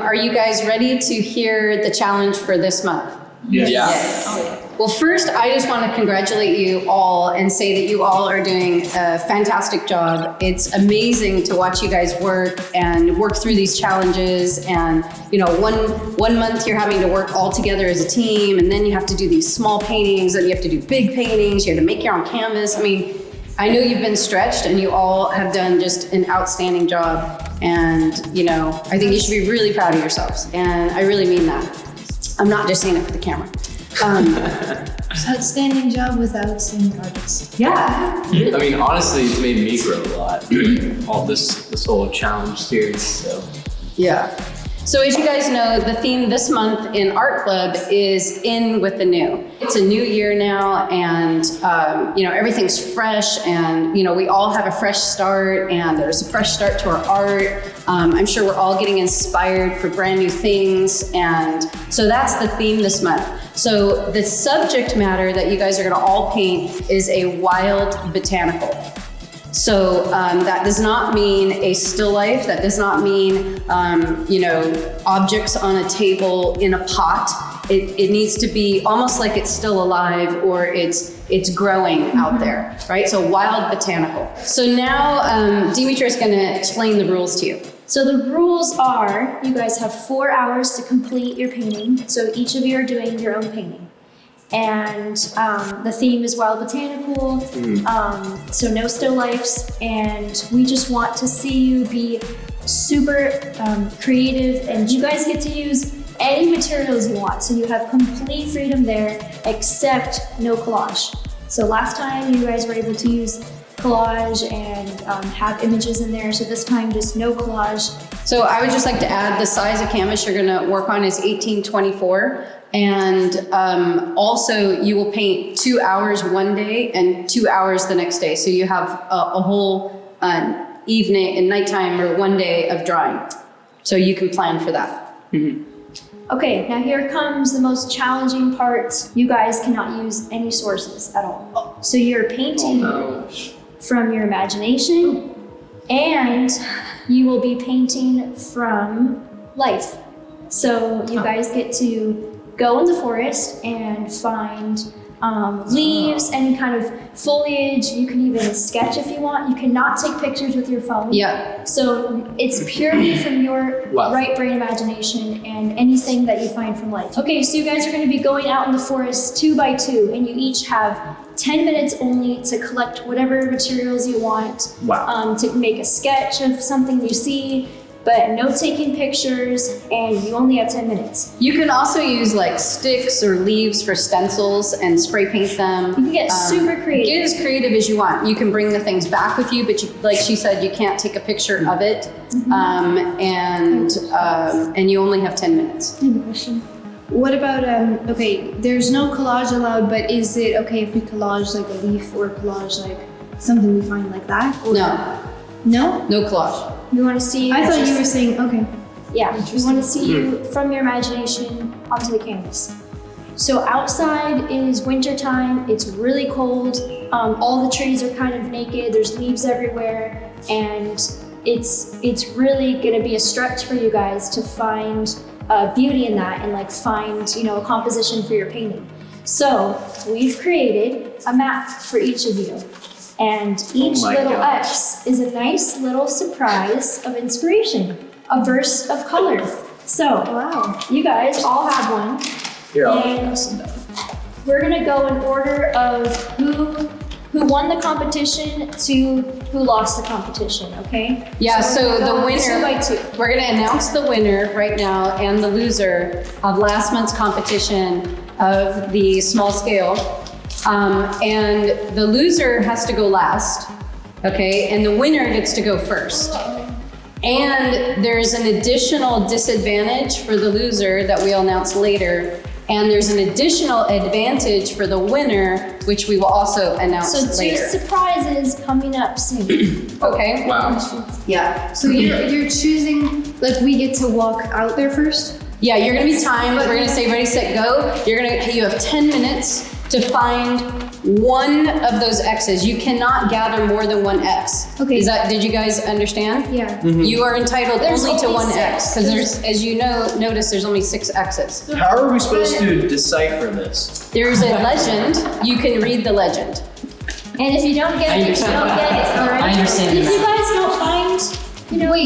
Are you guys ready to hear the challenge for this month? Yes. Yeah. Yes. Well, first, I just want to congratulate you all and say that you all are doing a fantastic job. It's amazing to watch you guys work through these challenges. And, you know, one month you're having to work all together as a team, and then you have to do these small paintings, and you have to do big paintings. You have to make your own canvas. I mean, I know you've been stretched, and you all have done just an outstanding job. And, you know, I think you should be really proud of yourselves. And I really mean that. I'm not just saying it for the camera. Outstanding job with outstanding artists. Yeah. I mean, honestly, it's made me grow a lot. All this whole challenge series. So Yeah. So as you guys know, the theme this month in Art Club is In with the New. It's a new year now, and you know, everything's fresh, and you know, we all have a fresh start, and there's a fresh start to our art. I'm sure we're all getting inspired for brand new things, and so that's the theme this month. So the subject matter that you guys are gonna all paint is a wild botanical. So that does not mean a still life. That does not mean, you know, objects on a table in a pot. It needs to be almost like it's still alive, or it's growing out there, right? So wild botanical. So now Dimitri is going to explain the rules to you. So the rules are, you guys have 4 hours to complete your painting. So each of you are doing your own painting. And the theme is wild botanical, so no still lifes, and we just want to see you be super creative, and you guys get to use any materials you want, so you have complete freedom there, except no collage. So last time you guys were able to use collage and have images in there, so this time just no collage. So I would just like to add the size of canvas you're going to work on is 1824. And also you will paint 2 hours one day and 2 hours the next day. So you have a whole evening and nighttime or one day of drawing. So you can plan for that. Mm-hmm. Okay, now here comes the most challenging part. You guys cannot use any sources at all. So you're painting from your imagination, and you will be painting from life. So you guys get to go in the forest and find leaves, any kind of foliage. You can even sketch if you want. You cannot take pictures with your phone. Yeah. So it's purely from your right brain imagination and anything that you find from life. Okay, so you guys are going to be going out in the forest 2 by 2, and you each have 10 minutes only to collect whatever materials you want. Wow. To make a sketch of something you see, but no taking pictures, and you only have 10 minutes. You can also use like sticks or leaves for stencils and spray paint them. You can get super creative. Get as creative as you want. You can bring the things back with you, but you, like she said, you can't take a picture of it. And you only have 10 minutes. I have a question. What about, okay, there's no collage allowed, but is it okay if we collage like a leaf or collage like something we find like that? Or No. No? No collage. We want to see you. I thought you were saying, okay. Yeah, we want to see you from your imagination onto the canvas. So outside is winter time. It's really cold. All the trees are kind of naked. There's leaves everywhere, and it's really gonna be a stretch for you guys to find beauty in that and like find, you know, a composition for your painting. So we've created a map for each of you. And each little X is a nice little surprise of inspiration, a burst of color. So, you guys all have one. Here, I'll And pass them down. we're gonna go in order of who won the competition to who lost the competition, okay? Yeah, so the go winner, 2 by 2. we're gonna announce the winner right now and the loser of last month's competition of the small scale. And the loser has to go last, okay? And the winner gets to go first. And there's an additional disadvantage for the loser that we'll announce later. And there's an additional advantage for the winner, which we will also announce So 2 later. surprises coming up soon. Okay? Wow. Yeah. So you're choosing, like we get to walk out there first? Yeah, you're gonna be timed. We're gonna say ready, set, go. You have 10 minutes to find one of those X's. You cannot gather more than one X. Okay. Did you guys understand? Yeah. You are entitled There's only to only one six. X, because there's, as you know, notice there's only 6 X's. How are we supposed to decipher this? There's a legend. You can read the legend. And if you don't get it, you don't get it, all right? I understand If that. you guys don't find,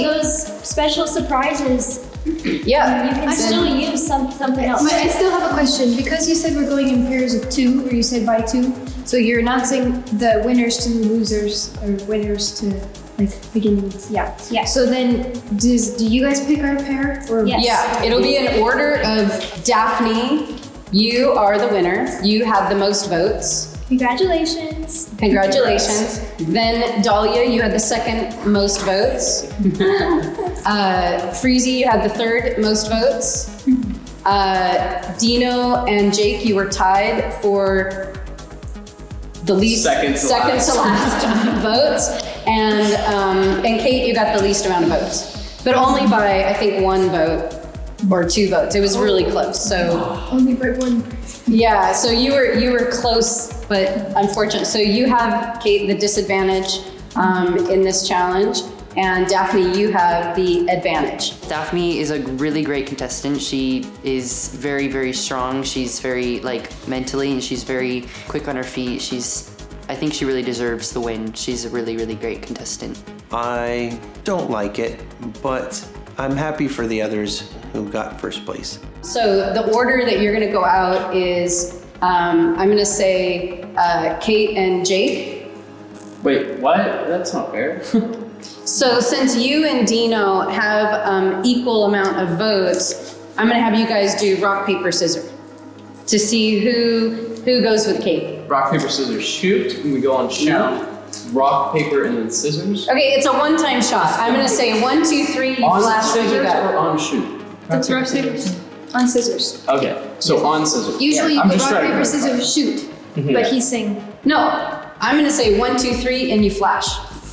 those special surprises, Yeah. you can still use something else. But I still have a question. Because you said we're going in pairs of 2, or you said by 2, so you're announcing the winners to the losers, or winners to beginnings. Yeah. Yeah. So then, do you guys pick our pair? Or Yes. Yeah, it'll be in order of Daphne. You are the winner. You have the most votes. Congratulations. Congratulations. Then Dahlia, you had the second most votes. Freezy, you had the third most votes. Dino and Jake, you were tied for the least Second to last votes. And Kate, you got the least amount of votes, but only by I think 1 vote or 2 votes. It was really close. So only by 1? yeah, so you were close, but unfortunate. So you have, Kate, the disadvantage in this challenge, and Daphne, you have the advantage. Daphne is a really great contestant. She is very, very strong. She's very mentally, and she's very quick on her feet. I think she really deserves the win. She's a really, really great contestant. I don't like it, but I'm happy for the others who got first place. So the order that you're gonna go out is, I'm gonna say Kate and Jake. Wait, what? That's not fair. So since you and Dino have equal amount of votes, I'm gonna have you guys do rock, paper, scissors to see who goes with Kate. Rock, paper, scissors, shoot. And we go on shoot. Rock, paper, and then scissors. Okay, it's a one-time shot. I'm gonna say 1, 2, 3, you On flash what you scissors got. or on shoot? That's rock, paper, on scissors. Okay, so on scissors. Usually I'm you just go rock, trying to paper, clarify. scissors, shoot. But he's saying, No, I'm gonna say 1, 2, 3, and you flash.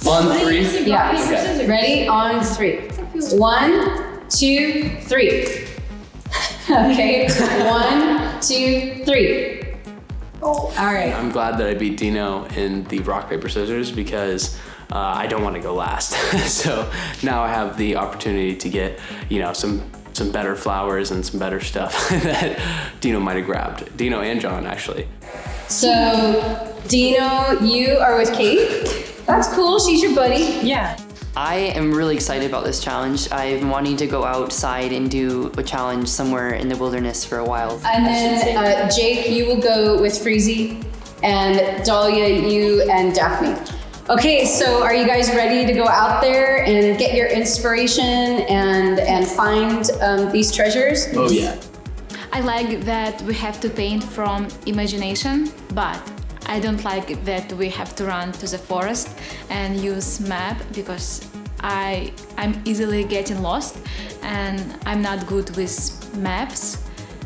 On 3. Yeah. Okay. Ready? On 3. 1, 2, 3. Okay. 1, 2, 3. All right. I'm glad that I beat Dino in the rock, paper, scissors because I don't want to go last. So now I have the opportunity to get, some better flowers and some better stuff that Dino might have grabbed. Dino and John, actually. So, Dino, you are with Kate. That's cool. She's your buddy. Yeah. I am really excited about this challenge. I've been wanting to go outside and do a challenge somewhere in the wilderness for a while. And then Jake, you will go with Freezy, and Dahlia, you and Daphne. Okay, so are you guys ready to go out there and get your inspiration and find these treasures? Oh yeah. I like that we have to paint from imagination, but I don't like that we have to run to the forest and use map because I'm easily getting lost and I'm not good with maps.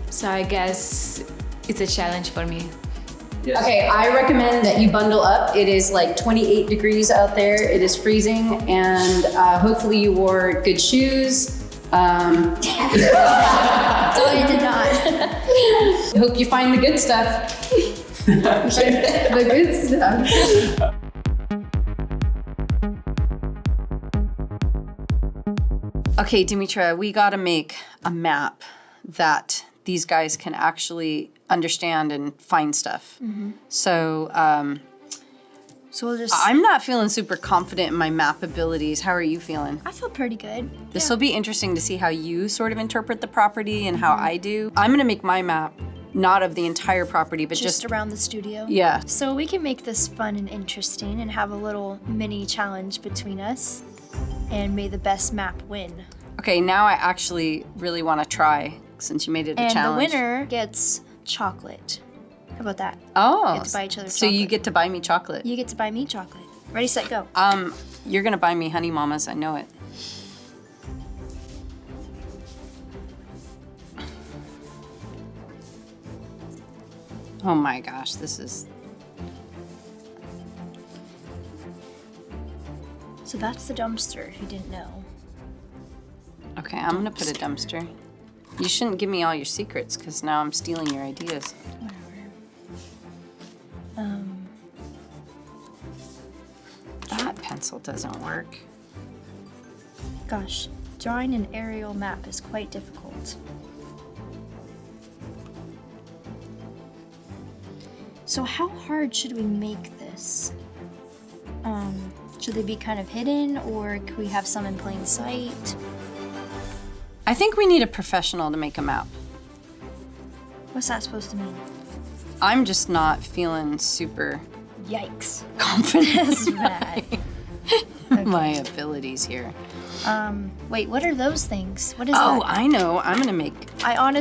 So I guess it's a challenge for me. Yes. Okay, I recommend that you bundle up. It is like 28 degrees out there. It is freezing, and hopefully you wore good shoes. No, I did not. Hope you find the good stuff. the good stuff. Okay, Dimitra, we gotta make a map that these guys can actually understand and find stuff. So, So we'll just. I'm not feeling super confident in my map abilities. How are you feeling? I feel pretty good. This will be interesting to see how you sort of interpret the property and how I do. I'm gonna make my map not of the entire property, but Just just around the studio. yeah. So we can make this fun and interesting and have a little mini challenge between us. And may the best map win. Okay, now I actually really want to try since you made it a And challenge. the winner gets chocolate. How about that? Oh, We get to buy each other so you chocolate. get to buy me chocolate. You get to buy me chocolate. Ready, set, go. You're gonna buy me Honey Mamas. I know it. Oh my gosh, this is. So that's the dumpster, if you didn't know. Okay, I'm gonna put a dumpster. You shouldn't give me all your secrets because now I'm stealing your ideas. Whatever. pencil doesn't work. Gosh, drawing an aerial map is quite difficult. So how hard should we make this? Should they be kind of hidden, or could we have some in plain sight? I think we need a professional to make a map. What's that supposed to mean? I'm just not feeling super Yikes. confident That's bad. in my abilities here. Wait, what are those things? What is Oh, that? I know. I'm gonna make. I'm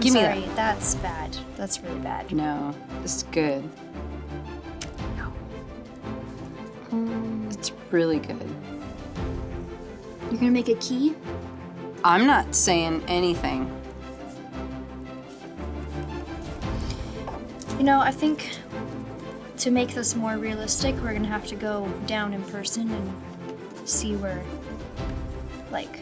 Give me sorry. that. That's bad. That's really bad. No, this is good. No. It's really good. You're gonna make a key? I'm not saying anything. You know, I think to make this more realistic, we're gonna have to go down in person and see where, like,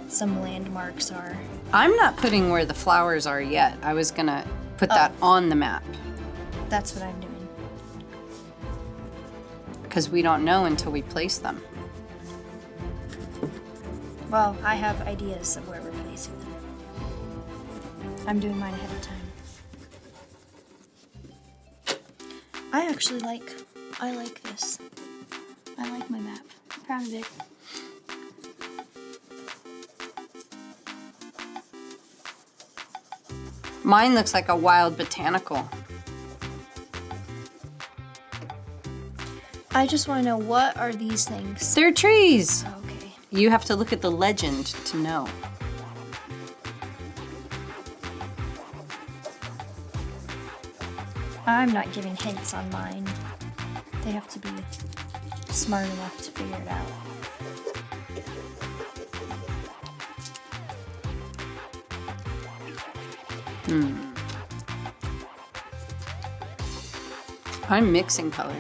some landmarks are. I'm not putting where the flowers are yet. I was gonna put that on the map That's what I'm doing. because we don't know until we place them. Well, I have ideas of where we're placing them. I'm doing mine ahead of time. I like this. I like my map. I'm proud of it. Mine looks like a wild botanical. I just want to know, what are these things? They're trees. Okay. You have to look at the legend to know. I'm not giving hints on mine. They have to be smart enough to figure it out. I'm mixing color.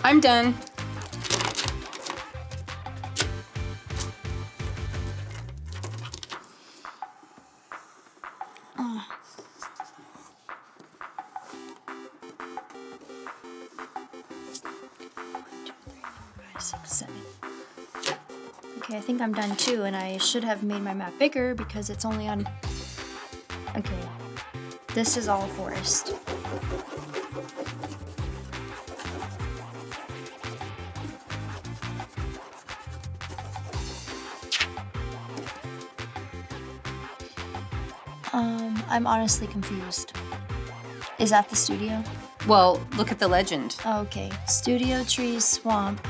I'm done. Okay, I think I'm done too, and I should have made my map bigger because it's only on... Okay, this is all forest. I'm honestly confused. Is that the studio? Well, look at the legend. Oh, okay. Studio trees, swamp.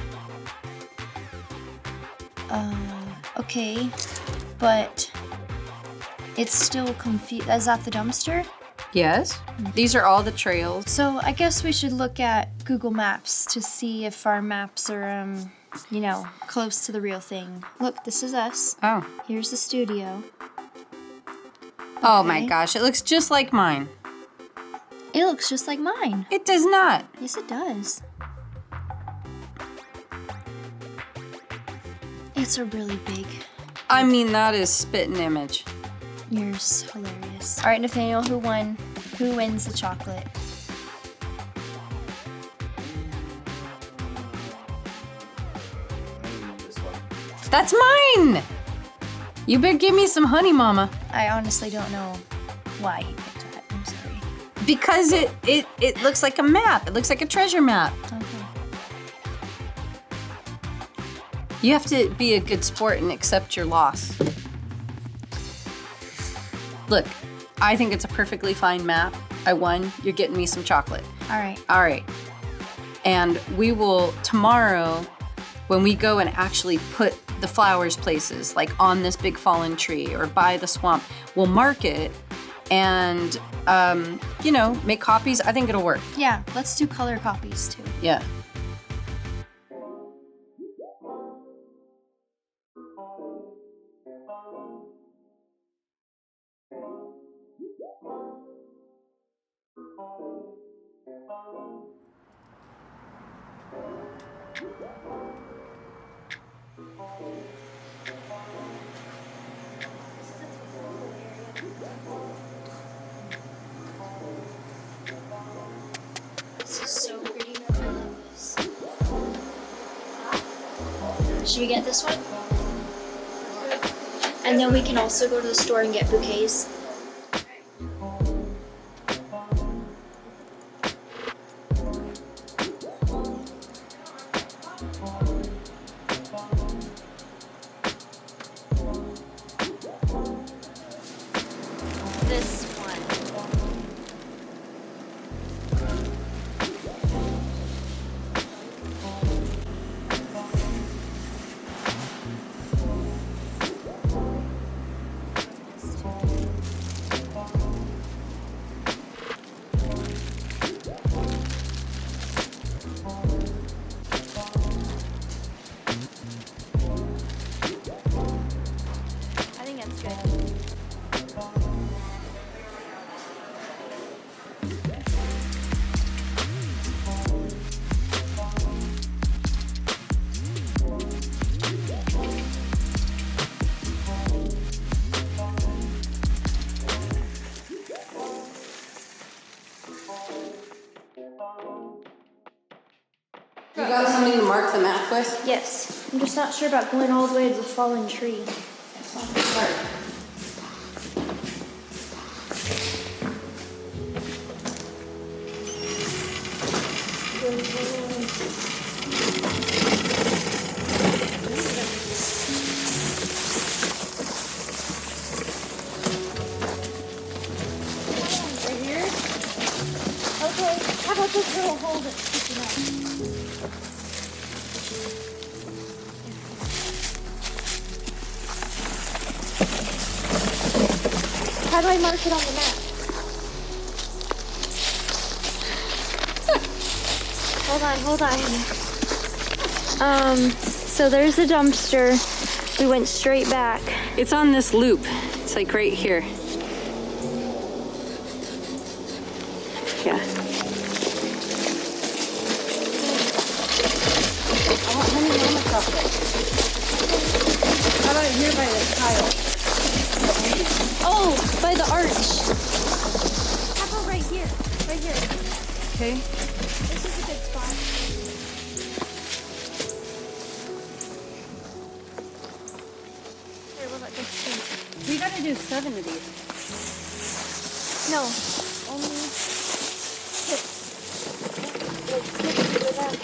Okay. But it's still confused. Is that the dumpster? Yes. These are all the trails. So I guess we should look at Google Maps to see if our maps are, you know, close to the real thing. Look, this is us. Oh. Here's the studio. Oh my Okay. gosh, it looks just like mine. It looks just like mine. It does not. Yes, it does. It's a really big. I mean, that is spitting image. Yours hilarious. All right, Nathaniel, who won? Who wins the chocolate? That's mine! You better give me some honey, mama. I honestly don't know why he picked that. I'm sorry. Because it looks like a map. It looks like a treasure map. Okay. You have to be a good sport and accept your loss. Look, I think it's a perfectly fine map. I won. You're getting me some chocolate. All right. All right. And we will tomorrow, when we go and actually put the flowers places, like on this big fallen tree or by the swamp, we'll mark it and, you know, make copies. I think it'll work. Yeah, let's do color copies too. Yeah. Should we get this one? And then we can also go to the store and get bouquets. This one. I think that's good. You got something to mark the map with? Yes. I'm just not sure about going all the way to the fallen tree. Right here? Okay. How about this little hole that's sticking out? How do I mark it on the map? Hold on. So there's the dumpster. We went straight back. It's on this loop. It's like right here. Yeah. I want honey mama chocolate. How about here by the tile? Oh, by the arch. How about right here? Right here. Okay. This is a good spot. Here, what about this too? We gotta do 7 of these. No, only 6. Like 6 with that.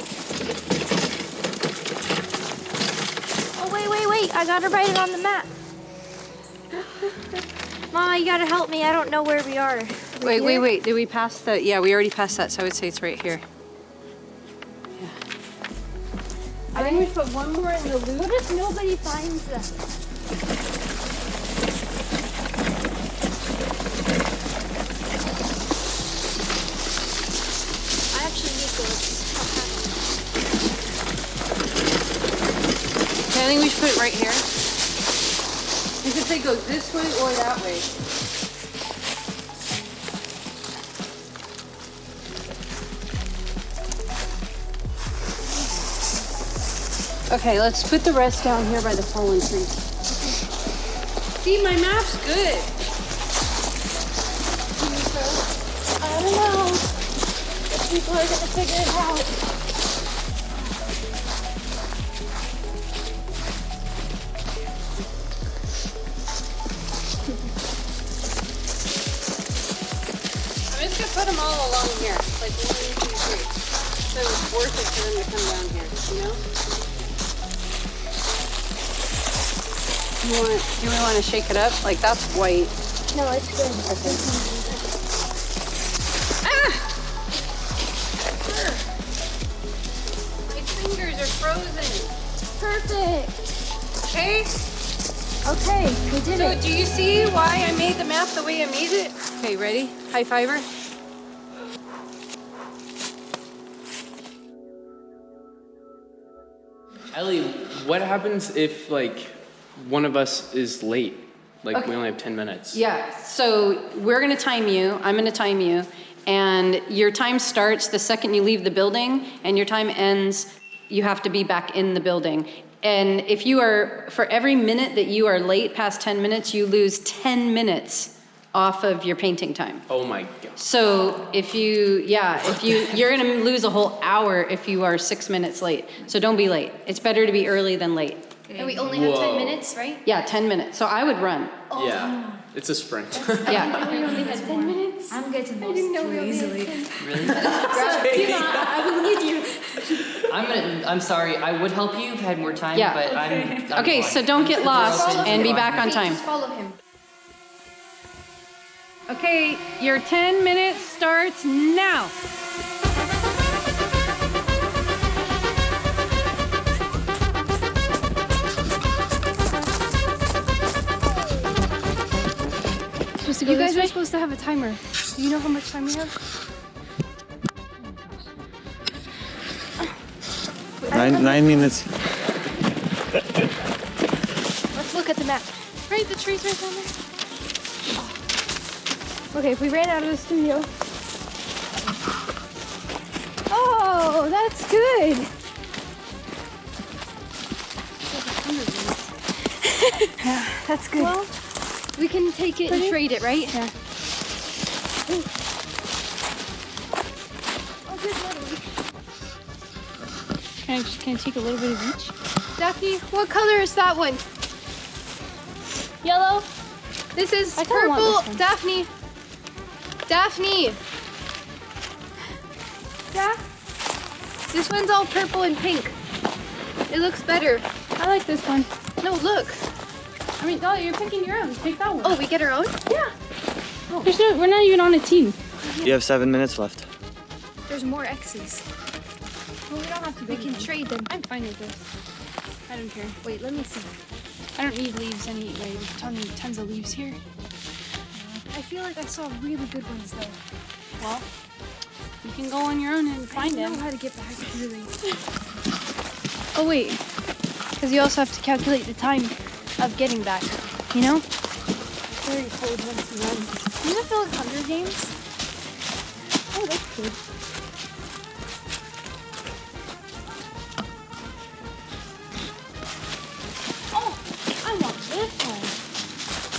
Oh, wait. I gotta write it on the map. Mama, you gotta help me. I don't know where we are. Wait. Did we pass the? Yeah, we already passed that, so I would say it's right here. Yeah. I think we put one more in the loop. What if nobody finds them? I actually need those. Okay, I think we should put it right here. You could say go this way or that way. Okay, let's put the rest down here by the fallen tree. See, my map's good. I don't know if people are gonna figure it out. I'm just gonna put them all along here, like 1, 2, 3. So it's worth it for them to come down here, you know? Do we want to shake it up? Like that's white. No, it's good. Okay. Ah! My fingers are frozen. Perfect. Okay. Okay, we did So it. do you see why I made the map the way I made it? Okay, ready? High fiver. Ellie, what happens if like one of us is late? Like Okay. we only have 10 minutes. Yeah, so we're gonna time you, I'm gonna time you, and your time starts the second you leave the building, and your time ends, you have to be back in the building. And if you are, for every minute that you are late past 10 minutes, you lose 10 minutes off of your painting time. Oh my god. So you're gonna lose a whole hour if you are 6 minutes late. So don't be late. It's better to be early than late. And we only have 10 Whoa. minutes, right? Yeah, 10 minutes. So I would run. Yeah, it's a sprint. Yeah. We only had 10 minutes. I'm getting I lost didn't know we too only easily. had 10. Really? I will need you. I'm sorry. I would help you if I had more time, Yeah. but I'm Okay, fine. so don't get lost and be back on time. Just follow him. Okay, your 10 minutes starts now. You guys are supposed to have a timer. Do you know how much time we have? 9 minutes. Let's look at the map. Right, the tree's right down there. Okay, if we ran out of the studio. Oh, that's good. Yeah, that's good. Well, we can take it and trade it, right? Yeah. Oh, good money. Can I take a little bit of each? Daphne, what color is that one? Yellow. This is I kinda want purple. this one. Daphne. Daphne. Yeah. This one's all purple and pink. It looks better. I like this one. No, look. I mean, oh, you're picking your own. Take that one. Oh, we get our own? Yeah. We're not even on a team. You have 7 minutes left. There's more X's. Well, we don't have to. We can trade them. I'm fine with this. I don't care. Wait, let me see. I don't need leaves anyway. There's tons of leaves here. I feel like I saw really good ones though. Well, you can go on your own and find I don't them. know how to get back really. Oh wait, because you also have to calculate the time of getting back. You know? Very cold once you run. You know, feel like Hunger Games. Oh, that's good. Oh, I want this one.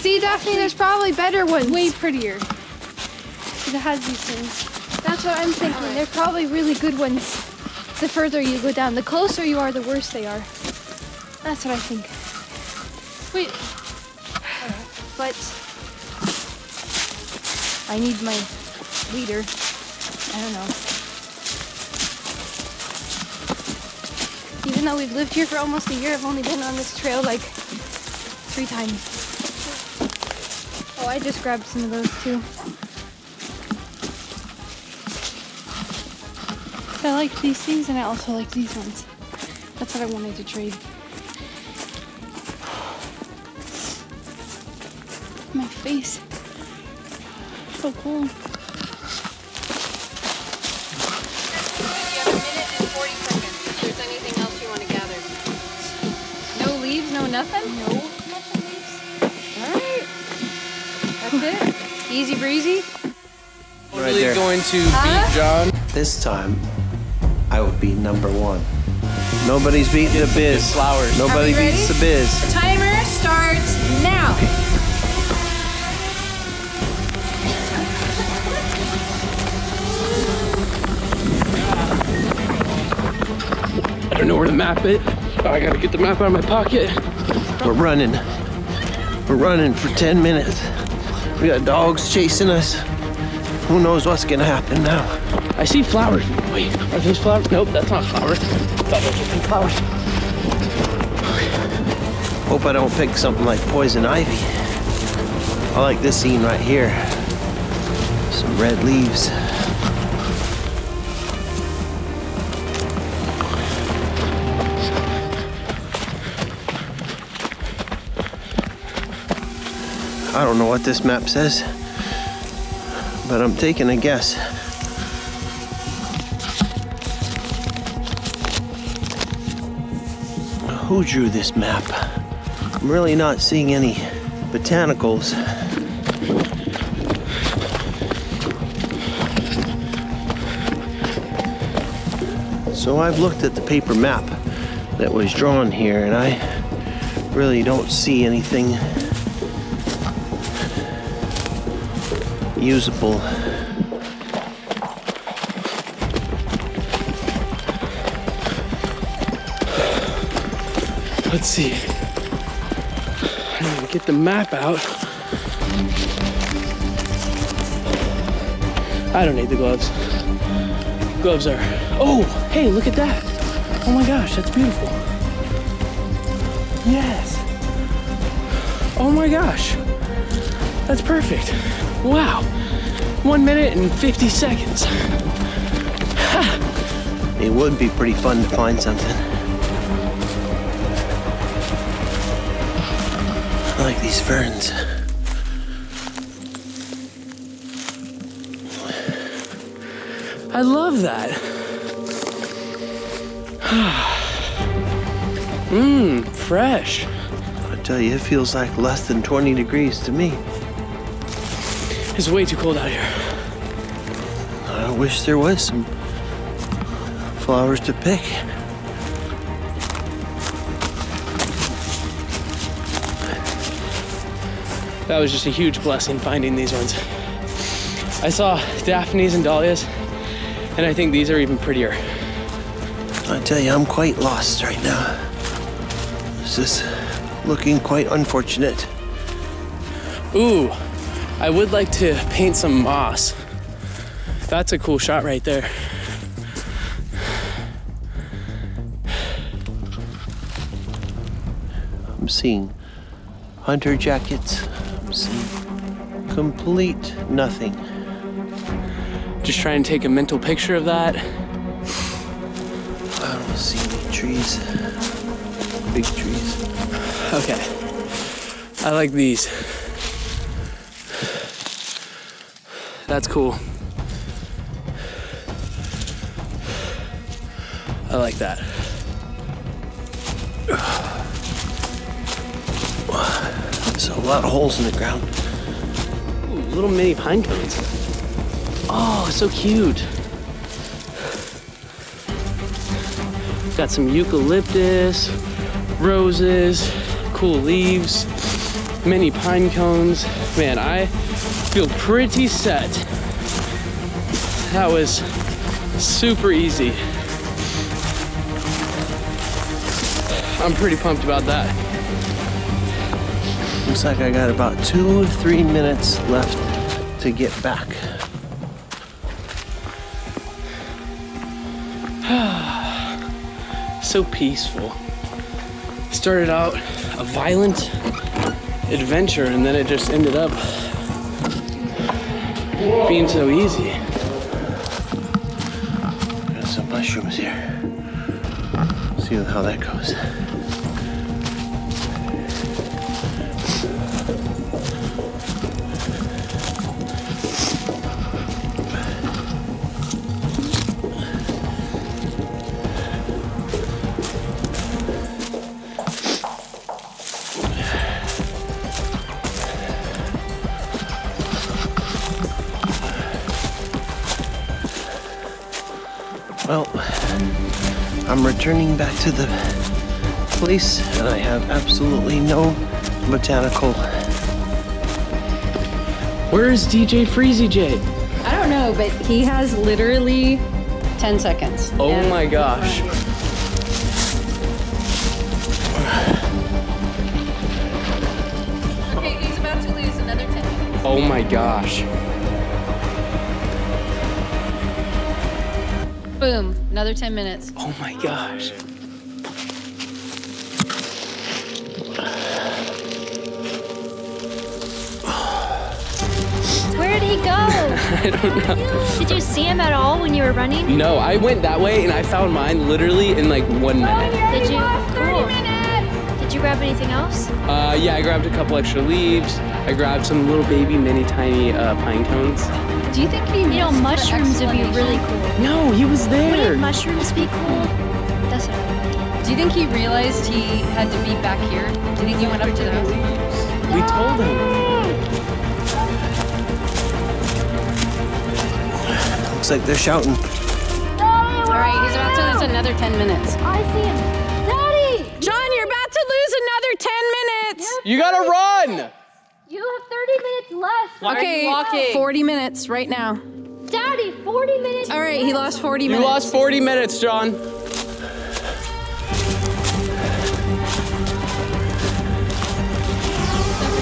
See, Daphne, there's probably better ones. Way prettier. Because it has these things. That's what I'm thinking. They're probably really good ones. The further you go down, the closer you are, the worse they are. That's what I think. Wait. But I need my leader. I don't know. Even though we've lived here for almost a year, I've only been on this trail like 3 times. Oh, I just grabbed some of those too. I like these things and I also like these ones. That's what I wanted to trade. My face. So cool. You have a minute and 40 seconds if there's anything else you want to gather. No leaves, no nothing? No, nothing leaves. Alright. That's it. Easy breezy. Right Really there. going to beat John. This time, I would be number 1. Nobody's beating the biz. Flowers. Nobody Are we beats ready? the biz. Timer starts now. I don't know where the map is. I gotta get the map out of my pocket. We're running. We're running for 10 minutes. We got dogs chasing us. Who knows what's gonna happen now? I see flowers. Wait, are those flowers? Nope, that's not flowers. I thought those were flowers. Hope I don't pick something like poison ivy. I like this scene right here. Some red leaves. I don't know what this map says, but I'm taking a guess. Who drew this map? I'm really not seeing any botanicals. So I've looked at the paper map that was drawn here, and I really don't see anything usable. Let's see. I'm gonna get the map out. I don't need the gloves. Gloves are. Oh, hey, look at that. Oh my gosh, that's beautiful. Yes. Oh my gosh. That's perfect. Wow. 1 minute and 50 seconds. Ha. It would be pretty fun to find something. I like these ferns. I love that. Mmm, fresh. I tell you, it feels like less than 20 degrees to me. It's way too cold out here. I wish there was some flowers to pick. That was just a huge blessing finding these ones. I saw daphnes and dahlias, and I think these are even prettier. I tell you, I'm quite lost right now. This is looking quite unfortunate. Ooh, I would like to paint some moss. That's a cool shot right there. I'm seeing hunter jackets. I'm seeing complete nothing. Just try and take a mental picture of that. I don't see any trees. Big trees. Okay. I like these. That's cool. I like that. There's a lot of holes in the ground. Ooh, little mini pine cones. Oh, so cute. Got some eucalyptus, roses, cool leaves, mini pine cones. Man, I feel pretty set. That was super easy. I'm pretty pumped about that. Looks like I got about 2 or 3 minutes left to get back. So peaceful. Started out a violent adventure and then it just ended up being so easy. Got some mushrooms here. See how that goes. Well, I'm returning back to the place and I have absolutely no botanical. Where is DJ Freezy J? I don't know, but he has literally 10 seconds. Oh And- my gosh. Okay, he's about to lose another 10 minutes. Oh my gosh. Boom, another 10 minutes. Oh my gosh. Where did he go? I don't know. Did you see him at all when you were running? No, I went that way and I found mine literally in like 1 minute. Did you? Cool. Did you grab anything else? Yeah, I grabbed a couple extra leaves. I grabbed some little baby mini tiny pine cones. Do you think he You know, missed the mushrooms would be really explanation? cool. No, he was there. Wouldn't mushrooms be cool? That's what I mean. Do you think he realized he had to be back here? Do you think he went up to the house? We told him. Looks like they're shouting. All right, he's about to lose another 10 minutes. I see him. Daddy! John, you're about to lose another 10 minutes. You gotta run! You have 30 minutes left. Why are Okay, you walking? 40 minutes right now. Daddy, 40 minutes. All right, he lost 40 You minutes. lost 40 minutes, John.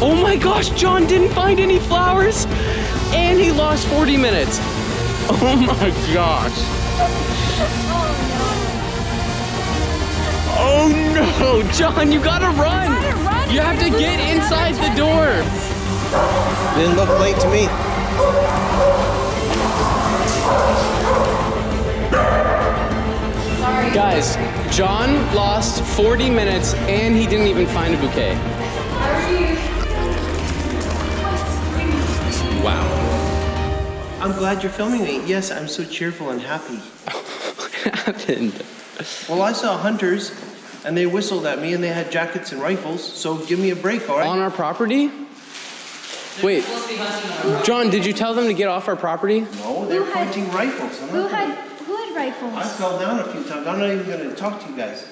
Oh my gosh, John didn't find any flowers and he lost 40 minutes. Oh my gosh. Oh no, John, you gotta run. You have to get inside the door. Didn't look late to me. Guys, John lost 40 minutes and he didn't even find a bouquet. Wow. I'm glad you're filming me. Yes, I'm so cheerful and happy. What happened? Well, I saw hunters, and they whistled at me, and they had jackets and rifles, so give me a break, all right? On our property? Wait, John, did you tell them to get off our property? No, they're pointing rifles. Who had rifles? I fell down a few times. I'm not even going to talk to you guys.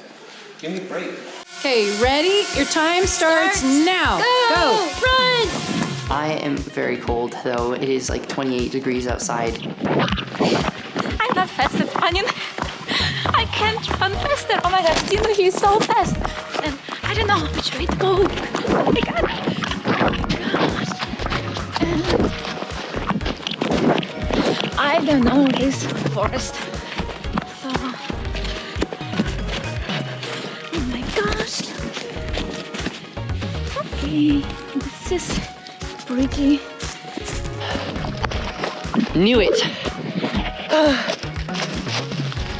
Give me a break. Okay, ready? Your time starts now. Go. Run! I am very cold though. It is like 28 degrees outside. I'm not fast at running. I can't run faster. Oh my god, Dino, he's so fast. And I don't know which way to go. Oh my god. Oh my god. I don't know this forest. So, oh my gosh. Okay, this is pretty. Knew it.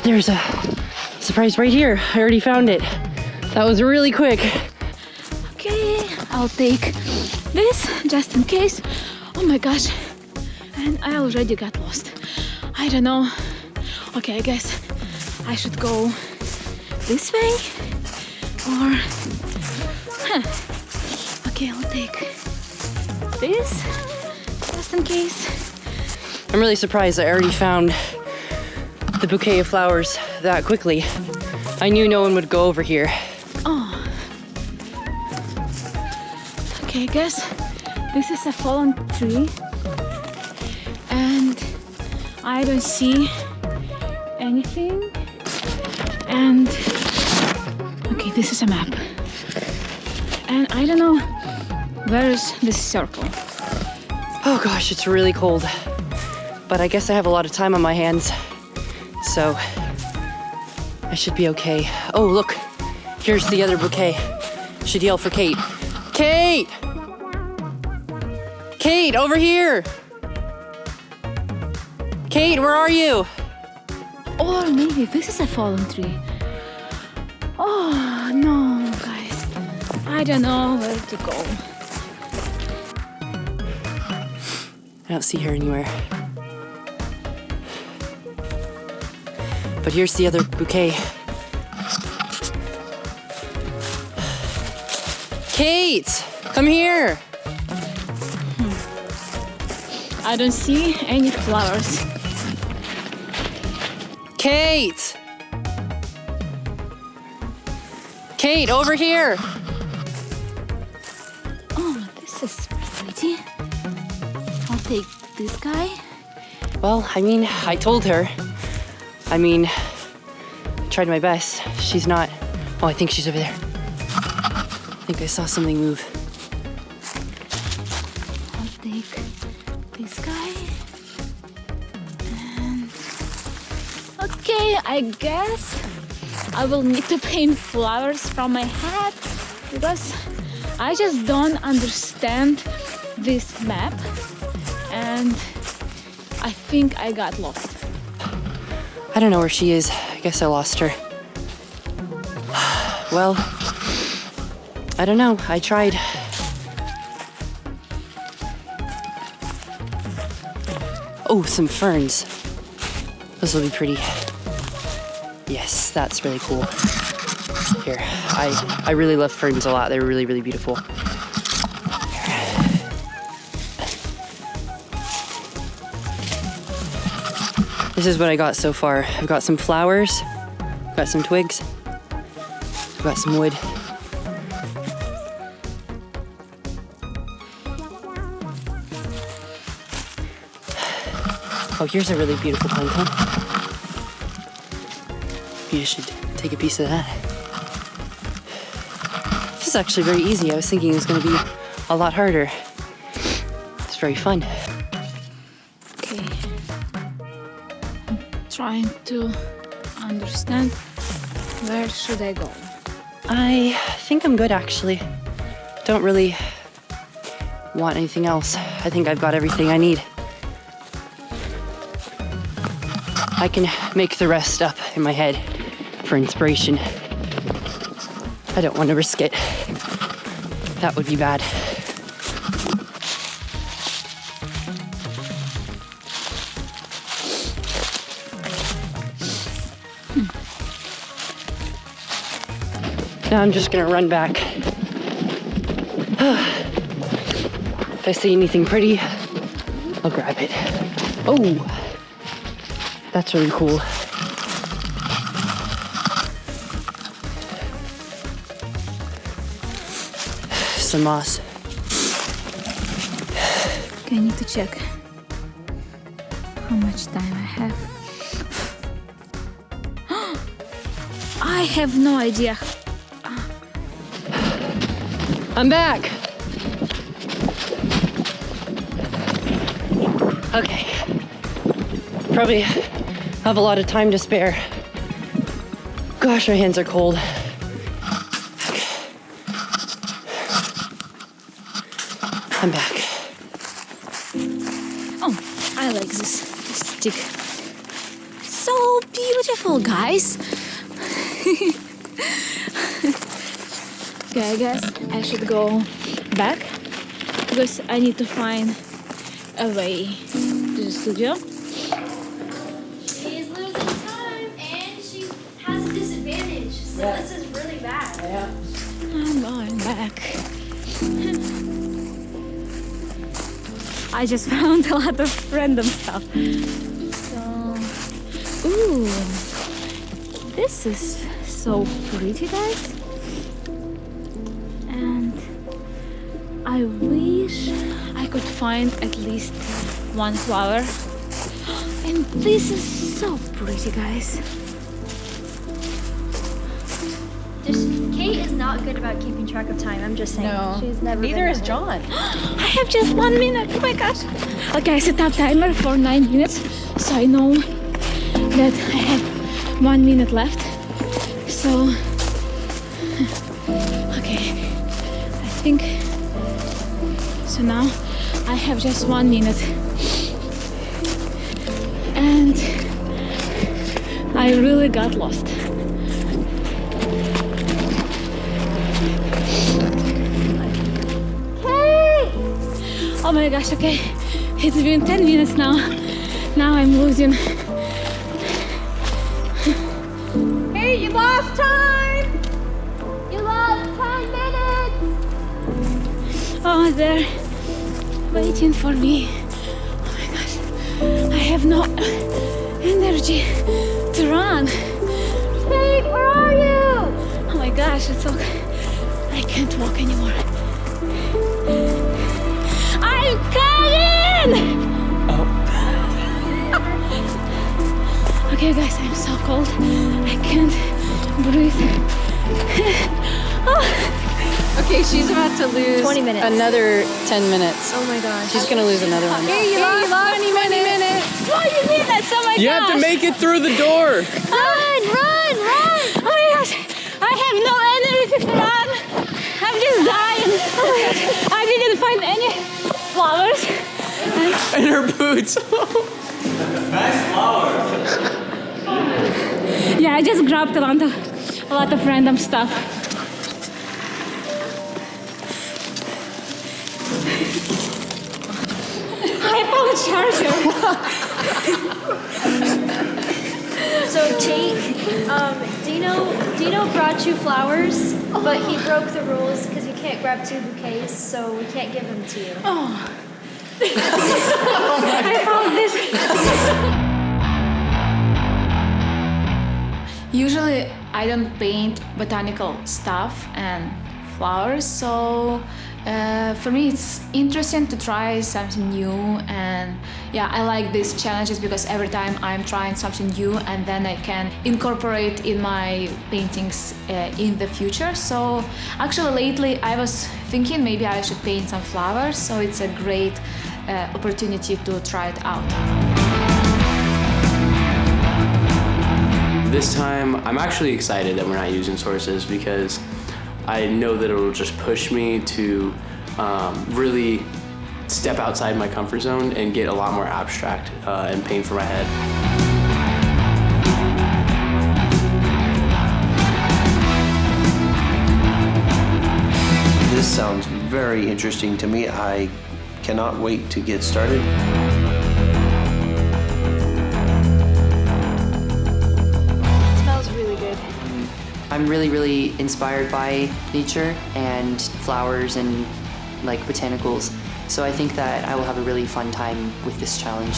There's a surprise right here. I already found it. That was really quick. Okay, I'll take this just in case. Oh my gosh. And I already got lost. I don't know. Okay, I guess I should go this way or... Okay, I'll take this just in case. I'm really surprised I already found the bouquet of flowers that quickly. I knew no one would go over here. Oh. Okay, I guess this is a fallen tree. And I don't see anything. And okay, this is a map. And I don't know where is this circle. Oh gosh, it's really cold. But I guess I have a lot of time on my hands. So I should be okay. Oh, look, here's the other bouquet. Should yell for Kate. Kate! Kate, over here! Kate, where are you? Or maybe this is a fallen tree. Oh no, guys. I don't know where to go. I don't see her anywhere. But here's the other bouquet. Kate, come here. I don't see any flowers. Kate. Kate, over here. Oh, this is pretty. I'll take this guy. Well, I mean, I told her. I mean, tried my best. She's not. Oh, I think she's over there. I think I saw something move. I'll take this guy. And okay, I guess I will need to paint flowers from my hat because I just don't understand this map and I think I got lost. I don't know where she is. I guess I lost her. Well, I don't know. I tried. Oh, some ferns. Those will be pretty. Yes, that's really cool. Here, I really love ferns a lot. They're really, really beautiful. This is what I got so far. I've got some flowers, got some twigs, got some wood. Oh, here's a really beautiful pine cone. Maybe I should take a piece of that. This is actually very easy. I was thinking it was going to be a lot harder. It's very fun. Okay. I'm trying to understand where should I go. I think I'm good, actually. Don't really want anything else. I think I've got everything I need. I can make the rest up in my head for inspiration. I don't want to risk it. That would be bad. Now I'm just gonna run back. If I see anything pretty, I'll grab it. Oh, that's really cool. Some moss. Okay, I need to check how much time I have. I have no idea. I'm back. Okay. Probably have a lot of time to spare. Gosh, my hands are cold. Okay. I'm back. Oh, I like this stick. So beautiful, guys. Okay, I guess I should go back because I need to find a way to the studio. She's losing time and she has a disadvantage. So this is really bad. I'm going back. I just found a lot of random stuff. So, ooh, this is so pretty, guys. And I wish I could find at least one flower. And this is so pretty, guys. Kate is not good about keeping track of time. I'm just saying. No. She's never. Neither is John. I have just 1 minute. Oh my gosh. Okay, I set up timer for 9 minutes, so I know that I have 1 minute left. So, okay, I think so. Now I have just 1 minute, and I really got lost. Oh my gosh, okay. It's been 10 minutes now. Now I'm losing. Hey, you lost time! You lost 10 minutes! Oh, they're waiting for me. Oh my gosh. I have no energy to run. Kate, where are you? Oh my gosh, it's okay. I can't walk anymore. I'm coming! Okay, guys, I'm so cold. I can't breathe. Okay, she's about to lose 20 minutes. another 10 minutes. Oh my gosh. She's gonna lose another one. Hey, you lost 20 minutes. 20 minutes! Oh my You have to make it through the door. Run, run, run! Oh my gosh! I have no energy to run! I'm just dying! Oh my gosh! I didn't find any flowers. And her boots. Yeah, I just grabbed a lot of random stuff. I found a charger. So Kate, Dino brought you flowers, but he broke the rules because you can't grab 2 bouquets, so we can't give them to you. Oh. I found this. Usually I don't paint botanical stuff and flowers, so For me, it's interesting to try something new, and yeah, I like these challenges because every time I'm trying something new, and then I can incorporate in my paintings in the future. So actually, lately I was thinking maybe I should paint some flowers. So it's a great opportunity to try it out. This time, I'm actually excited that we're not using sources because I know that it will just push me to really step outside my comfort zone and get a lot more abstract and paint for my head. This sounds very interesting to me. I cannot wait to get started. I'm really, really inspired by nature and flowers and like botanicals. So I think that I will have a really fun time with this challenge.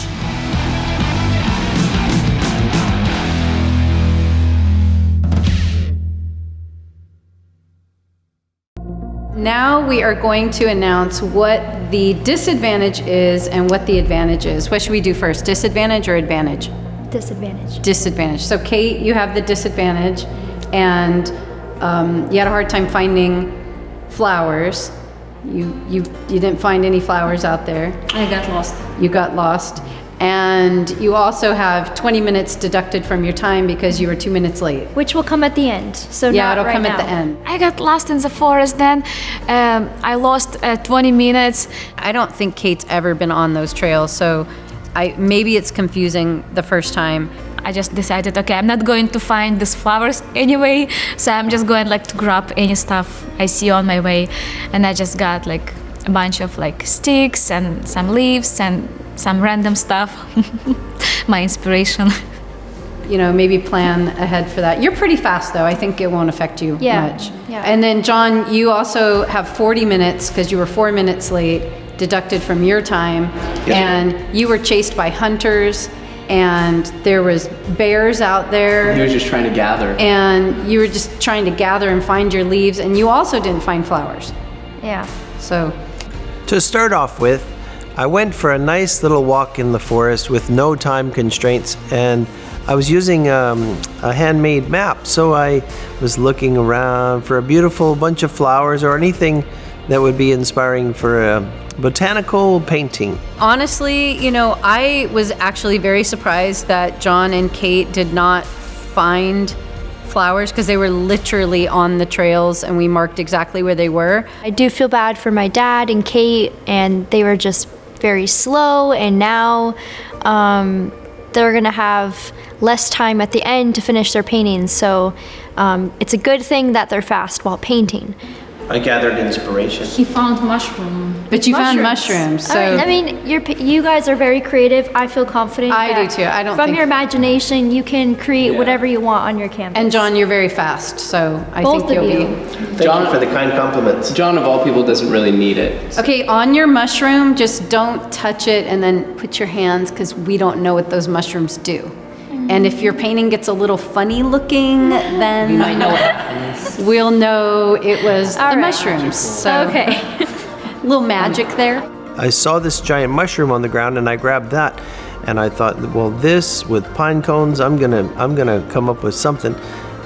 Now we are going to announce what the disadvantage is and what the advantage is. What should we do first, disadvantage or advantage? Disadvantage. Disadvantage. So Kate, you have the disadvantage, and you had a hard time finding flowers. You didn't find any flowers out there. I got lost. You got lost. And you also have 20 minutes deducted from your time because you were 2 minutes late. Which will come at the end. So Yeah, not it'll right come now. at the end. I got lost in the forest then. I lost 20 minutes. I don't think Kate's ever been on those trails, so maybe it's confusing the first time. I just decided, okay, I'm not going to find these flowers anyway, so I'm just going like to grab any stuff I see on my way, and I just got like a bunch of like sticks and some leaves and some random stuff. My inspiration. You know, maybe plan ahead for that. You're pretty fast though. I think it won't affect you much. Yeah. And then John, you also have 40 minutes because you were 4 minutes late, deducted from your time, and you were chased by hunters. And there was bears out there. He was just trying to gather. And you were just trying to gather and find your leaves, and you also didn't find flowers. Yeah. So, To start off with, I went for a nice little walk in the forest with no time constraints, and I was using a handmade map. So I was looking around for a beautiful bunch of flowers or anything that would be inspiring for a botanical painting. honestly, you know, I was actually very surprised that John and Kate did not find flowers because they were literally on the trails and we marked exactly where they were. I do feel bad for my dad and Kate, and they were just very slow, and now they're gonna have less time at the end to finish their paintings. So it's a good thing that they're fast while painting. I gathered inspiration. He found mushroom. But you found mushrooms, so All right, I mean, you guys are very creative. I feel confident. I that do too. I don't From think- your imagination, you can create whatever you want on your canvas. and John, you're very fast, so I Both think of you'll you. be. Thank you for the kind compliments. John, of all people, doesn't really need it. Okay, on your mushroom, just don't touch it and then put your hands because we don't know what those mushrooms do. And if your painting gets a little funny looking, then You might know what happens. we'll know it was All the right. mushrooms. So Okay. little magic there. I saw this giant mushroom on the ground and I grabbed that, and I thought, well, this with pine cones, I'm gonna come up with something,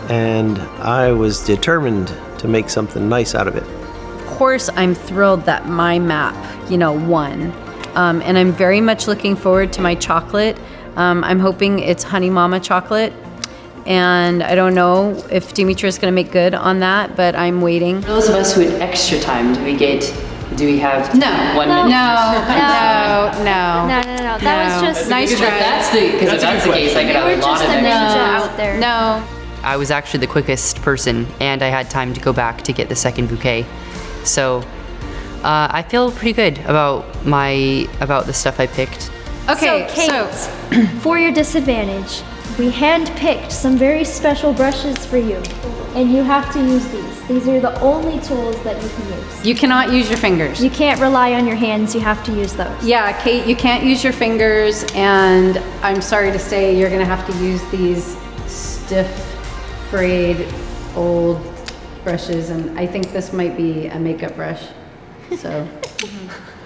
and I was determined to make something nice out of it. Of course, I'm thrilled that my map, won. And I'm very much looking forward to my chocolate. I'm hoping it's Honey Mama chocolate. And I don't know if Dimitri's gonna make good on that, but I'm waiting. Those of us who had extra time, do we have 1 minute? No. No. That was just. Nice Because if that's the case, I could You have were a lot just of a extra. ninja out there. No. I was actually the quickest person, and I had time to go back to get the second bouquet. So I feel pretty good about the stuff I picked. Okay, So, Kate, for your disadvantage, we hand-picked some very special brushes for you, and you have to use these. These are the only tools that you can use. you cannot use your fingers. You can't rely on your hands, you have to use those. Yeah, Kate, you can't use your fingers, and I'm sorry to say you're gonna have to use these stiff, frayed, old brushes, and I think this might be a makeup brush. So,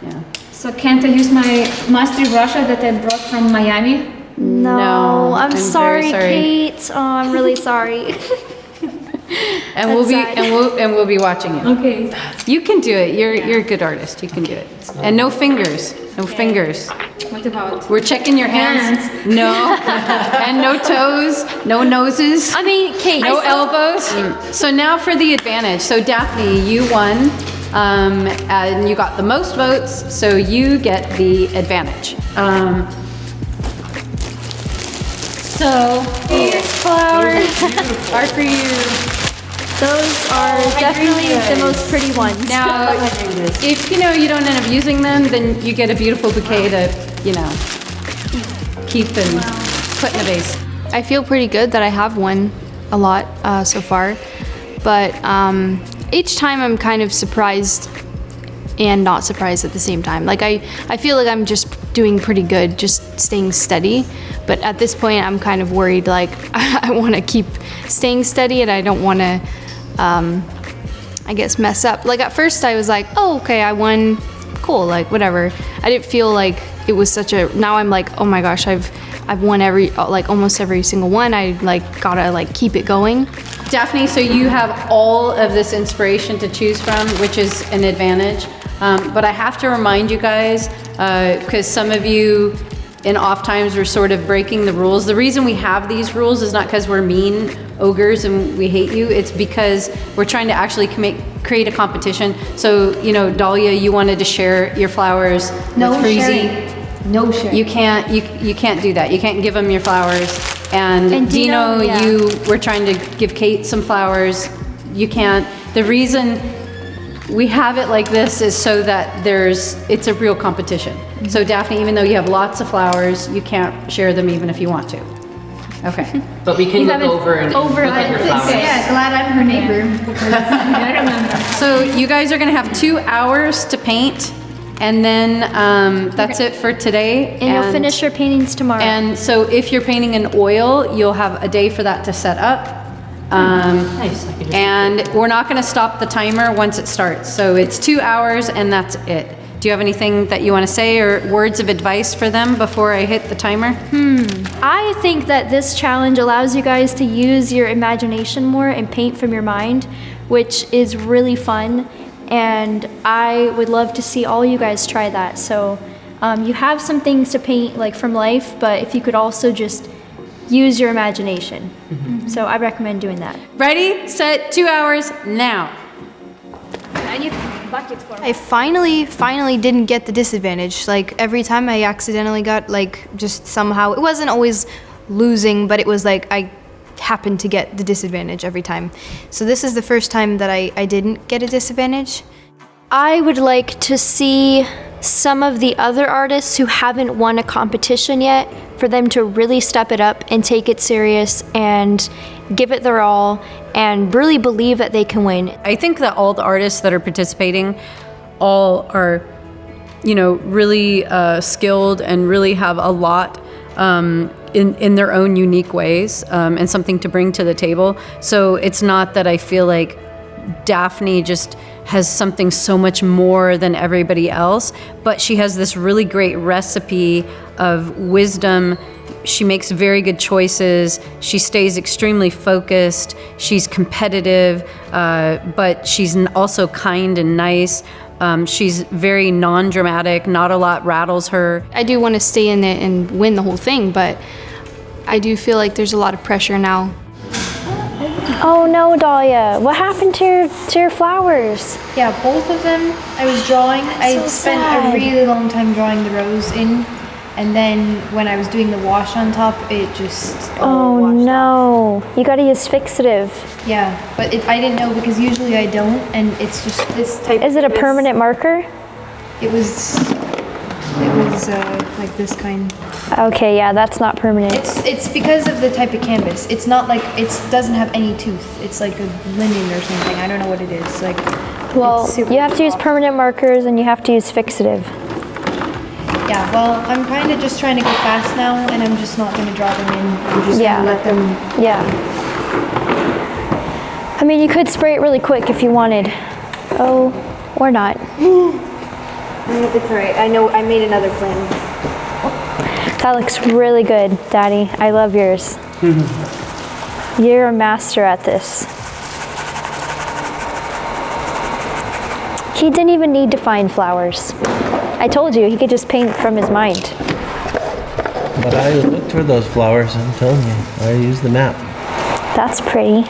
yeah. So can't I use my master brush that I brought from Miami? No, I'm very sorry, sorry. Kate. Oh, I'm really sorry. And we'll be sad. and we'll be watching you. Okay. You can do it. You're a good artist. You can do it. And no fingers. No fingers. What about? We're checking your hands. No. And no toes. No noses. I mean, Kate. No elbows. So now for the advantage. So Daphne, you won. And you got the most votes, so you get the advantage. So these flowers are for you. Those are definitely the most pretty ones. Now, if you don't end up using them, then you get a beautiful bouquet to, keep and put in a vase. I feel pretty good that I have won a lot so far, but each time I'm kind of surprised and not surprised at the same time. Like I feel like I'm just doing pretty good, just staying steady. But at this point, I'm kind of worried. Like I want to keep staying steady, and I don't want to, I guess, mess up. Like at first, I was like, oh, okay, I won, cool, like whatever. I didn't feel like it was such a. Now I'm like, oh my gosh, I've won almost every single one. I gotta keep it going. Daphne, so you have all of this inspiration to choose from, which is an advantage. But I have to remind you guys, because some of you in off times are sort of breaking the rules. The reason we have these rules is not because we're mean ogres and we hate you. It's because we're trying to actually create a competition. So, Dahlia, you wanted to share your flowers with Freezy. No share. You can't do that. You can't give them your flowers. And Dino, yeah. You were trying to give Kate some flowers. You can't. The reason we have it like this is so that it's a real competition. So Daphne, even though you have lots of flowers, you can't share them even if you want to. Okay. But we can look over and look at your flowers. Yeah, glad I'm her neighbor. Because I remember. So you guys are gonna have 2 hours to paint, and then that's it for today. And you'll finish your paintings tomorrow. And so if you're painting in oil, you'll have a day for that to set up. Nice. And we're not gonna stop the timer once it starts. So it's 2 hours and that's it. Do you have anything that you wanna say or words of advice for them before I hit the timer? I think that this challenge allows you guys to use your imagination more and paint from your mind, which is really fun. And I would love to see all you guys try that. So you have some things to paint from life, but if you could also just use your imagination. So I recommend doing that. Ready, set, 2 hours, now. I need a bucket for I finally didn't get the disadvantage. Every time I accidentally got just somehow, it wasn't always losing, but it was I happened to get the disadvantage every time. So this is the first time that I didn't get a disadvantage. I would like to see some of the other artists who haven't won a competition yet, for them to really step it up and take it serious and give it their all and really believe that they can win. I think that all the artists that are participating all are, really skilled and really have a lot in their own unique ways and something to bring to the table. So it's not that I feel like Daphne just has something so much more than everybody else, but she has this really great recipe of wisdom. She makes very good choices. She stays extremely focused. She's competitive, but she's also kind and nice. She's very non-dramatic. Not a lot rattles her. I do want to stay in it and win the whole thing, but I do feel like there's a lot of pressure now. Oh no, Dahlia, what happened to your flowers? Yeah, both of them I was drawing. I spent sad. a really long time drawing the rose in, and then when I was doing the wash on top, it just Oh washed no, you gotta use fixative. off. Yeah, but I didn't know because usually I don't, and it's just this type. Is it a permanent marker? It was like this kind. Okay, yeah, that's not permanent. It's because of the type of canvas. It's not it doesn't have any tooth. It's like a linen or something. I don't know what it is. Well, it's super you have to use permanent markers and you have to use fixative. Yeah, well, I'm kind of just trying to go fast now, and I'm just not going to draw them in. I'm just Yeah. going to let them. Yeah. I mean, you could spray it really quick if you wanted. Oh, Or not. I don't know if it's right. I know I made another plan. That looks really good, Daddy. I love yours. You're a master at this. He didn't even need to find flowers. I told you, he could just paint from his mind. But I looked for those flowers, I'm telling you. I used the map. That's pretty.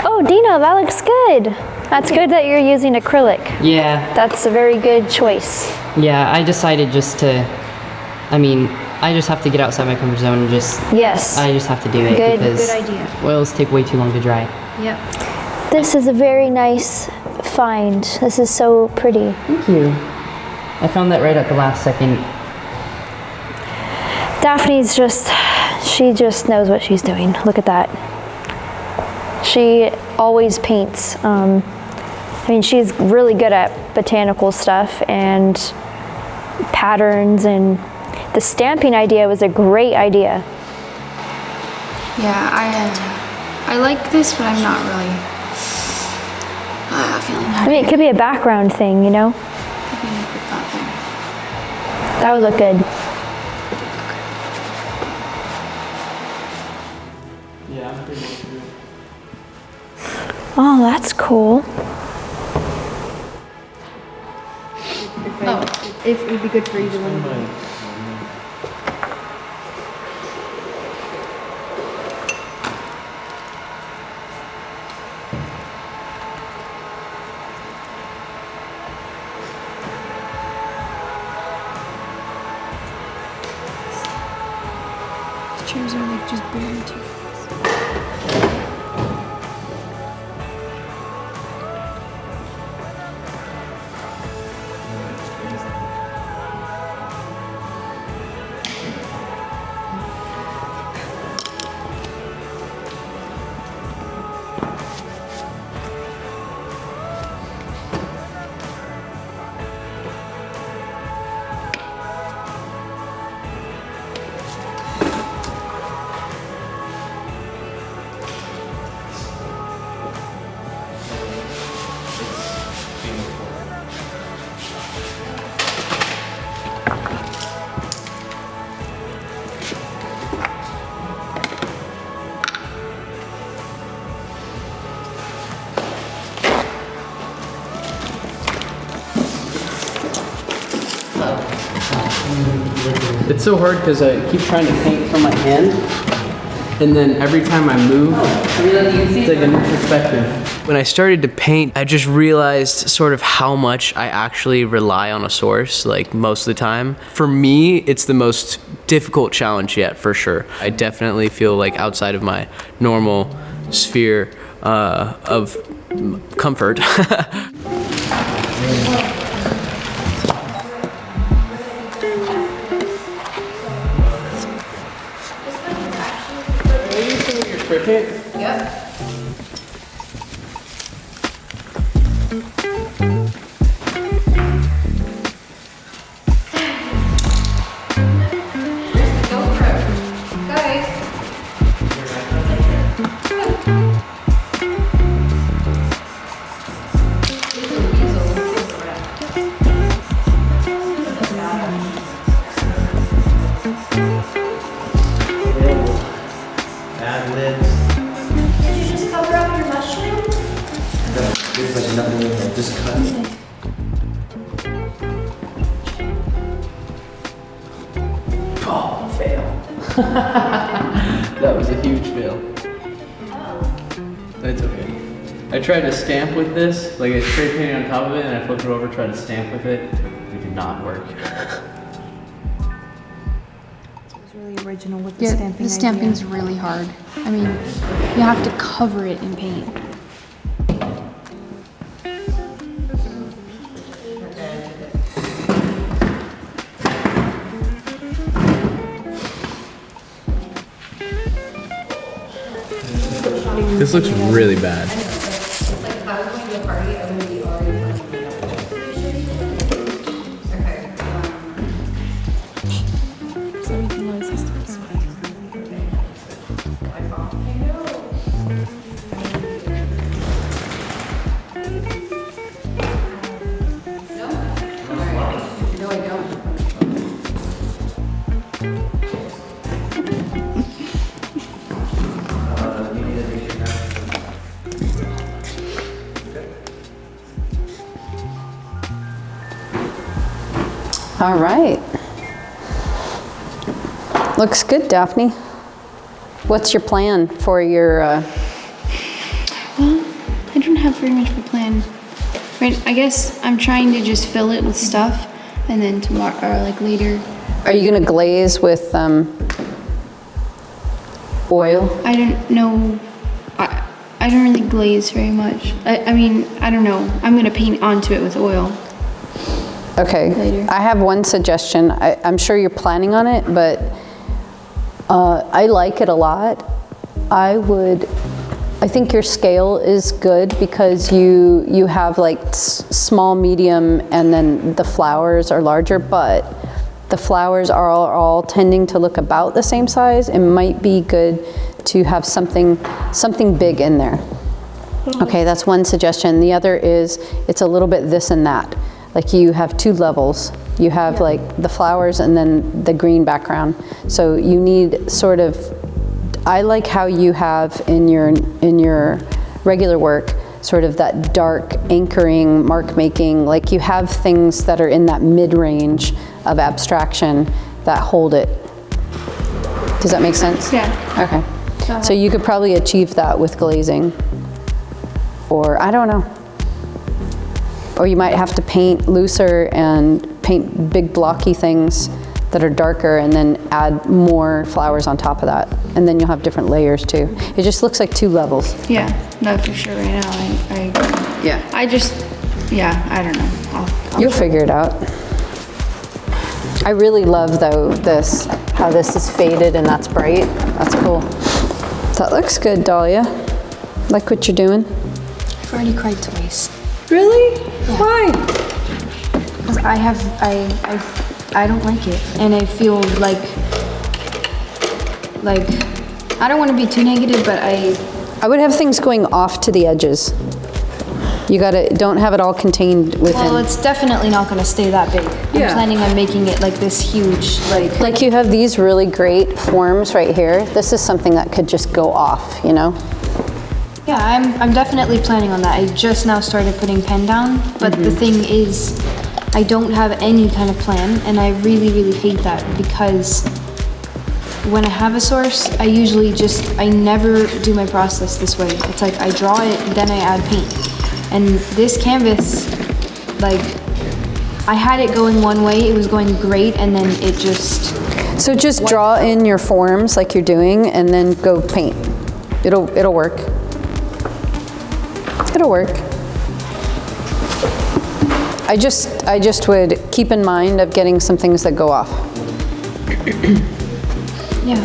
Oh, Dino, that looks good. That's good that you're using acrylic. Yeah, That's a very good choice. yeah, I decided just to, I just have to get outside my comfort zone and Yes. I just have to do it Good because idea. oils take way too long to dry. Yep. This is a very nice find. This is so pretty. Thank you. I found that right at the last second. Daphne's she just knows what she's doing. Look at that. She always paints. She's really good at botanical stuff and patterns, and the stamping idea was a great idea. Yeah, I like this, but I'm not really feeling happy. It could be a background thing, you know? That would look good. Yeah, I'm pretty much through. Oh, that's cool. If it would be good for you to learn. Chairs are like just barely too. It's so hard because I keep trying to paint from my hand, and then every time I move, it's like a new perspective. When I started to paint, I just realized sort of how much I actually rely on a source, like most of the time. For me, it's the most difficult challenge yet, for sure. I definitely feel like outside of my normal sphere of comfort. Yep. Oh, fail. That was a huge fail. That's okay. I tried to stamp with this, like I spray painted on top of it, and I flipped it over, tried to stamp with it. It did not work. It's really original with the stamping. The stamping's really hard. I mean, you have to cover it in paint. This looks really bad. It's like if I was going to a party, I would be already All right. Looks good, Daphne. What's your plan for your... Well, I don't have very much of a plan. Right, I guess I'm trying to just fill it with stuff, and then tomorrow, or like later. Are you gonna glaze with oil? I don't know. I don't really glaze very much. I mean, I don't know. I'm gonna paint onto it with oil. Okay. Later. I have one suggestion. I'm sure you're planning on it, but I like it a lot. I think your scale is good because you have like small, medium, and then the flowers are larger, but the flowers are all tending to look about the same size. It might be good to have something big in there. Okay, that's one suggestion. The other is it's a little bit this and that. Like you have two levels. You have like the flowers and then the green background. So you need sort of, I like how you have in your regular work sort of that dark anchoring, mark making, like you have things that are in that mid-range of abstraction that hold it. Does that make sense? Yeah. Okay. So you could probably achieve that with glazing. Or I don't know. Or you might have to paint looser and paint big blocky things that are darker and then add more flowers on top of that. And then you'll have different layers too. It just looks like two levels. Yeah, no, for sure right now. I don't know. You'll figure it out. I really love though how this is faded and that's bright. That's cool. That looks good, Dahlia. Like what you're doing? I've already cried twice. Really? Yeah. Why? Because I don't like it, and I feel like I don't want to be too negative, but I would have things going off to the edges. You don't have it all contained within. Well, it's definitely not going to stay that big. Yeah. I'm planning on making it like this huge, like you have these really great forms right here. This is something that could just go off, you know? Yeah, I'm definitely planning on that. I just now started putting pen down, but the thing is, I don't have any kind of plan, and I really, really hate that because when I have a source, I never do my process this way. It's like I draw it, then I add paint. And this canvas, like, I had it going one way, it was going great, and then it just... So just draw in your forms like you're doing, and then go paint. It'll work. It'll work. I just would keep in mind of getting some things that go off. Yeah,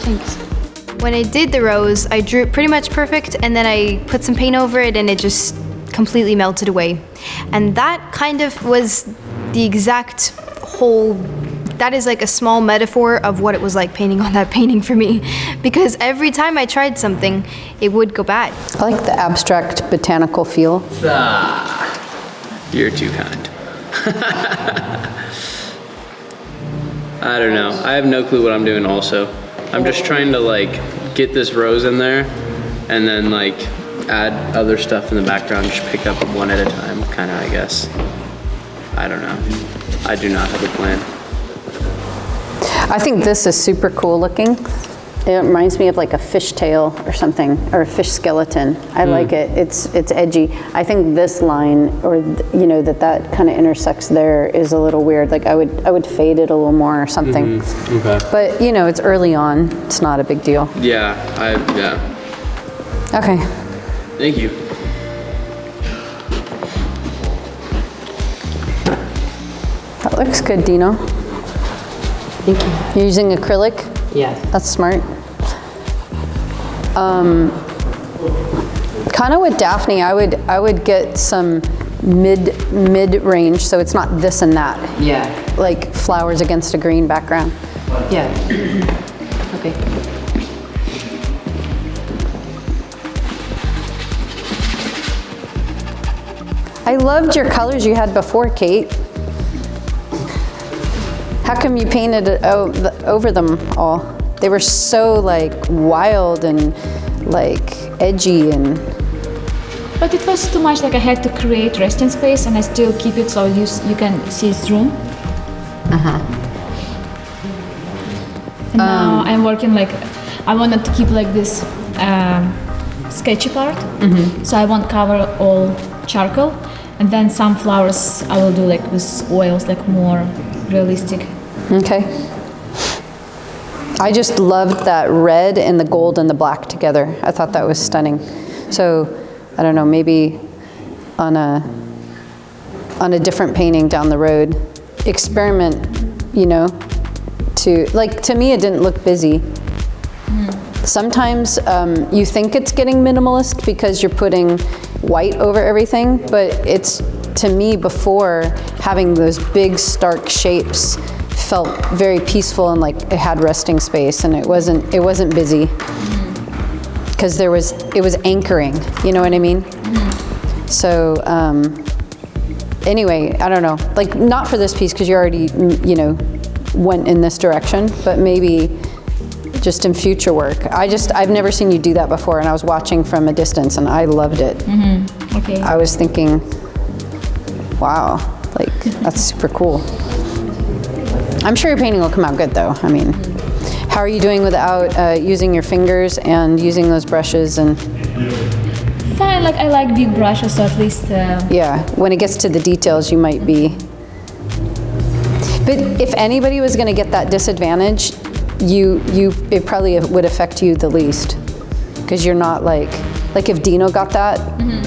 thanks. When I did the rose, I drew it pretty much perfect, and then I put some paint over it, and it just completely melted away. And that kind of was the exact whole, that is like a small metaphor of what it was like painting on that painting for me. Because every time I tried something, it would go bad. I like the abstract botanical feel. You're too kind. I don't know. I have no clue what I'm doing also. I'm just trying to like get this rose in there and then like add other stuff in the background, just pick up one at a time, kind of, I guess. I don't know. I do not have a plan. I think this is super cool looking. It reminds me of like a fish tail or something, or a fish skeleton. I like it. It's edgy. I think this line, or you know, that kind of intersects there is a little weird. Like I would fade it a little more or something. Okay. But you know, it's early on. It's not a big deal. Yeah. Okay. Thank you. That looks good, Dino. Thank you. You're using acrylic? Yeah. That's smart. Kind of with Daphne, I would get some mid range, so it's not this and that. Yeah. Like flowers against a green background. Yeah. Okay. I loved your colors you had before, Kate. How come you painted it over them all? They were so like wild and like edgy and... But it was too much, like I had to create resting space and I still keep it so you can see through. And now I'm working like, I wanted to keep like this sketchy part. So I won't cover all charcoal. And then some flowers I will do like with oils, like more realistic. Okay. I just loved that red and the gold and the black together. I thought that was stunning. So, I don't know, maybe on a different painting down the road, experiment, you know, to me it didn't look busy. Sometimes you think it's getting minimalist because you're putting white over everything, but it's, to me, before, having those big stark shapes felt very peaceful and like it had resting space, and it wasn't busy because it was anchoring, you know what I mean? So anyway, I don't know, like not for this piece because you already, you know, went in this direction, but maybe just in future work. I've never seen you do that before, and I was watching from a distance and I loved it. Okay. I was thinking, wow, like that's super cool. I'm sure your painting will come out good though. I mean, how are you doing without using your fingers and using those brushes and? Fine, like I like big brushes, so at least. Yeah, when it gets to the details, you might be. But if anybody was going to get that disadvantage, it probably would affect you the least, because you're not like if Dino got that.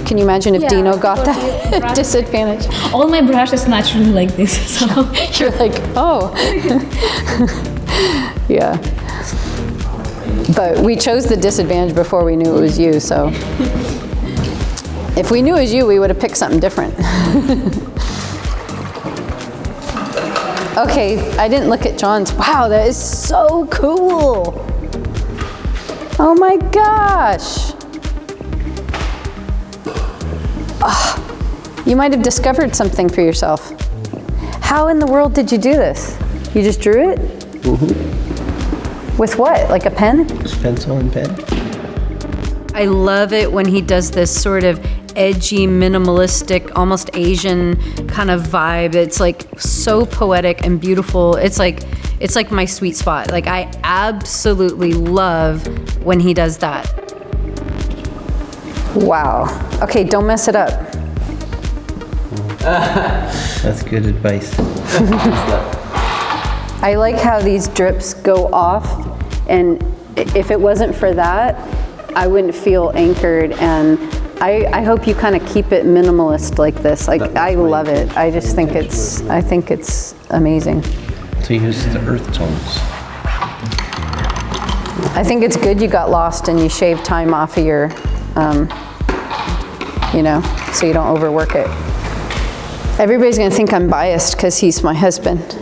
Can you imagine if Dino got that disadvantage? All my brushes naturally like this, so you're like, oh, yeah. But we chose the disadvantage before we knew it was you, so if we knew it was you, we would have picked something different. Okay, I didn't look at John's. Wow, that is so cool. Oh my gosh. Oh, you might have discovered something for yourself. How in the world did you do this? You just drew it? With what, like a pen? Just pencil and pen. I love it when he does this sort of edgy, minimalistic, almost Asian kind of vibe. It's like so poetic and beautiful. It's like my sweet spot. Like I absolutely love when he does that. Wow. Okay, don't mess it up. That's good advice. I like how these drips go off, and if it wasn't for that, I wouldn't feel anchored, and I hope you kind of keep it minimalist like this. Like I love it. I just think I think it's amazing. So you use the earth tones. I think it's good you got lost and you shaved time off of your, you know, so you don't overwork it. Everybody's gonna think I'm biased because he's my husband.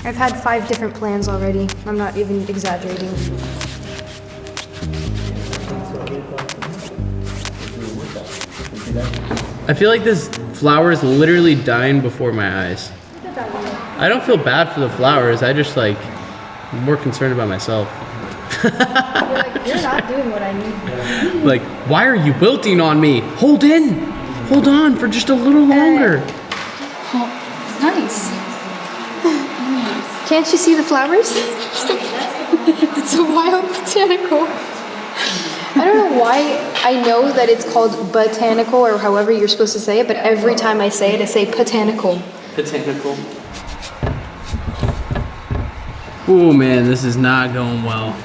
I've had 5 different plans already. I'm not even exaggerating. I feel like this flower is literally dying before my eyes. I don't feel bad for the flowers. I just like, I'm more concerned about myself. You're not doing what I need. Like, why are you wilting on me? Hold on for just a little longer. Nice. Can't you see the flowers? It's a wild botanical. I don't know why I know that it's called botanical or however you're supposed to say it, but every time I say it, I say botanical. Botanical. Oh man, this is not going well.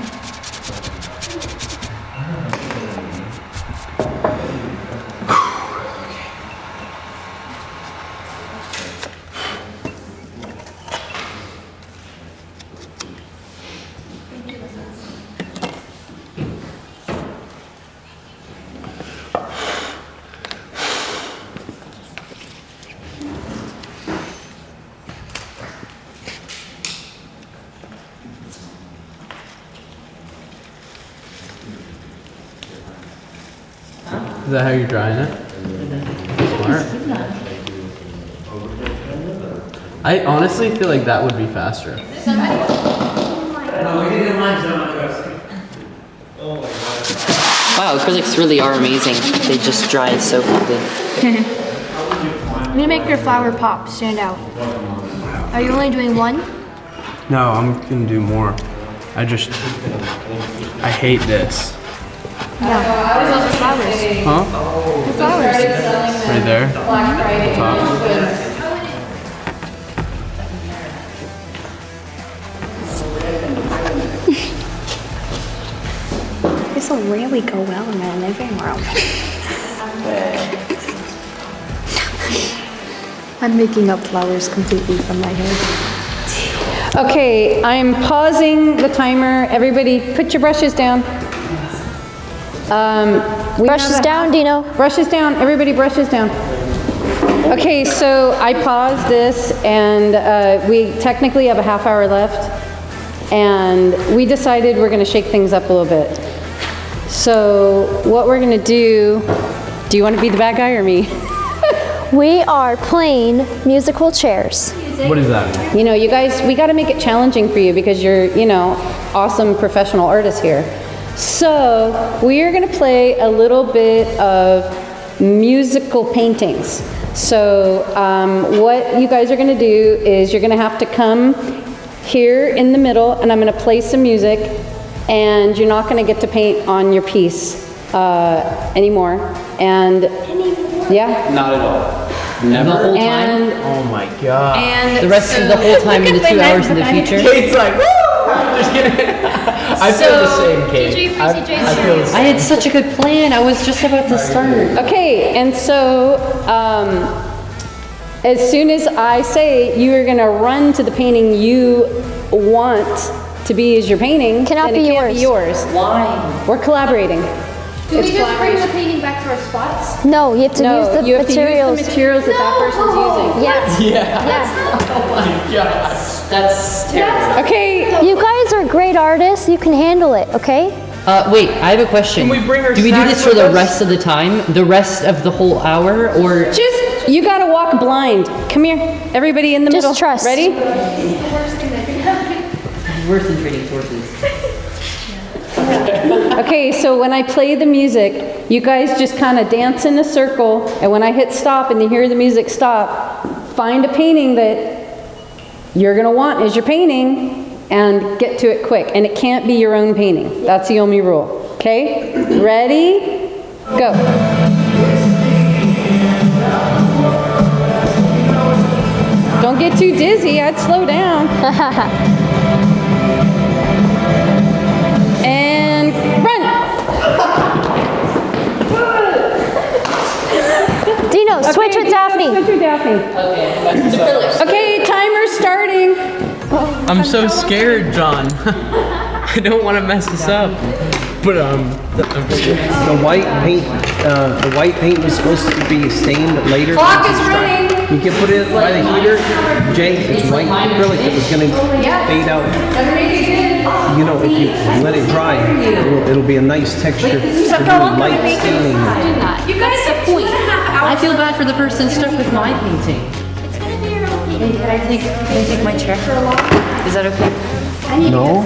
Is that how you're drying it? Smart. I honestly feel like that would be faster. Wow, acrylics really are amazing. They just dry so quickly. You make your flower pop stand out. Are you only doing one? No, I'm gonna do more. I hate this. Yeah. Those are flowers. Huh? They're flowers. Right there? Top. This will really go well in my living room. I'm making up flowers completely from my head. Okay, I'm pausing the timer. Everybody, put your brushes down. Brushes down, Dino. Brushes down. Everybody, brushes down. Okay, so I paused this, and we technically have a half hour left, and we decided we're going to shake things up a little bit. So what we're going to do you want to be the bad guy or me? We are playing musical chairs. What is that? You know, you guys, we got to make it challenging for you because you're, awesome professional artists here. So we are going to play a little bit of musical paintings. So what you guys are going to do is you're going to have to come here in the middle, and I'm going to play some music, and you're not going to get to paint on your piece anymore. And yeah. Not at all. Never. The whole time? And Oh my god. and The rest of the whole time in the 2 hours in the future? Kate's like, woo! Just kidding. I feel the same, Kate. I feel the I same. had such a good plan. I was just about to start. Okay, and so as soon as I say you are going to run to the painting you want to be as your painting, Cannot then be it can't be yours. Why? We're collaborating. Do we just bring the painting back to our spots? No, you have to use the you have materials. to use the materials that that person's using. Yes. Yes. Oh my god. That's terrible. Okay, You guys are great artists. You can handle it, okay? Wait, I have a question. Can we bring our Do we do snacks this for with the us? rest of the time? The rest of the whole hour? Or you got to walk blind. Come here, everybody in the Just middle. trust. Ready? worse than trading sources? Okay, so when I play the music, you guys just kind of dance in a circle, and when I hit stop and you hear the music stop, find a painting that you're gonna want as your painting and get to it quick. And it can't be your own painting. That's the only rule. Okay? Ready? Go. Don't get too dizzy, I'd slow down. And run! Dino, switch with Daphne. Switch with Daphne. Okay, timer's starting. I'm so scared, John. I don't want to mess this up. But The white paint was supposed to be stained later. Clock is running. You can put it by the heater. Jay, it's white acrylic that was gonna fade out. Doesn't make it good. You know, if you let it dry, it'll be a nice texture to do light staining. You guys have 2.5 hours. I feel bad for the person stuck with my painting. Hey, can I take my chair? Is that okay? No.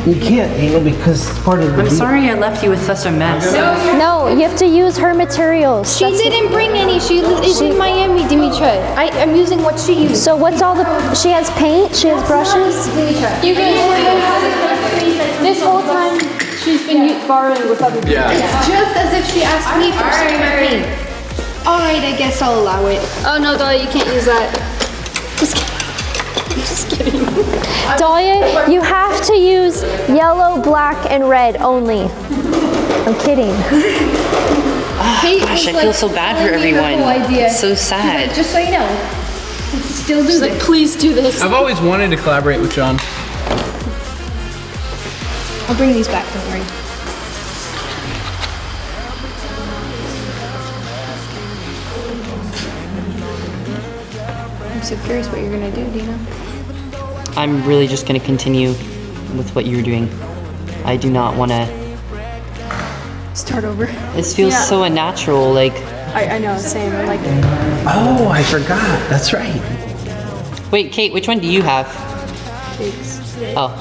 You can't, because it's part of the I'm sorry I left you with such a mess. No, you have to use her materials. She didn't bring any. She is in Miami, Dimitra. I'm using what she used. So what's all the? She has paint. She has brushes. You guys, this whole time she's been borrowing with other people. yeah. Just as if she asked me for some paint. All right, I guess I'll allow it. Oh no, Dolly, you can't use that. Just kidding. I'm just kidding. Dahlia, you have to use yellow, black, and red only. I'm kidding. Gosh, I feel so bad for everyone. It's so sad. Just so you know, still do this. Please do this. I've always wanted to collaborate with John. I'll bring these back. Don't worry. I'm so curious what you're gonna do, Dina. I'm really just going to continue with what you're doing. I do not want to start over. This feels so unnatural. Like, I know, same. I like it. Oh, I forgot. That's right. wait, Kate, which one do you have? Cakes. Oh.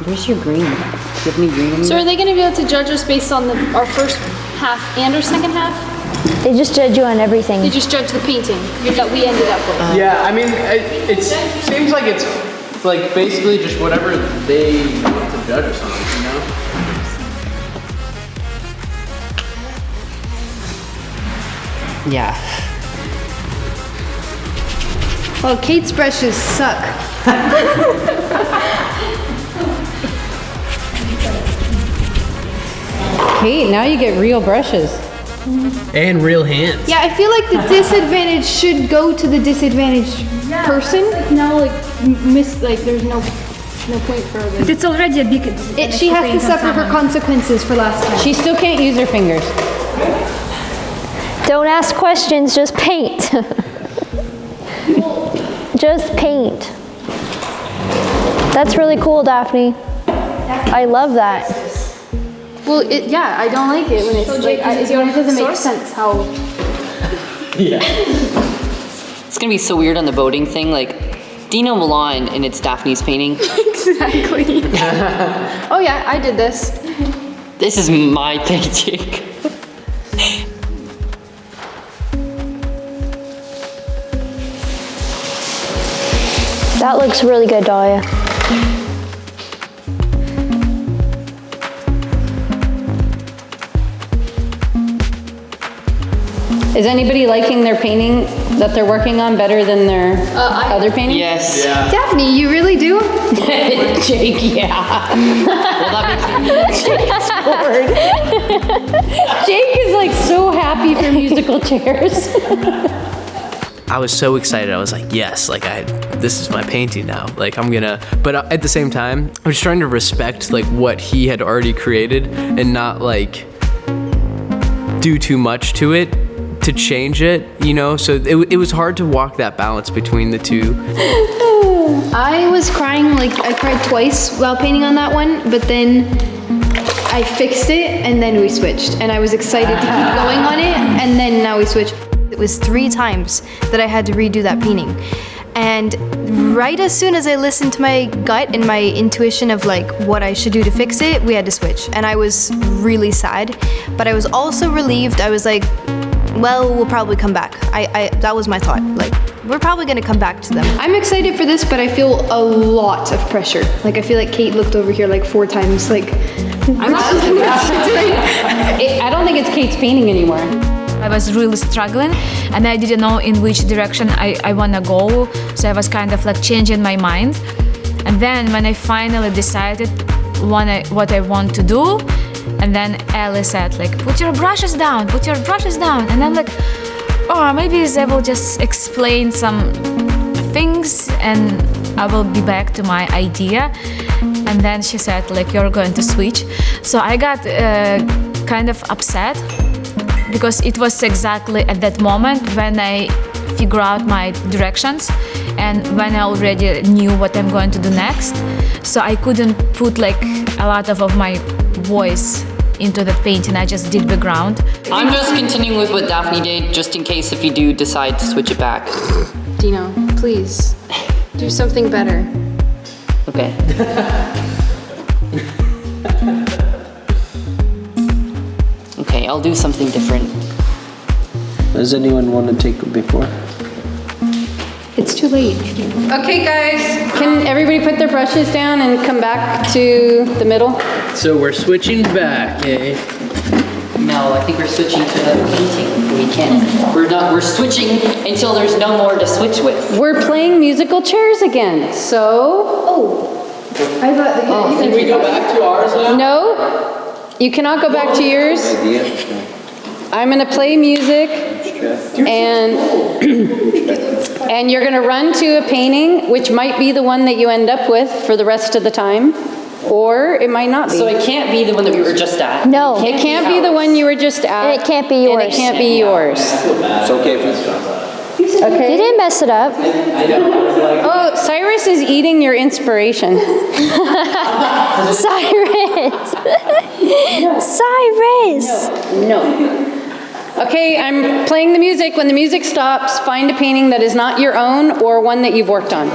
Where's your green? Do you have any green in So there? are they going to be able to judge us based on our first half and our second half? They just judge you on everything. They just judge the painting that we ended up with. Yeah, I mean, it seems like it's like basically just whatever they want to judge us on, you know? Yeah. Well, Kate's brushes suck. Kate, now you get real brushes. And real hands. Yeah, I feel like the disadvantage should go to the disadvantaged person. Now, like, there's no point for this. It's already a big. She has to suffer her consequences for last time. She still can't use her fingers. Don't ask questions, just paint. Just paint. That's really cool, Daphne. I love that. Well, yeah, I don't like it when it's like, it doesn't make sense how. Yeah. It's gonna be so weird on the voting thing. Like, Dino Milan and it's Daphne's painting. Exactly. Oh yeah, I did this. This is my painting. That looks really good, Dahlia. Is anybody liking their painting that they're working on better than their other painting? Yes. Yeah. Daphne, you really do? Jake, yeah. Well, that makes Jake is like so happy for musical chairs. I was so excited. I was like, yes, like this is my painting now. Like I'm gonna, but at the same time, I was trying to respect like what he had already created and not like do too much to it to change it, you know? So it was hard to walk that balance between the two. I was crying, like I cried twice while painting on that one, but then I fixed it and then we switched. And I was excited to keep going on it and then now we switched. It was 3 times that I had to redo that painting. And right as soon as I listened to my gut and my intuition of like what I should do to fix it, we had to switch. And I was really sad, but I was also relieved. I was like, well, we'll probably come back. That was my thought. Like, we're probably gonna come back to them. I'm excited for this, but I feel a lot of pressure. Like, I feel like Kate looked over here like 4 times, like, I don't think it's Kate's painting anymore. I was really struggling and I didn't know in which direction I want to go. So I was kind of like changing my mind. And then when I finally decided what I want to do, and then Ellie said like, put your brushes down. And I'm like, oh, maybe I will just explain some things and I will be back to my idea. And then she said like, you're going to switch. So I got kind of upset because it was exactly at that moment when I figure out my directions and when I already knew what I'm going to do next. So I couldn't put like a lot of my voice into the painting. I just did background. I'm just continuing with what Daphne did, just in case if you do decide to switch it back. Dino, please, do something better. Okay. Okay, I'll do something different. Does anyone want to take it before? It's too late. Okay, guys, can everybody put their brushes down and come back to the middle? So we're switching back, eh? No, I think we're switching to the painting. We can't. We're switching until there's no more to switch with. We're playing musical chairs again, so... I thought Can we go back to ours now? No, you cannot go back to yours. I'm gonna play music and and you're gonna run to a painting, which might be the one that you end up with for the rest of the time, or it might not be. So it can't be the one that we were just at. No. It can't be the one you were just at. And it can't be yours. And it can't be yours. It's okay if it's Okay. Didn't mess it up. Oh, Cyrus is eating your inspiration. Cyrus. Cyrus. No. Okay, I'm playing the music. When the music stops, find a painting that is not your own or one that you've worked on.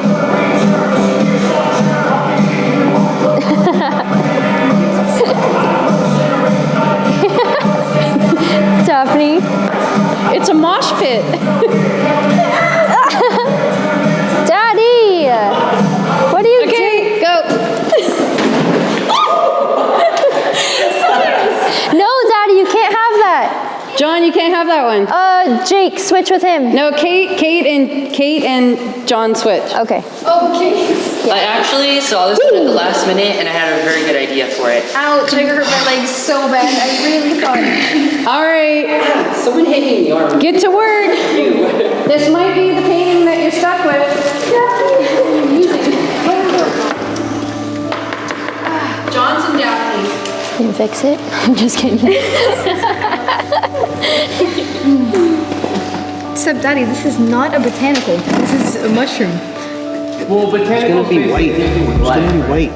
Daphne. It's a mosh pit. Daddy. What are you doing? Okay, go. No, Daddy, you can't have that. John, you can't have that one. Jake, switch with him. No, Kate and John switch. Okay. I actually saw this one at the last minute and I had a very good idea for it. Ouch, I hurt my legs so bad. I really thought. All right, Someone hit me in the arm. get to work. This might be the painting that you're stuck with. John's and Daphne's. Can you fix it? I'm just kidding. Except, Daddy, this is not a botanical. This is a mushroom. Well, botanical It's gonna be white. It's gonna be white.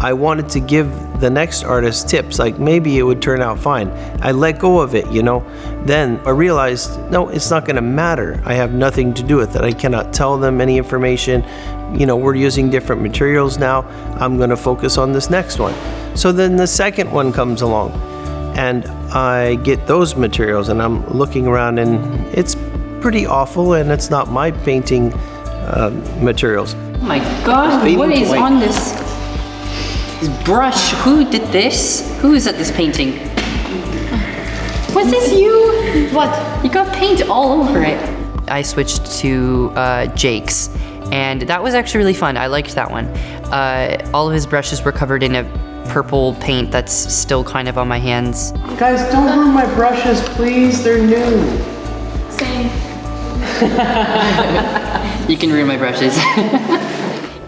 I wanted to give the next artist tips, like maybe it would turn out fine. I let go of it, you know. Then I realized, no, it's not gonna matter. I have nothing to do with it. I cannot tell them any information. You know, we're using different materials now. I'm gonna focus on this next one. So then the second one comes along and I get those materials and I'm looking around and it's pretty awful and it's not my painting materials. Oh my god, what is on this brush? Who did this? Who is at this painting? Was this you? What? You got paint all over it. I switched to Jake's, and that was actually really fun. I liked that one. All of his brushes were covered in a purple paint that's still kind of on my hands. Guys, don't ruin my brushes, please. They're new. Same. You can ruin my brushes.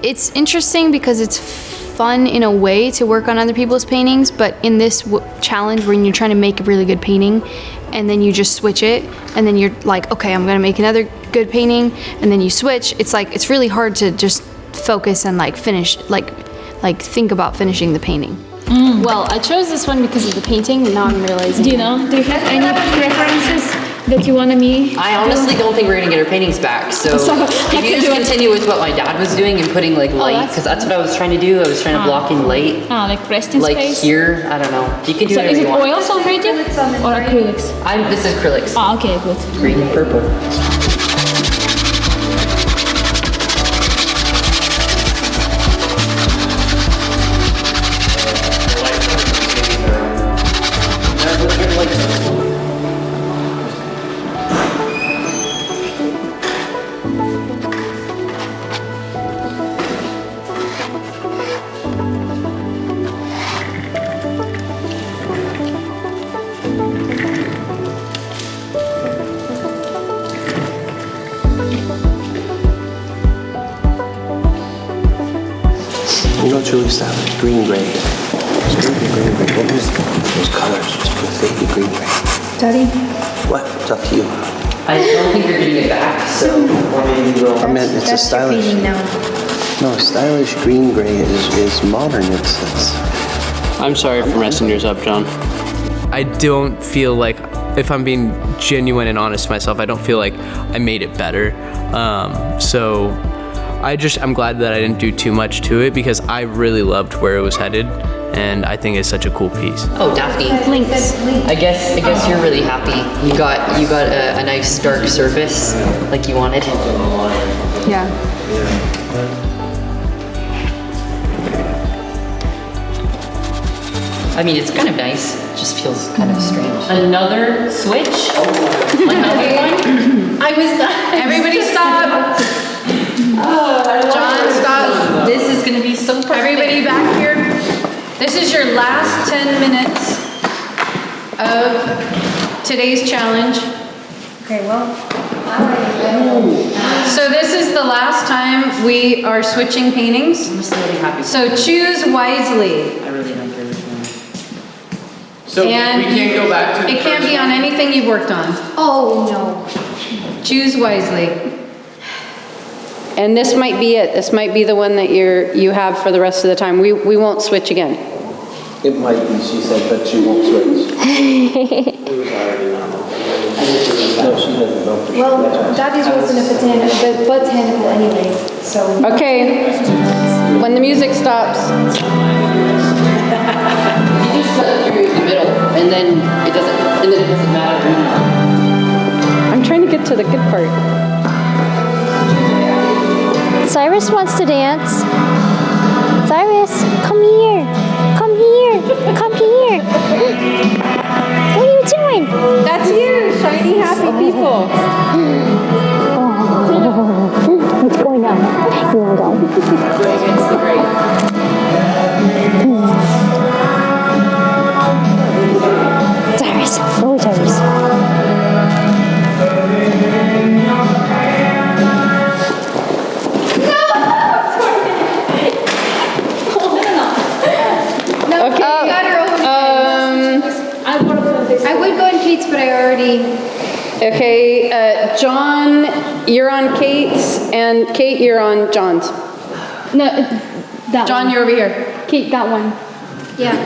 It's interesting because it's fun in a way to work on other people's paintings, but in this challenge when you're trying to make a really good painting and then you just switch it and then you're like, okay, I'm gonna make another good painting, and then you switch, it's like, it's really hard to just focus and like finish, like think about finishing the painting. Well, I chose this one because of the painting, and now I'm realizing. Do you have any preferences that you want me? I honestly don't think we're gonna get our paintings back, so if you just continue with what my dad was doing and putting like light, because that's what I was trying to do. I was trying to block in light. Like pressed in Like space? here, I don't know. You can do So whatever is it you want. oils already or acrylics? This is acrylics. Okay, good. Green and purple. You know, Julie's style is green gray. It's green gray. Don't use those colors. Just put fake green gray. Daddy? What? It's up to you. I don't think you're getting it back, so or maybe we'll. I mean, it's a stylish. No, stylish green gray is modern. It's. I'm sorry for messing yours up, John. I don't feel like, if I'm being genuine and honest to myself, I don't feel like I made it better. So I'm glad that I didn't do too much to it because I really loved where it was headed, and I think it's such a cool piece. Oh, Daphne. I guess you're really happy. You got a nice dark surface like you wanted. Yeah. I mean, it's kind of nice. It just feels kind of strange. Another switch? Another one? I was done. Everybody stop. John, stop. This is gonna be so perfect. Everybody back here. This is your last 10 minutes of today's challenge. Okay, well. So this is the last time we are switching paintings. I'm just really happy. So choose wisely. I really like everything. So And we can't go back to the It can't first be on anything you've worked on. Oh, no. Choose wisely. And this might be it. This might be the one that you have for the rest of the time. We won't switch again. It might be, she said, but she won't switch. No, she doesn't know. Well, Daddy's wasn't a botanical anyway, so. Okay. When the music stops. You just cut through the middle, and then it doesn't matter. I'm trying to get to the good part. Cyrus wants to dance. Cyrus, come here. Come here. Come here. What are you doing? That's you, shiny, happy people. What's going on? You want to go? Against the grain. Cyrus. Oh, Cyrus. I would go on Kate's, but I already. Okay, John, you're on Kate's, and Kate, you're on John's. No, that John, one. you're over here. Kate, that one. Yeah.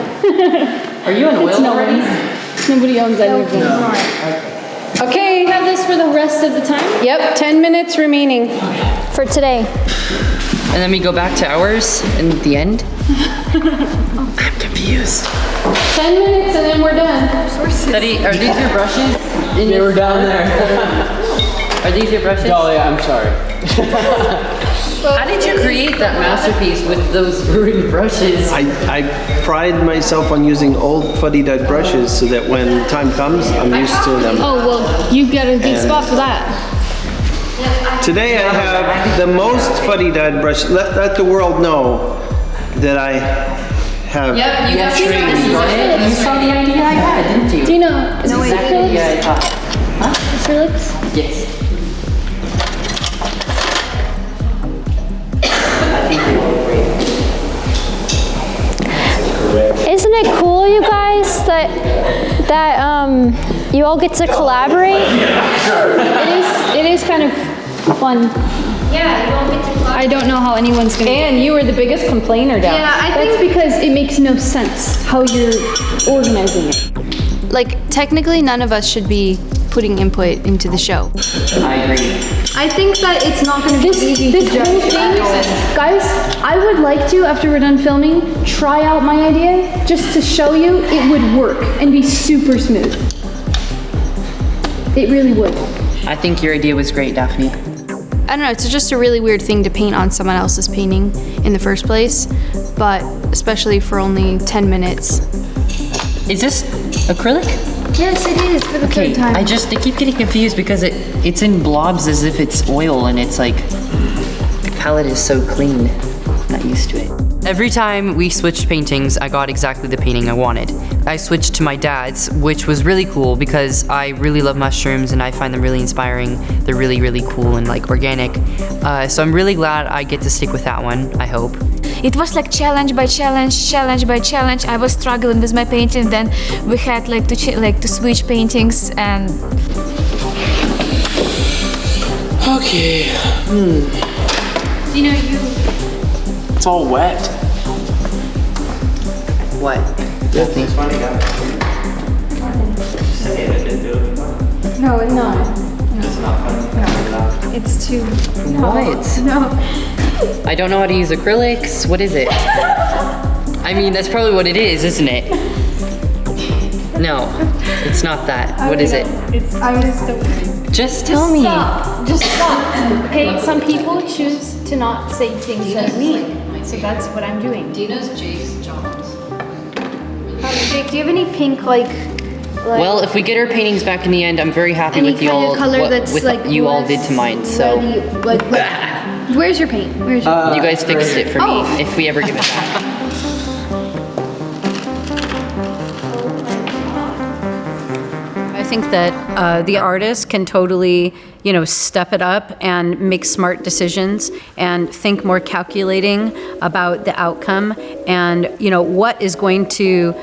Are you in oil already? Nobody owns any of them. Okay. We have this for the rest of the time? Yep, 10 minutes remaining. For today. And then we go back to ours in the end? I'm confused. 10 minutes and then we're done. Daddy, are these your brushes? They were down there. Are these your brushes? Dolly, I'm sorry. How did you create that masterpiece with those ruined brushes? I pride myself on using old fuddy-duddy brushes so that when time comes, I'm used to them. Oh, well, you got a good spot for that. Today I have the most fuddy-duddy brush. Let the world know that I have. Yep, you got trained. You saw the idea I had, didn't you? Do you know? It's exactly the idea I thought. Acrylics? Yes. I think they look great. Isn't it cool, you guys, that you all get to collaborate? It is kind of fun. Yeah, you won't get to I don't know how anyone's gonna. And you were the biggest complainer down. Yeah, I think because it makes no sense how you're organizing it. Like, technically, none of us should be putting input into the show. I agree. I think that it's not gonna be easy to judge. Whole thing, guys, I would like to, after we're done filming, try out my idea just to show you it would work and be super smooth. It really would. I think your idea was great, Daphne. I don't know, it's just a really weird thing to paint on someone else's painting in the first place, but especially for only 10 minutes. Is this acrylic? Yes, it is for the third time. I keep getting confused because it's in blobs as if it's oil, and it's like, the palette is so clean. Not used to it. Every time we switched paintings, I got exactly the painting I wanted. I switched to my dad's, which was really cool because I really love mushrooms and I find them really inspiring. They're really, really cool and like organic. So I'm really glad I get to stick with that one, I hope. It was like challenge by challenge, challenge by challenge. I was struggling with my painting. Then we had like to switch paintings and. Okay. You know, It's all wet. What? It's funny, guys. Say it, I didn't do it. no. It's not funny. It's too. What? No. I don't know how to use acrylics. What is it? I mean, that's probably what it is, isn't it? No, it's not that. What is it? Just tell me. Just stop. Okay, some people choose to not say things that mean. So that's what I'm doing. Dina's Jake's John's. Jake, do you have any pink like Well, if we get our paintings back in the end, I'm very happy any with you kind all. of color what that's with like you all less did to mine. So ready, like where's your paint? Where's your you guys fixed it for me. Oh. If we ever give it back. I think that the artist can totally step it up and make smart decisions and think more calculating about the outcome and, what is going to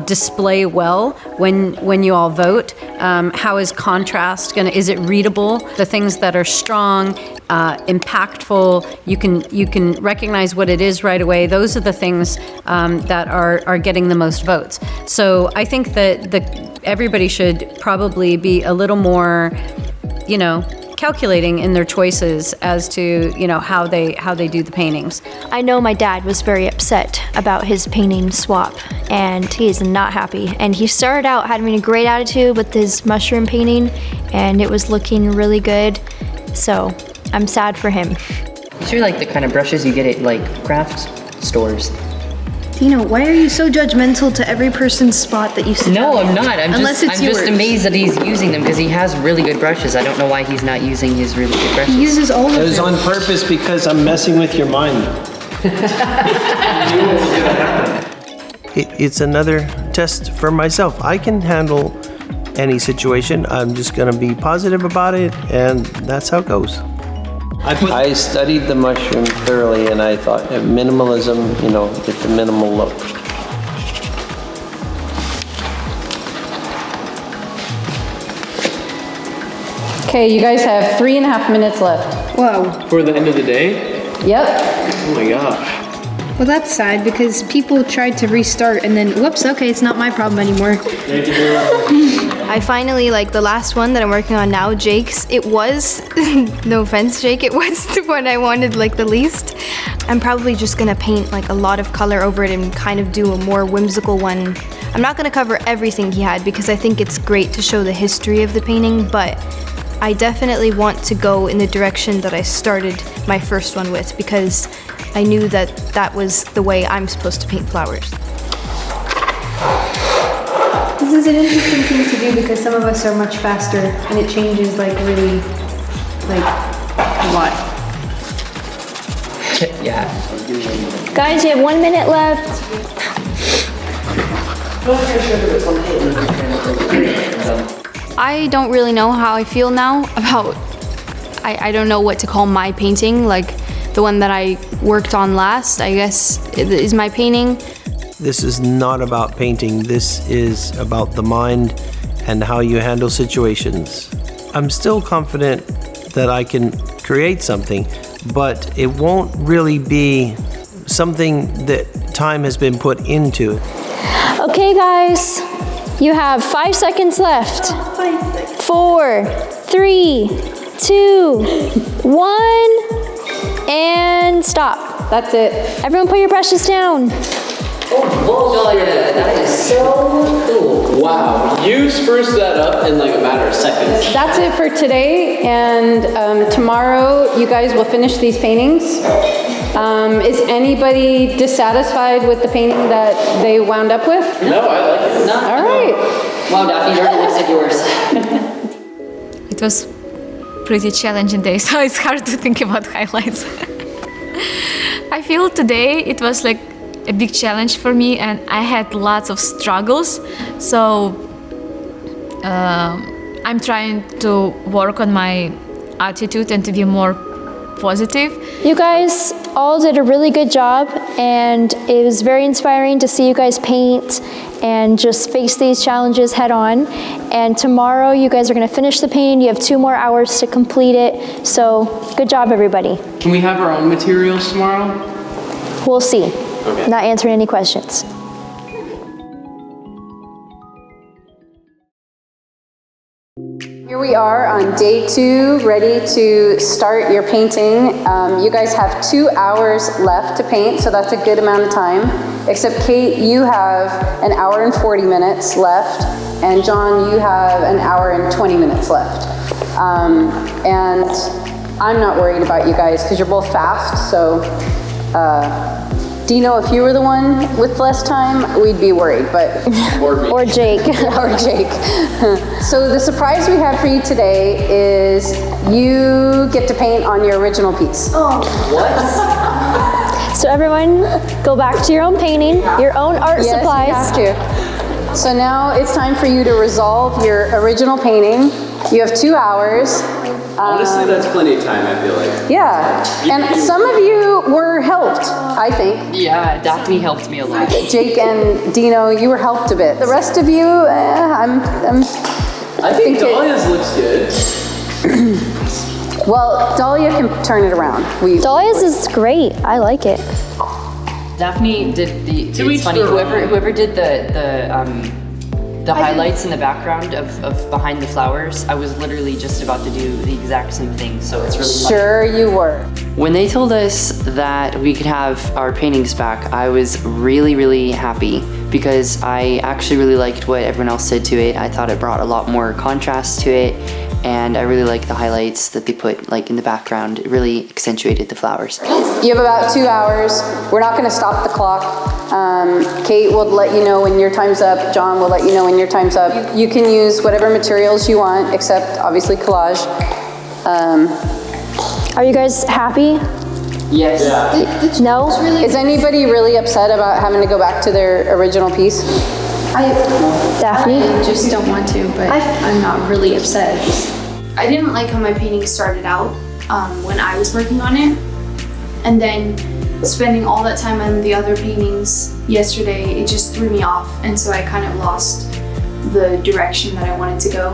display well when you all vote. How is contrast is it readable? The things that are strong, impactful, you can recognize what it is right away. Those are the things that are getting the most votes. So I think that everybody should probably be a little more, calculating in their choices as to, how they do the paintings. I know my dad was very upset about his painting swap, and he is not happy. And he started out having a great attitude with his mushroom painting, and it was looking really good. So I'm sad for him. These are like the kind of brushes you get at like craft stores. Dino, why are you so judgmental to every person's spot that you see? No, I'm not. I'm Unless it's just yours. amazed that he's using them because he has really good brushes. I don't know why he's not using his really good brushes. He uses all of It was them. on purpose because I'm messing with your mind. It's another test for myself. I can handle any situation. I'm just going to be positive about it, and that's how it goes. I studied the mushroom thoroughly, and I thought minimalism, get the minimal look. Okay, you guys have 3.5 minutes left. Wow. For the end of the day? Yep. Oh my gosh. Well, that's sad because people tried to restart and then, whoops, okay, it's not my problem anymore. I finally, the last one that I'm working on now, Jake's, it was, no offense, Jake, it was the one I wanted the least. I'm probably just gonna paint a lot of color over it and kind of do a more whimsical one. I'm not gonna cover everything he had because I think it's great to show the history of the painting, but I definitely want to go in the direction that I started my first one with because I knew that was the way I'm supposed to paint flowers. This is an interesting thing to do because some of us are much faster and it changes really, a lot. Yeah. Guys, you have 1 minute left. I don't really know how I feel now about, I don't know what to call my painting, the one that I worked on last, I guess, is my painting. This is not about painting. This is about the mind and how you handle situations. I'm still confident that I can create something, but it won't really be something that time has been put into it. Okay, guys, you have 5 seconds left. 4, 3, 2, 1. And stop. That's it. Everyone put your brushes down. Oh, that is so cool. Wow, you spruced that up in a matter of seconds. That's it for today, and tomorrow you guys will finish these paintings. Is anybody dissatisfied with the painting that they wound up with? No, I like it. No. All right. Wow, Daphne, yours looks like yours. It was pretty challenging day, so it's hard to think about highlights. I feel today it was a big challenge for me and I had lots of struggles. So I'm trying to work on my attitude and to be more positive. You guys all did a really good job, and it was very inspiring to see you guys paint and just face these challenges head on. And tomorrow you guys are going to finish the painting. You have 2 more hours to complete it. So good job, everybody. Can we have our own materials tomorrow? We'll see. Okay. Not answering any questions. Here we are on day 2, ready to start your painting. You guys have 2 hours left to paint, so that's a good amount of time. Except Kate, you have 1 hour and 40 minutes left, and John, you have 1 hour and 20 minutes left. And I'm not worried about you guys because you're both fast, so Dino, if you were the one with less time, we'd be worried, but... Or Jake. Or Jake. So the surprise we have for you today is you get to paint on your original piece. Oh. What? So everyone, go back to your own painting, your own art supplies. Yes, you have to. So now it's time for you to resolve your original painting. You have 2 hours. Honestly, that's plenty of time, I feel like. Yeah, and some of you were helped, I think. Yeah, Daphne helped me a lot. Jake and Dino, you were helped a bit. The rest of you, I think Dahlia's looks good. Well, Dahlia can turn it around. Dahlia's is great. I like it. Daphne did it's funny, whoever did the highlights in the background of behind the flowers, I was literally just about to do the exact same thing, so it's really funny. Sure you were. When they told us that we could have our paintings back, I was really, really happy because I actually really liked what everyone else said to it. I thought it brought a lot more contrast to it, and I really liked the highlights that they put like in the background. It really accentuated the flowers. You have about 2 hours. We're not going to stop the clock. Kate will let you know when your time's up. John will let you know when your time's up. You can use whatever materials you want, except obviously collage. Are you guys happy? Yes. Yeah. No? Is anybody really upset about having to go back to their original piece? Daphne? I just don't want to, but I'm not really upset. I didn't like how my painting started out when I was working on it. And then spending all that time on the other paintings yesterday, it just threw me off. And so I kind of lost the direction that I wanted to go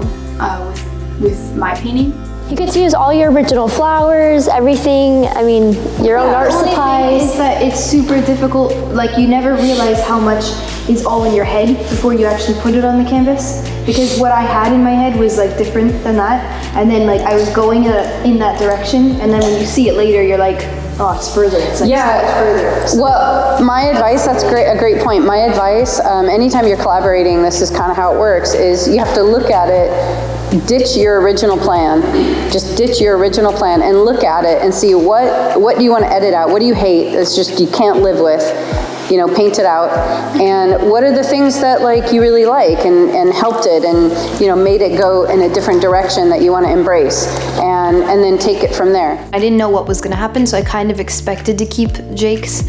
with my painting. You get to use all your original flowers, everything. I mean, your own art supplies. Is that it's super difficult. Like you never realize how much is all in your head before you actually put it on the canvas. Because what I had in my head was like different than that, and then like I was going in that direction, and then when you see it later, you're like, oh, it's further. It's like further. Well, my advice, that's a great point. My advice, anytime you're collaborating, this is kind of how it works, is you have to look at it, ditch your original plan. Just ditch your original plan and look at it and see what do you want to edit out? What do you hate? It's just you can't live with. You know, paint it out. And what are the things that like you really like and helped it and, you know, made it go in a different direction that you want to embrace, and then take it from there. I didn't know what was going to happen, so I kind of expected to keep Jake's.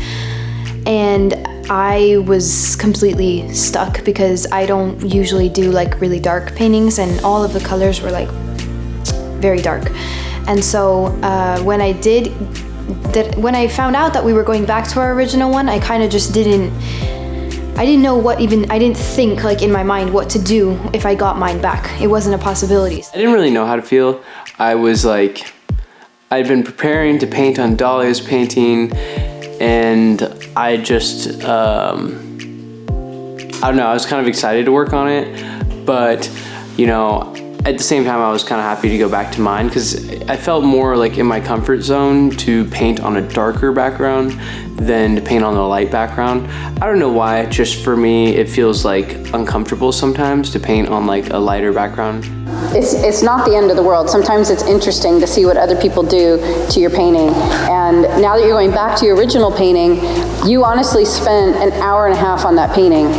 And I was completely stuck because I don't usually do like really dark paintings, and all of the colors were like very dark. And so when I found out that we were going back to our original one, I kind of just didn't know I didn't think like in my mind what to do if I got mine back. It wasn't a possibility. I didn't really know how to feel. I was like, I'd been preparing to paint on Dahlia's painting, and I just, I don't know, I was kind of excited to work on it, but, you know, at the same time, I was kind of happy to go back to mine because I felt more like in my comfort zone to paint on a darker background than to paint on a light background. I don't know why, just for me, it feels like uncomfortable sometimes to paint on like a lighter background. It's not the end of the world. Sometimes it's interesting to see what other people do to your painting. And now that you're going back to your original painting, you honestly spent an hour and a half on that painting.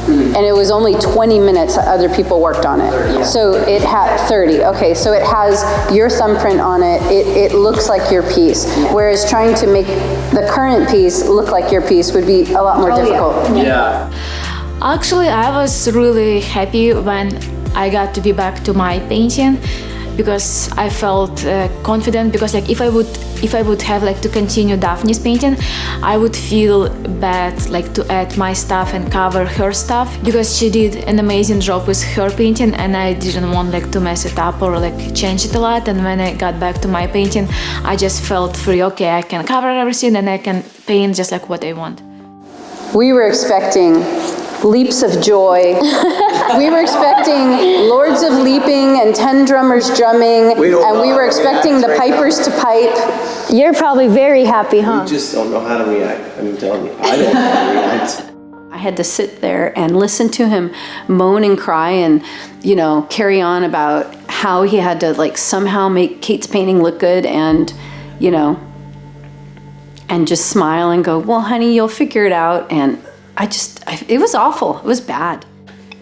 And it was only 20 minutes that other people worked on it. So it had 30. Okay, so it has your thumbprint on it. It looks like your piece. Whereas trying to make the current piece look like your piece would be a lot more difficult. Yeah. Actually, I was really happy when I got to be back to my painting because I felt confident, because like if I would have like to continue Daphne's painting, I would feel bad like to add my stuff and cover her stuff, because she did an amazing job with her painting and I didn't want like to mess it up or like change it a lot. And when I got back to my painting, I just felt free. Okay, I can cover everything and I can paint just like what I want. We were expecting leaps of joy. We were expecting lords of leaping and 10 drummers drumming, and we were expecting the pipers to pipe. You're probably very happy, huh? You just don't know how to react. I'm telling you, I don't know how to react. I had to sit there and listen to him moan and cry and, you know, carry on about how he had to like somehow make Kate's painting look good, and, you know, and just smile and go, well, honey, you'll figure it out. And it was awful. It was bad.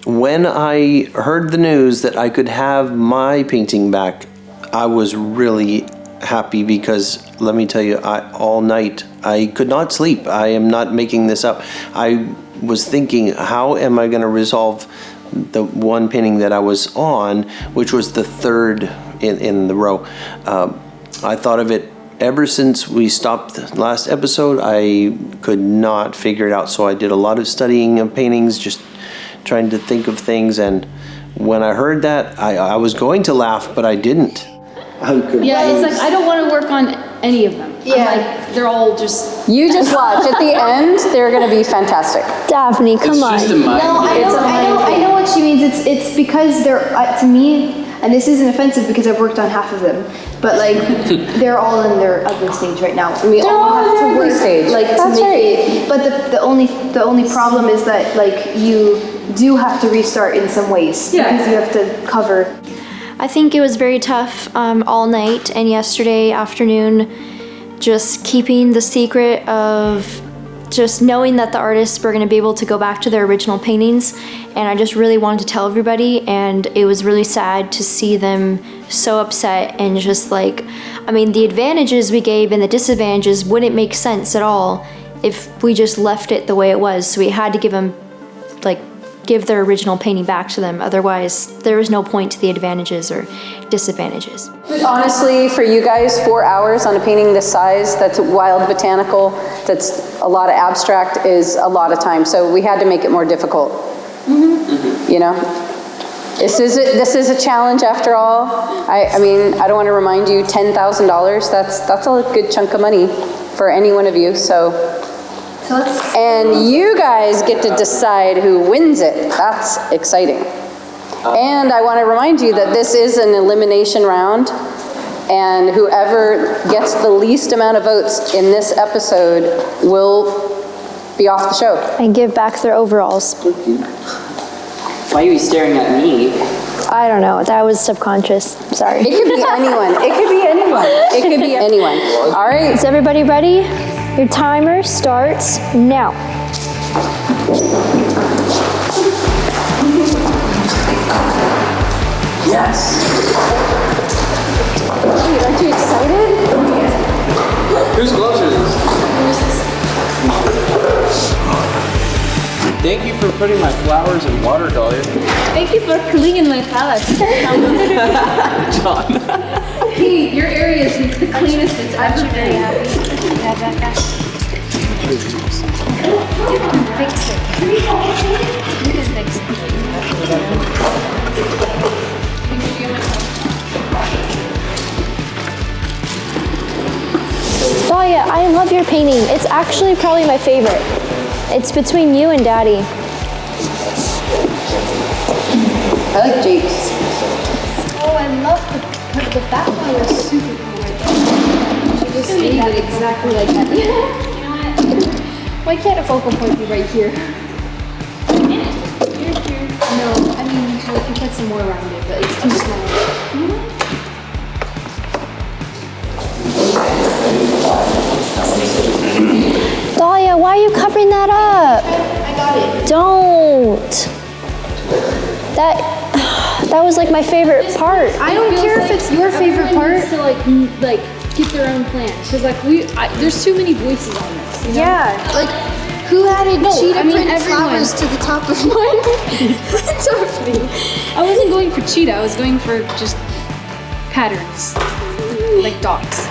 When I heard the news that I could have my painting back, I was really happy because, let me tell you, all night I could not sleep. I am not making this up. I was thinking, how am I going to resolve the one painting that I was on, which was the third in the row. I thought of it ever since we stopped the last episode. I could not figure it out, so I did a lot of studying of paintings, just trying to think of things, and when I heard that, I was going to laugh, but I didn't. Yeah, it's like I don't want to work on any of them. Yeah. I'm like, they're all just... You just watch. At the end, they're going to be fantastic. Daphne, come on. It's just a mind I know what she means. It's because they're, to me, and this isn't offensive because I've worked on half of them, but like, they're all in their ugly stage right now. And we all have to work like to That's make it. But the only problem is that like you do have to restart in some ways because you have to cover. I think it was very tough all night and yesterday afternoon, just keeping the secret of just knowing that the artists were going to be able to go back to their original paintings, and I just really wanted to tell everybody, and it was really sad to see them so upset and just like, I mean, the advantages we gave and the disadvantages wouldn't make sense at all if we just left it the way it was, so we had to give their original painting back to them. Otherwise, there was no point to the advantages or disadvantages. Honestly, for you guys, 4 hours on a painting this size, that's wild botanical, that's a lot of abstract, is a lot of time. So we had to make it more difficult. You know? This is a challenge after all. I mean, I don't want to remind you, $10,000, that's a good chunk of money for any one of you, so. And you guys get to decide who wins it. That's exciting. And I want to remind you that this is an elimination round, and whoever gets the least amount of votes in this episode will be off the show. And give back their overalls. Why are you staring at me? I don't know, that was subconscious, sorry. It could be anyone. It could be anyone. It could be anyone. All right. Is everybody ready? Your timer starts now. Yes. Dude, aren't you excited? Whose gloves are these? Thank you for putting my flowers in water, Dahlia. Thank you for cleaning my palette. John. Hey, your area is the cleanest it's ever been. Yeah, Becca. You can fix it. You can fix Dahlia, I love your painting. It's actually probably my favorite. It's between you and Daddy. I like Jake's. Oh, I love the background is super cool right there. She just made it exactly like that. You know what? Why can't a focal point be right here? No, I mean, so if you put some more around it, but it's too small. Dahlia, why are you covering that up? I got it. Don't. That was like my favorite part. I don't care if it's your favorite part. To like get their own plans, because like there's too many voices on this. You know? Yeah. Like who added cheetah print everyone. flowers to the top of mine? Totally. I wasn't going for cheetah. I was going for just patterns, like dots.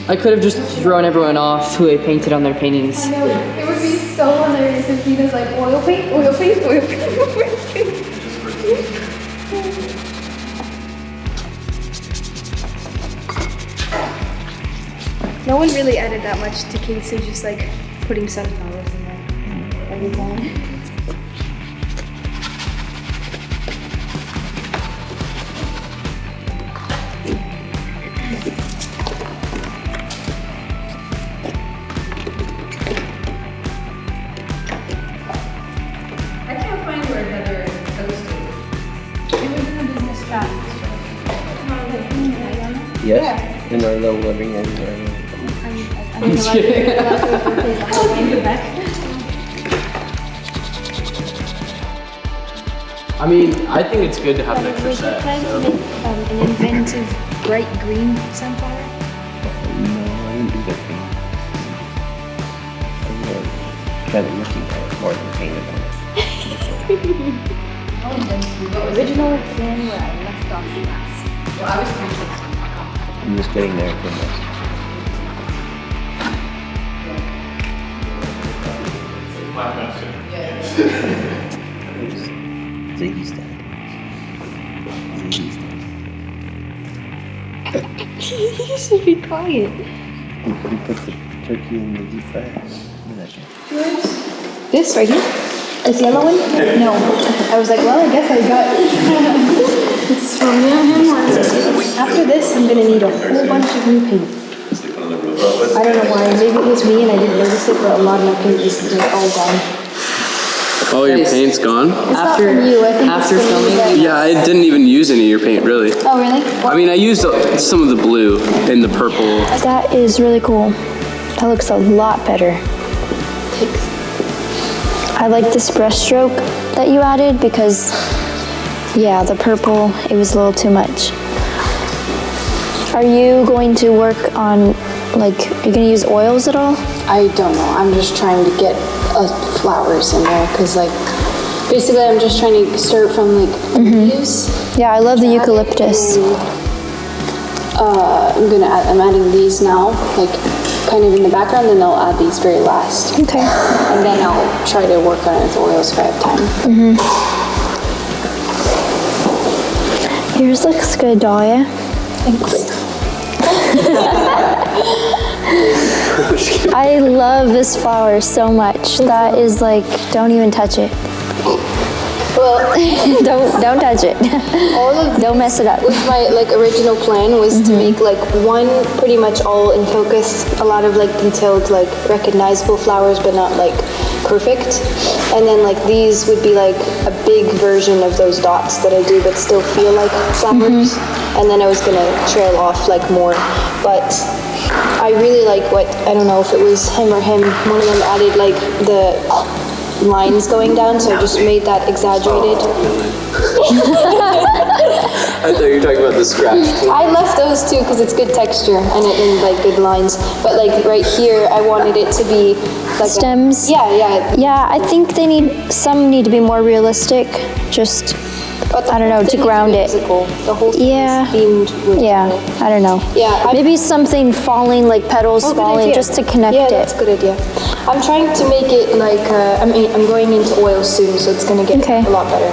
I could have just thrown everyone off who I painted on their paintings. I know. It would be so hilarious if Gina's like oil paint, oil paint, oil paint, oil paint. No one really added that much to cakes, so just like putting sunflowers in there every time. Yes, in our little living area. I'm just kidding. I mean, I think it's good to have an extra set. Can I So. make an inventive bright green sunflower? No, I didn't do that thing. I really kind of looking at it more than painted on it. Original plan where I left off last. Well, I was trying to I'm just getting there. Ziggy's dead. You should be quiet. You put the turkey in the deep fryer. This right here? This yellow one? No. I was like, well, I guess I got it's from After this, I'm gonna need a whole bunch of new paint. I don't know why. Maybe it was me and I didn't notice it, but a lot of my paint is like all gone. Oh, your paint's gone? It's not from you. I think after it's from filming, you guys. Yeah, I didn't even use any of your paint, really. Oh, really? I mean, I used some of the blue and the purple. That is really cool. That looks a lot better. I like this brush stroke that you added because, yeah, the purple, it was a little too much. Are you going to work on, like, are you going to use oils at all? I don't know. I'm just trying to get flowers in there because, like, basically I'm just trying to start from, like, leaves. Yeah, I love the eucalyptus. I'm adding these now, like, kind of in the background, then I'll add these very last. Okay. And then I'll try to work on it with oils if I have time. Yours looks good, Dahlia. Thanks. I love this flower so much. That is like, don't even touch it. Well, don't touch it. Don't mess it up. with my like original plan was to make like one pretty much all in focus, a lot of like detailed, like recognizable flowers, but not like perfect. And then like these would be like a big version of those dots that I do, but still feel like flowers. And then I was gonna trail off like more, but I really like what, I don't know if it was him or him, one of them added like the lines going down, so I just made that exaggerated. I thought you were talking about the scratch. I left those too because it's good texture and like good lines. But like right here, I wanted it to be like Stems? Yeah, I think some need to be more realistic. Just, I don't know, to ground it. The whole thing is themed with I don't know. Yeah, maybe something falling, like petals falling, just to connect yeah, it. that's a good idea. I'm trying to make it like, I'm going into oil soon, so it's gonna get a lot better.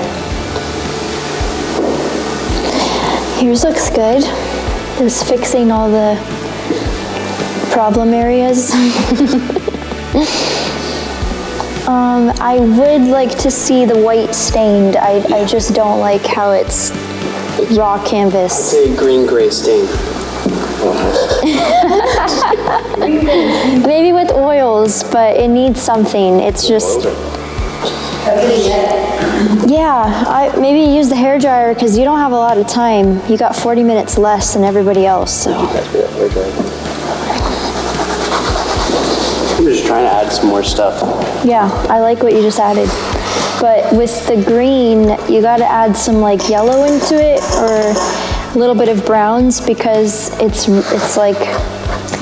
Yours looks good. Just fixing all the problem areas. I would like to see the white stained. I just don't like how it's raw canvas. Say green-gray stain. Maybe with oils, but it needs something. It's just... Yeah, maybe use the hairdryer because you don't have a lot of time. You got 40 minutes less than everybody else, so... I'm just trying to add some more stuff. Yeah, I like what you just added. But with the green, you gotta add some like yellow into it or a little bit of browns because it's like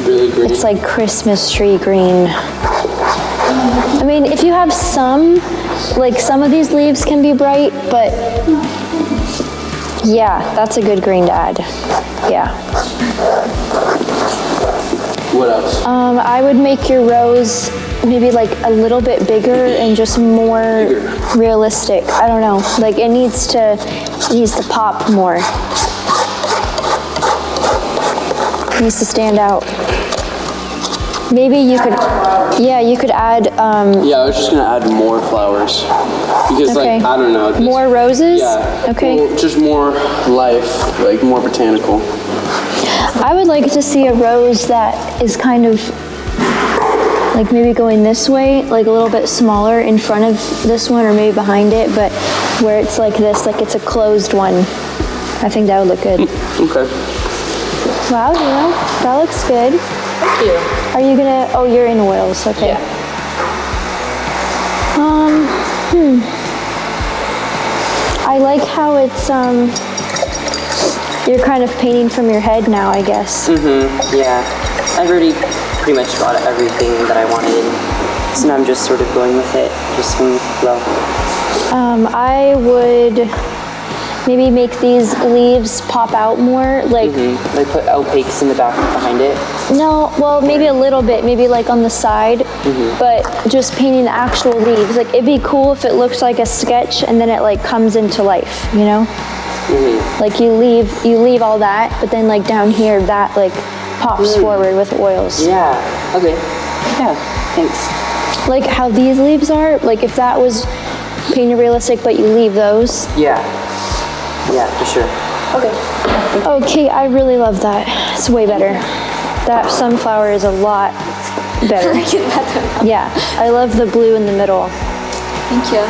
really green. It's like Christmas tree green. I mean, if you have some, like some of these leaves can be bright, but yeah, that's a good green to add. Yeah. What else? I would make your rose maybe like a little bit bigger and just more realistic. I don't know, like it needs to pop more. It needs to stand out. Maybe you could add. Yeah, I was just gonna add more flowers because, like, I don't know. More roses. Yeah. Okay. Well, just more life, like more botanical. I would like to see a rose that is kind of like maybe going this way, like a little bit smaller in front of this one or maybe behind it, but where it's like this, like it's a closed one. I think that would look good. Okay. Wow, Zeno, that looks good. Thank you. Are you gonna, oh, you're in oils, okay. Yeah. I like how it's, you're kind of painting from your head now, I guess. Yeah. I've already pretty much got everything that I wanted. So now I'm just sort of going with it, just going with the flow. I would maybe make these leaves pop out more, like. Like put opaques in the back behind it. No, well, maybe a little bit, maybe like on the side, but just painting the actual leaves. Like, it'd be cool if it looks like a sketch and then it like comes into life, you know? Like you leave all that, but then like down here, that like pops forward with oils. Yeah, okay. Yeah, thanks. Like how these leaves are, like if that was painted realistic, but you leave those. Yeah, for sure. Okay, I really love that. It's way better. That sunflower is a lot better. Yeah, I love the blue in the middle. Thank you.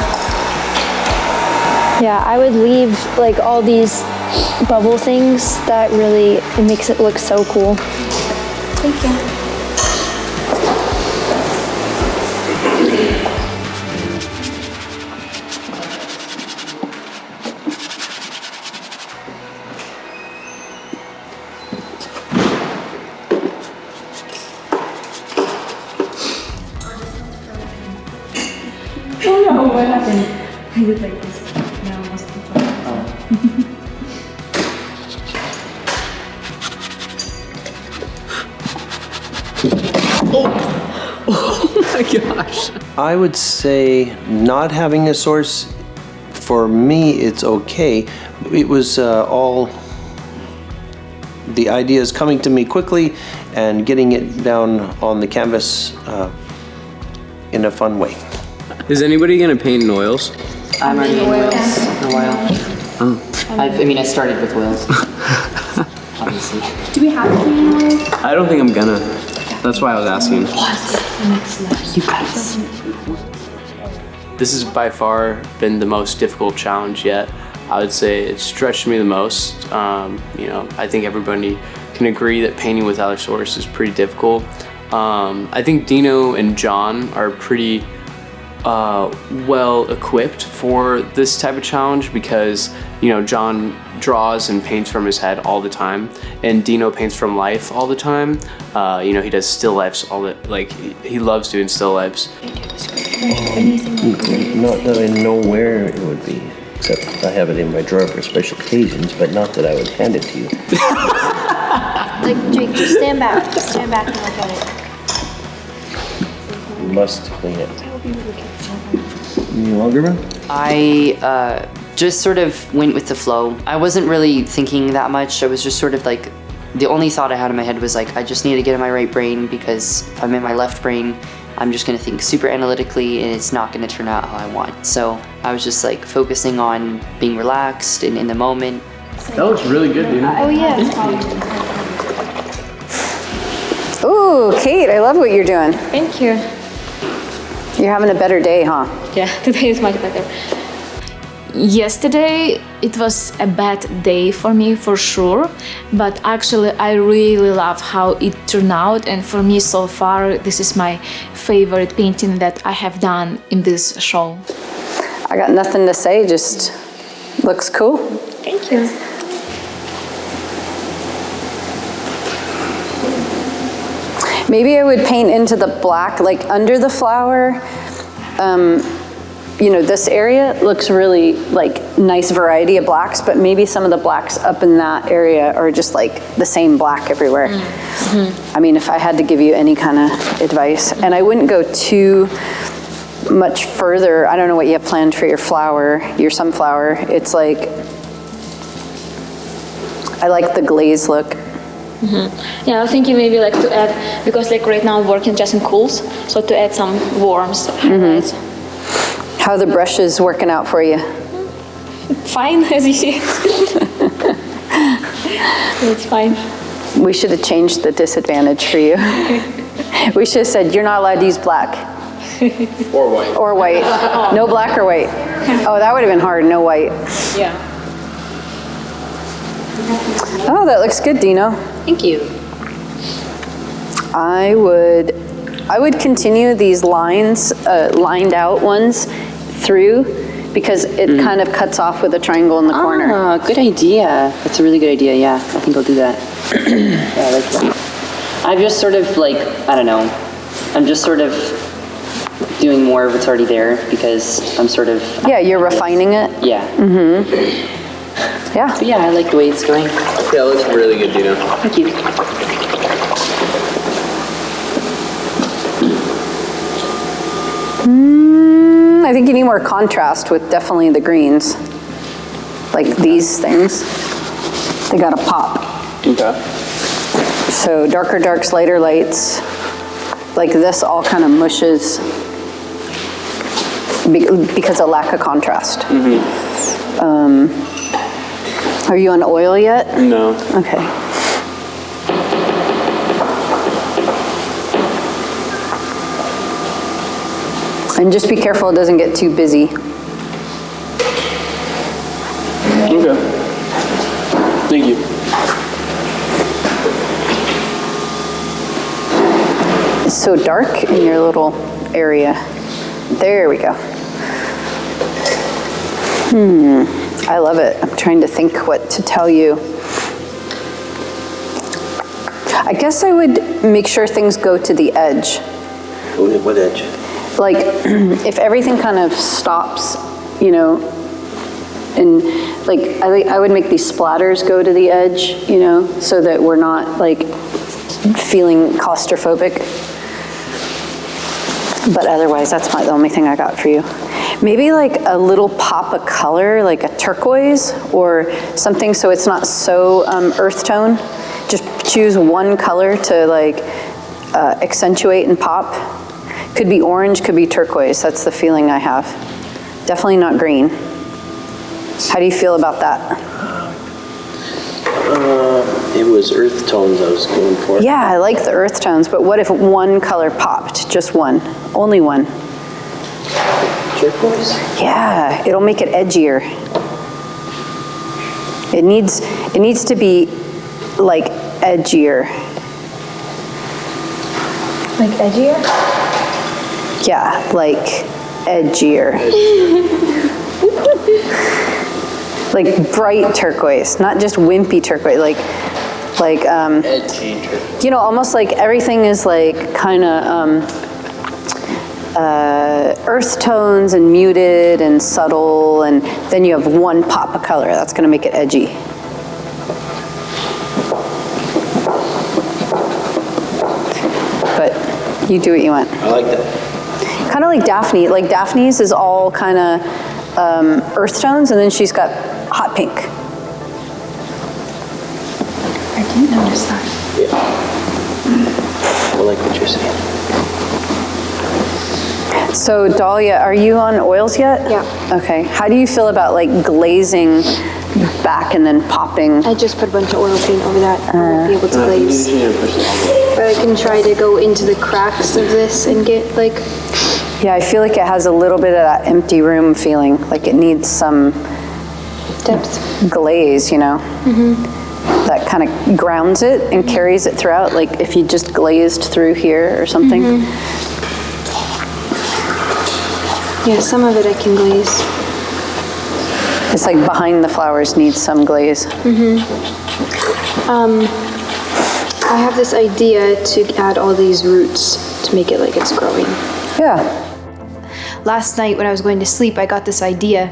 Yeah, I would leave like all these bubble things. That really, it makes it look so cool. Thank you. Oh no, what happened? I did like this. Now I must have Oh my gosh. I would say not having a source, for me, it's okay. It was all the ideas coming to me quickly and getting it down on the canvas in a fun way. Is anybody gonna paint in oils? I'm already in oils in a while. I started with oils. Obviously. Do we have to be in oil? I don't think I'm gonna. That's why I was asking. You guys. This has by far been the most difficult challenge yet. I would say it stretched me the most. I think everybody can agree that painting without a source is pretty difficult. I think Dino and John are pretty well equipped for this type of challenge because John draws and paints from his head all the time, and Dino paints from life all the time. He does still lifes he loves doing still lifes. Not that I know where it would be, except I have it in my drawer for special occasions, but not that I would hand it to you. Like, Jake, just stand back. Just stand back and look at it. Must clean it. You longer one? I just sort of went with the flow. I wasn't really thinking that much. I was just sort of like, the only thought I had in my head was like, I just need to get in my right brain because if I'm in my left brain, I'm just gonna think super analytically and it's not gonna turn out how I want. So I was just like focusing on being relaxed and in the moment. That looks really good, Dino. Oh, yeah. Ooh, Kate, I love what you're doing. Thank you. You're having a better day, huh? Yeah, today is much better. Yesterday it was a bad day for me for sure, but actually I really love how it turned out, and for me so far this is my favorite painting that I have done in this show. I got nothing to say, just looks cool. Thank you. Maybe I would paint into the black, like under the flower. This area looks really like nice variety of blacks, but maybe some of the blacks up in that area are just like the same black everywhere. I mean, if I had to give you any kind of advice, and I wouldn't go too much further. I don't know what you have planned for your flower, your sunflower. It's like, I like the glaze look. Yeah, I was thinking maybe like to add, because like right now I'm working just in cools, so to add some warms, highlights. How are the brushes working out for you? Fine, as you see. It's fine. We should have changed the disadvantage for you. We should have said, you're not allowed to use black. Or white. Or white. No black or white. Oh, that would have been hard, no white. Yeah. Oh, that looks good, Dino. Thank you. I would continue these lines, lined out ones through, because it kind of cuts off with a triangle in the corner. Ah, good idea. That's a really good idea, yeah. I think I'll do that. Yeah, I like that. I'm just sort of like, I don't know, I'm just sort of doing more of what's already there because I'm sort of... Yeah, you're refining it. Yeah. Yeah. But yeah, I like the way it's going. Yeah, it looks really good, Dino. Thank you. I think you need more contrast with definitely the greens. Like these things, they gotta pop. Okay. So darker darks, lighter lights, like this all kind of mushes because of lack of contrast. Are you on oil yet? No. Okay. And just be careful it doesn't get too busy. Okay. Thank you. It's so dark in your little area. There we go. I love it. I'm trying to think what to tell you. I guess I would make sure things go to the edge. What edge? Like, if everything kind of stops, you know, and like, I would make these splatters go to the edge, you know, so that we're not like feeling claustrophobic. But otherwise, that's the only thing I got for you. Maybe like a little pop of color, like a turquoise or something so it's not so earth tone. Just choose one color to like accentuate and pop. Could be orange, could be turquoise. That's the feeling I have. Definitely not green. How do you feel about that? It was earth tones I was going for. Yeah, I like the earth tones, but what if one color popped? Just one, only one. Turquoise? Yeah, it'll make it edgier. It needs to be like edgier. Like edgier? Yeah, like edgier. Like bright turquoise, not just wimpy turquoise, like Edgy turquoise. you know, almost like everything is like kind of earth tones and muted and subtle, and then you have one pop of color. That's going to make it edgy. But you do what you want. I like that. Kind of like Daphne. Like Daphne's is all kind of earth tones, and then she's got hot pink. I didn't notice that. I like what you're saying. So Dahlia, are you on oils yet? Yeah. Okay. How do you feel about like glazing back and then popping? I just put a bunch of oil paint over that. I won't be able to glaze. But I can try to go into the cracks of this and get like... Yeah, I feel like it has a little bit of that empty room feeling, like it needs some depth glaze, you know? That kind of grounds it and carries it throughout, like if you just glazed through here or something. Yeah, some of it I can glaze. It's like behind the flowers needs some glaze. I have this idea to add all these roots to make it like it's growing. Yeah. Last night when I was going to sleep, I got this idea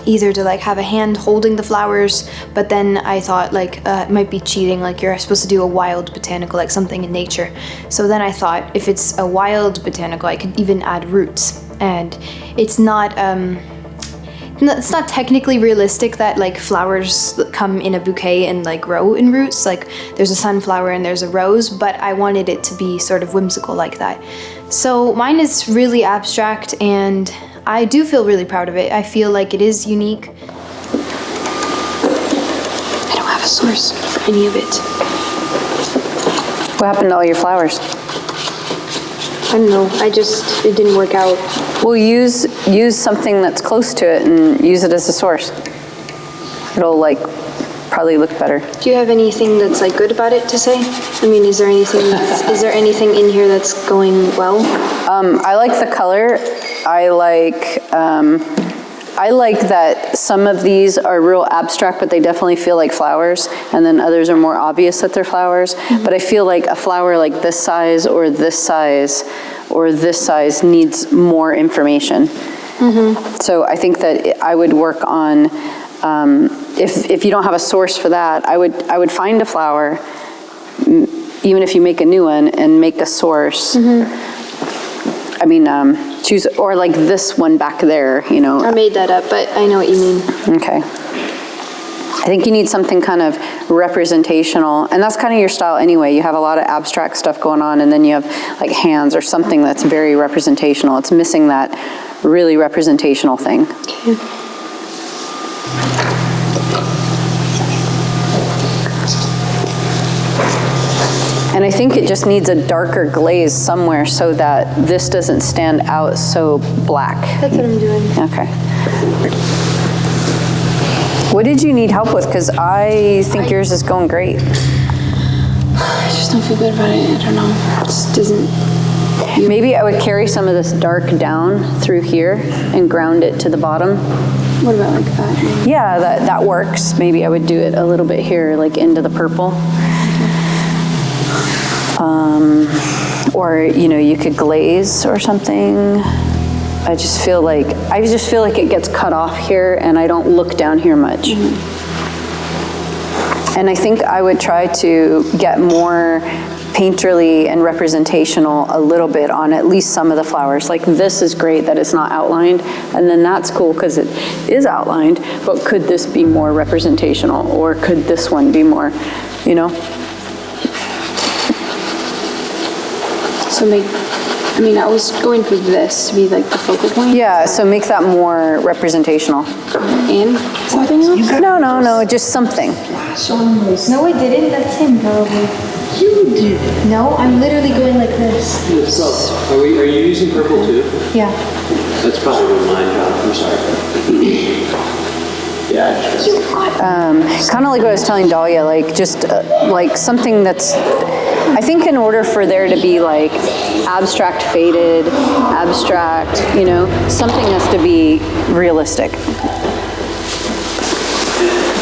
either to like have a hand holding the flowers, but then I thought like it might be cheating, like you're supposed to do a wild botanical, like something in nature. So then I thought if it's a wild botanical, I could even add roots. And it's not technically realistic that like flowers come in a bouquet and like grow in roots. Like there's a sunflower and there's a rose, but I wanted it to be sort of whimsical like that. So mine is really abstract and I do feel really proud of it. I feel like it is unique. I don't have a source for any of it. What happened to all your flowers? I don't know, it didn't work out. Well, use something that's close to it and use it as a source. It'll like probably look better. Do you have anything that's like good about it to say? I mean, is there anything in here that's going well? I like the color. I like I like that some of these are real abstract, but they definitely feel like flowers, and then others are more obvious that they're flowers. But I feel like a flower like this size or this size or this size needs more information. So I think that I would work on, if you don't have a source for that, I would find a flower, even if you make a new one, and make a source. I mean, choose, or like this one back there, you know. I made that up, but I know what you mean. Okay. I think you need something kind of representational, and that's kind of your style anyway. You have a lot of abstract stuff going on, and then you have like hands or something that's very representational. It's missing that really representational thing. Okay. And I think it just needs a darker glaze somewhere so that this doesn't stand out so black. That's what I'm doing. Okay. What did you need help with? Because I think yours is going great. I just don't feel good about it. I don't know. It just doesn't. Maybe I would carry some of this dark down through here and ground it to the bottom. What about like that? Yeah, that works. Maybe I would do it a little bit here, like into the purple. Or, you know, you could glaze or something. I just feel like it gets cut off here and I don't look down here much. And I think I would try to get more painterly and representational a little bit on at least some of the flowers. Like this is great that it's not outlined, and then that's cool because it is outlined, but could this be more representational, or could this one be more, you know? So I was going for this to be like the focal point. Yeah, so make that more representational. And something else? No, just something. No, I didn't. That's him, probably. You did. No, I'm literally going like this. Are you using purple too? Yeah. That's probably mine, John. I'm sorry. Yeah. Kind of like what I was telling Dahlia, like just like something that's, I think in order for there to be like abstract faded, abstract, you know, something has to be realistic.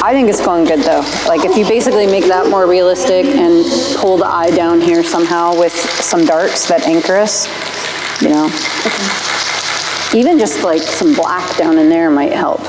I think it's going good though. Like if you basically make that more realistic and pull the eye down here somehow with some darks that anchor us, you know. Even just like some black down in there might help.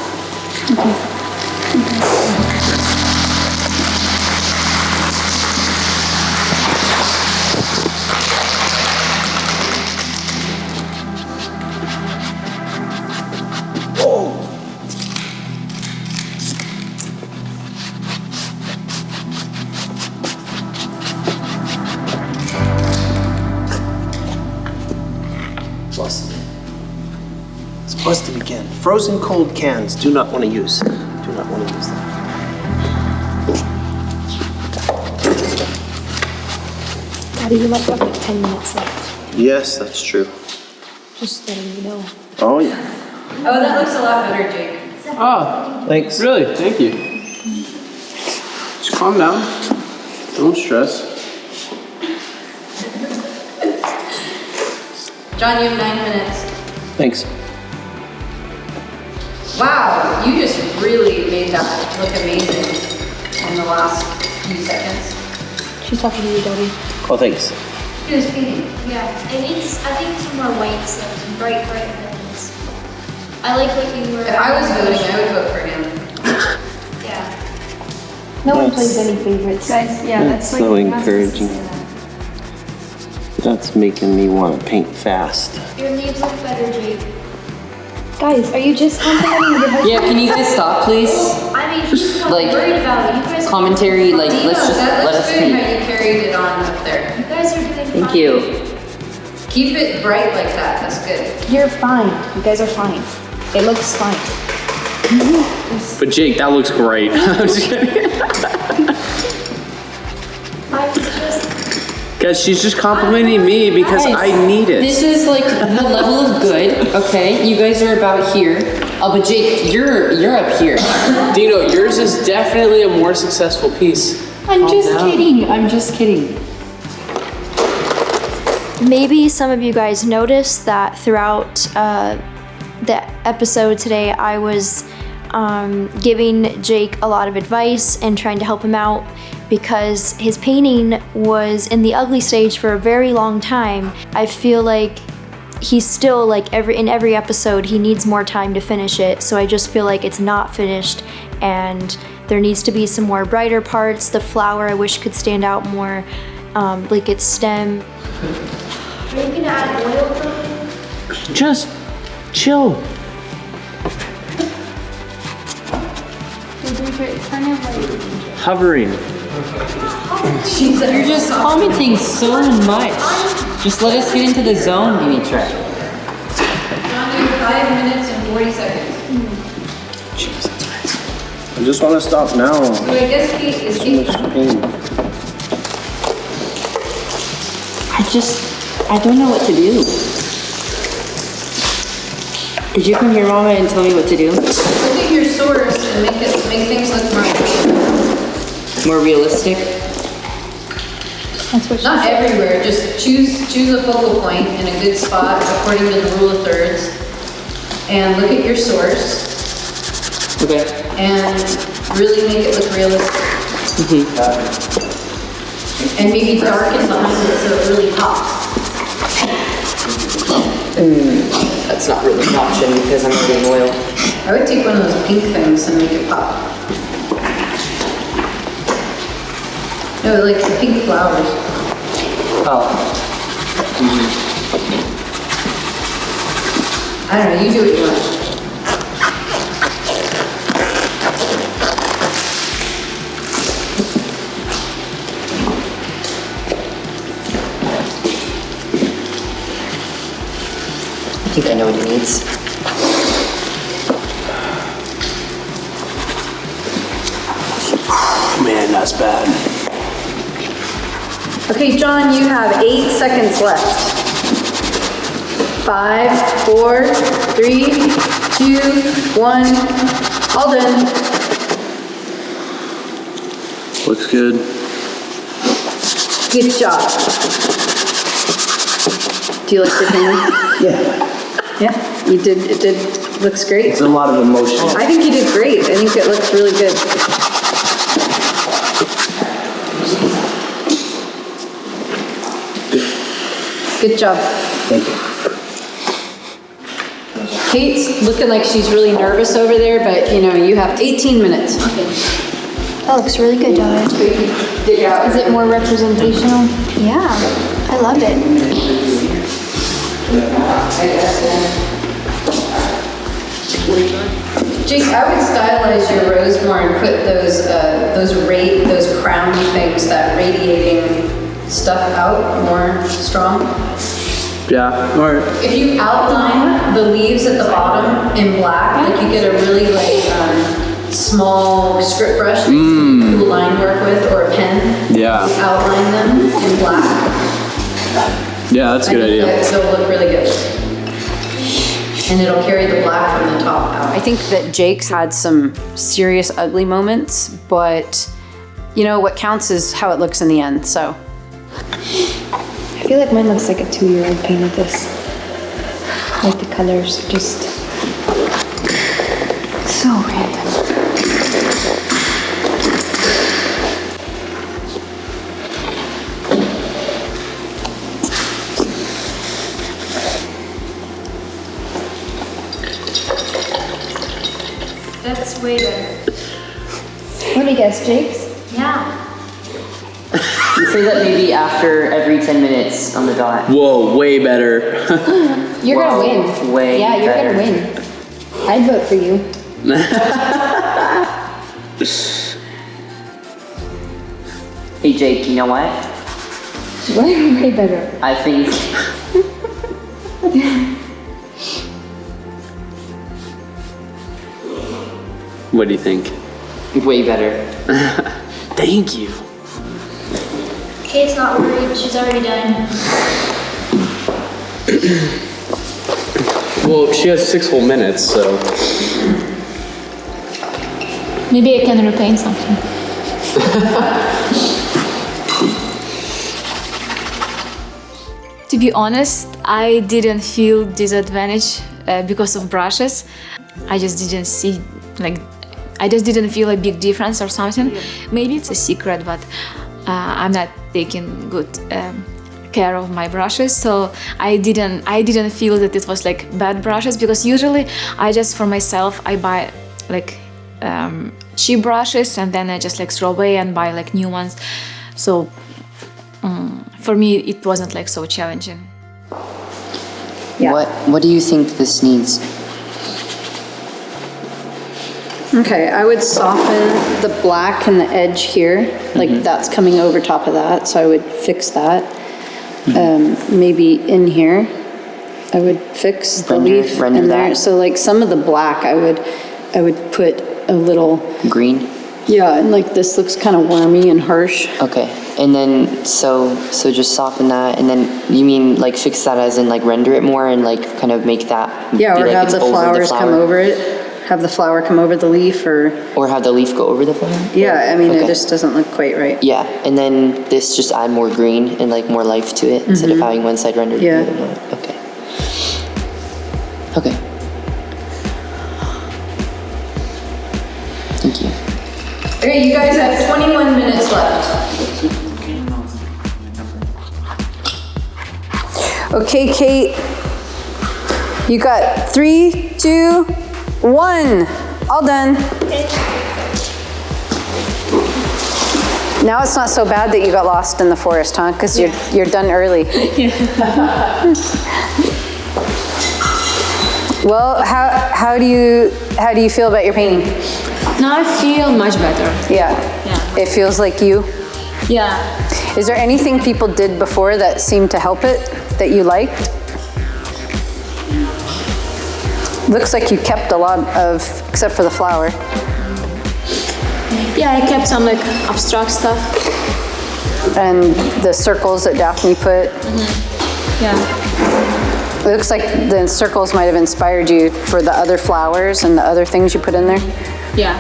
It's busted again. Frozen cold cans, do not want to use. Do not want to use them. Daddy, you might have like 10 minutes left. Yes, that's true. Just letting you know. Oh yeah. Oh, that looks a lot better, Jake. Oh, Thanks. really? Thank you. Just calm down. Don't stress. John, you have 9 minutes. Thanks. Wow, you just really made that look amazing in the last few seconds. She's talking to you, Daddy. Oh, thanks. He was painting. Yeah, it needs, I think, some more white stuff, some bright colors. I like what you were. If I was voting, I would vote for him. Yeah. No one plays any favorites. Guys, yeah, that's like so encouraging. That's making me want to paint fast. Your leaves look better, Jake. Guys, are you just complimenting your husband? Yeah, can you guys stop, please? I mean, he's not Like, worried about it. You guys Commentary, like, let's just That let looks us good paint. how you carried it on up there. You guys are doing Thank fine. you. Keep it bright like that, that's good. You're fine. You guys are fine. It looks fine. But Jake, that looks great. I'm just kidding. I was just, Guys, she's just complimenting me because Guys, I need it. This is like the level of good, okay? You guys are about here. Oh, but Jake, you're up here. Dino, yours is definitely a more successful piece. I'm Calm just down. kidding. I'm just kidding. Maybe some of you guys noticed that throughout the episode today, I was giving Jake a lot of advice and trying to help him out because his painting was in the ugly stage for a very long time. I feel like he's still like in every episode he needs more time to finish it, so I just feel like it's not finished and there needs to be some more brighter parts. The flower I wish could stand out more, like its stem. Are you gonna add oil for me? Just chill. It's kind of like Hovering. You're just commenting so much. Just let us get into the zone, Dimitra. John, you have 5 minutes and 40 seconds. I just want to stop now. So I guess Kate is I don't know what to do. Could you come here, Mama, and tell me what to do? Look at your source and make things look more More realistic? That's what she not said. everywhere. Just choose a focal point in a good spot according to the rule of thirds, and look at your source Okay. and really make it look realistic. And maybe darken behind it so it really pops. That's not really an option because I'm getting oil. I would take one of those pink things and make it pop. No, like the pink flowers. Oh. I don't know, you do what you want. I think I know what he needs. Man, that's bad. Okay, John, you have 8 seconds left. 5, 4, 3, 2, 1. All done. Looks good. Good job. Do you like the painting? Yeah. Yeah, you did. It looks great. It's a lot of emotion. I think you did great. I think it looks really good. Good job. Thank you. Kate's looking like she's really nervous over there, but you have 18 minutes. That looks really good, Donna. Is it more representational? Yeah, I love it. Jake, I would stylize your rose more and put those crowny things, that radiating stuff out more strong. Yeah, or If you outline the leaves at the bottom in black, like you get a really small script brush that you can do line work with, or a pen. Yeah. You outline them in black. yeah, that's a good idea. They'll look really good. And it'll carry the black from the top out. I think that Jake's had some serious ugly moments, but what counts is how it looks in the end, so. I feel like mine looks like a 2-year-old painted this. Like the colors, just so random. That's way better. What do you guess, Jake's? Yeah. You say that maybe after every 10 minutes on the dot. Whoa, way better. You're gonna win. Way Yeah, you're better. gonna win. I'd vote for you. Hey Jake, you know what? Way better. I think What do you think? way better. Thank you. Kate's not worried, she's already done. Well, she has 6 whole minutes, so. Maybe I can repaint something. To be honest, I didn't feel disadvantaged because of brushes. I just didn't see, like, I just didn't feel a big difference or something. Maybe it's a secret, but I'm not taking good care of my brushes, so I didn't feel that it was like bad brushes, because usually I just, for myself, I buy like cheap brushes and then I just like throw away and buy like new ones. So for me it wasn't like so challenging. Yeah. What do you think this needs? Okay, I would soften the black and the edge here, like that's coming over top of that, so I would fix that. Maybe in here, I would fix the leaf in there. That. So like some of the black, I would put a little green. Yeah, and like this looks kind of wormy and harsh. Okay, and then so just soften that, and then you mean like fix that as in like render it more and like kind of make that. Yeah, or like have the flowers come over it. Have the flower come over the leaf, or have the leaf go over the flower? Yeah, I mean, it just doesn't look quite right. Yeah, and then this just add more green and like more life to it instead of having one side rendered. Yeah. Okay. Okay. Thank you. Okay, you guys have 21 minutes left. Okay, Kate, you got 3, 2, 1. All done. Now it's not so bad that you got lost in the forest, huh? Because you're done early. Well, how do you feel about your painting? Now I feel much better. Yeah. It feels like you? Yeah. Is there anything people did before that seemed to help it, that you liked? Looks like you kept a lot of, except for the flower. Yeah, I kept some like abstract stuff. And the circles that Daphne put. Yeah. It looks like the circles might have inspired you for the other flowers and the other things you put in there. Yeah.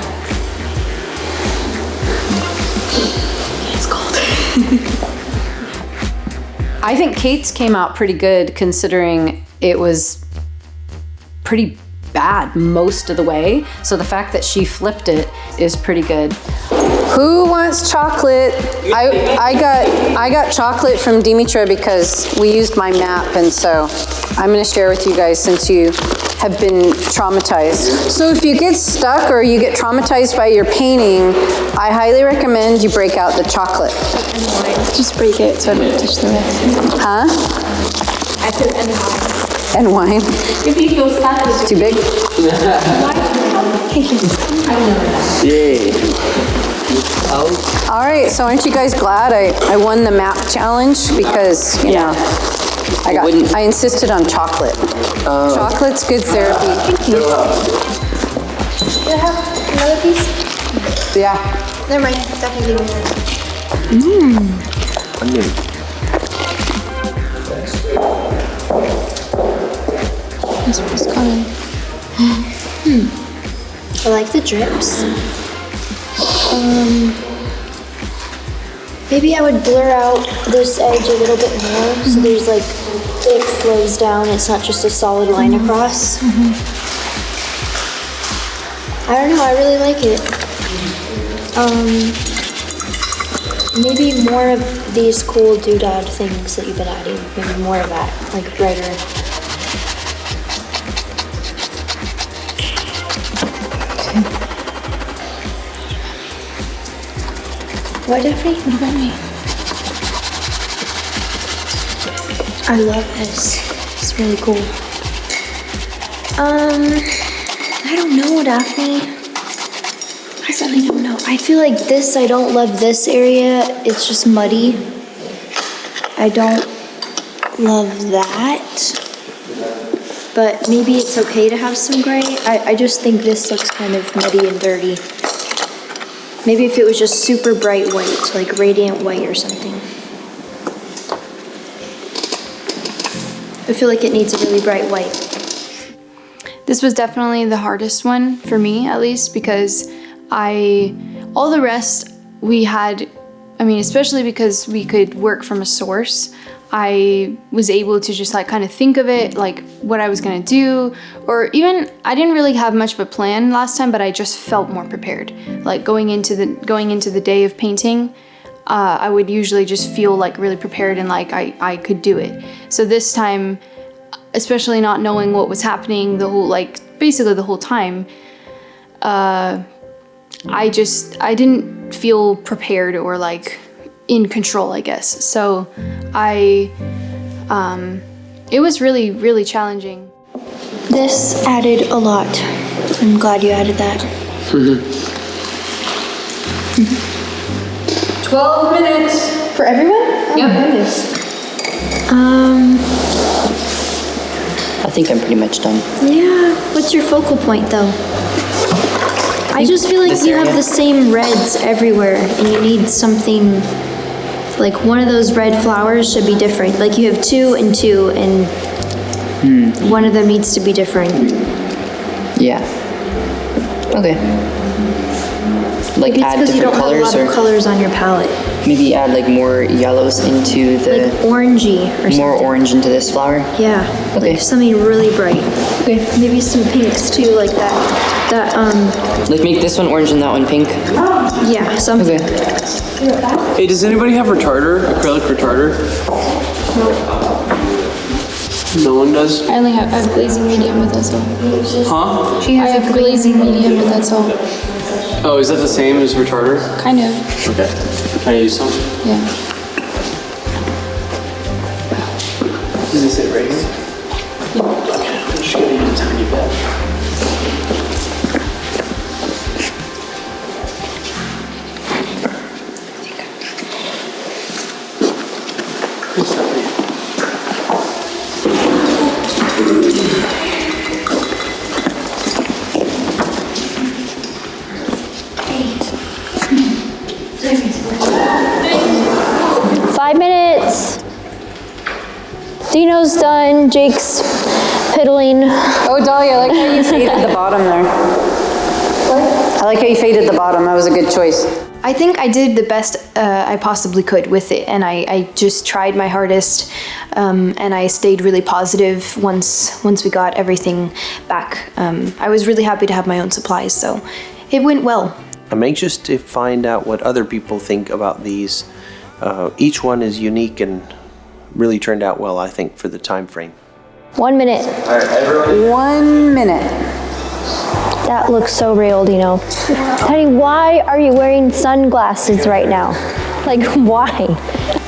It's cold. I think Kate's came out pretty good considering it was pretty bad most of the way. So the fact that she flipped it is pretty good. Who wants chocolate? I got chocolate from Dimitra because we used my map, and so I'm gonna share with you guys since you have been traumatized. So if you get stuck or you get traumatized by your painting, I highly recommend you break out the chocolate. Just break it so I don't touch the rest. Huh? I put and wine. And wine? If you feel stuck, it's too big? Yay. All right, so aren't you guys glad I won the map challenge? Because, you know, I insisted on chocolate. Chocolate's good therapy. Thank you. Do I have another piece? Yeah. Never mind, definitely give me that. This was coming. I like the drips. Maybe I would blur out this edge a little bit more so there's like, it flows down, it's not just a solid line across. I don't know, I really like it. Maybe more of these cool doodad things that you've been adding. Maybe more of that, like brighter. What, Daphne? What about me? I love this. It's really cool. I don't know, Daphne. I really don't know. I feel like this, I don't love this area. It's just muddy. I don't love that. But maybe it's okay to have some gray. I just think this looks kind of muddy and dirty. Maybe if it was just super bright white, like radiant white or something. I feel like it needs a really bright white. This was definitely the hardest one for me, at least, because all the rest we had I mean, especially because we could work from a source, I was able to just like kind of think of it, like what I was gonna do, or even I didn't really have much of a plan last time, but I just felt more prepared. Like going into the day of painting, I would usually just feel like really prepared and like I could do it. So this time, especially not knowing what was happening basically the whole time, I didn't feel prepared or like in control, I guess. So it was really, really challenging. This added a lot. I'm glad you added that. 12 minutes. For everyone? Oh Yep. my goodness. I think I'm pretty much done. Yeah. What's your focal point though? I just feel like This you have area. the same reds everywhere and you need something, like one of those red flowers should be different. Like you have 2 and 2 and one of them needs to be different. Yeah. Okay. Like Maybe it's add because you different don't have a colors, lot of or colors on your palette. maybe add like more yellows into the Like orangey or something. more orange into this flower. Yeah, Okay. like something really bright. Okay. Maybe some pinks too, like that, Like make this one orange and that one pink. yeah, something. Okay. Hey, does anybody have retarder? Acrylic retarder? No one does? I have glazing medium, but that's all. Huh? I have glazing medium, but that's all. Oh, is that the same as retarder? Kind of, Okay. Can I use some? yeah. Does it sit right here? Okay, I'm just gonna use a tiny bit. What's that mean? 5 minutes. Dino's done. Jake's piddling. Oh, Dahlia, I like how you faded the bottom there. What? I like how you faded the bottom. That was a good choice. I think I did the best I possibly could with it, and I just tried my hardest, and I stayed really positive once we got everything back. I was really happy to have my own supplies, so it went well. I'm anxious to find out what other people think about these. Each one is unique and really turned out well, I think, for the time frame. 1 minute. All right, everyone. 1 minute. That looks so real, Dino. Honey, why are you wearing sunglasses right now? Like, why?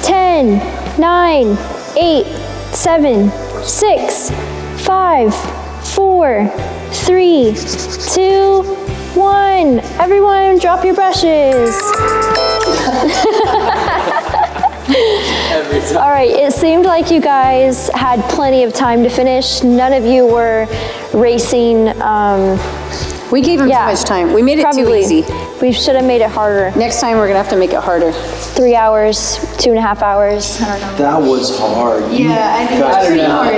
10, 9, 8, 7, 6, 5, 4, 3, 2, 1. Everyone, drop your brushes. All right, it seemed like you guys had plenty of time to finish. None of you were racing. We gave him too much time. We made it too easy. We should have made it harder. Next time, we're gonna have to make it harder. 3 hours, 2.5 hours. I don't know. That was hard. Yeah, I think guys- that's pretty hard.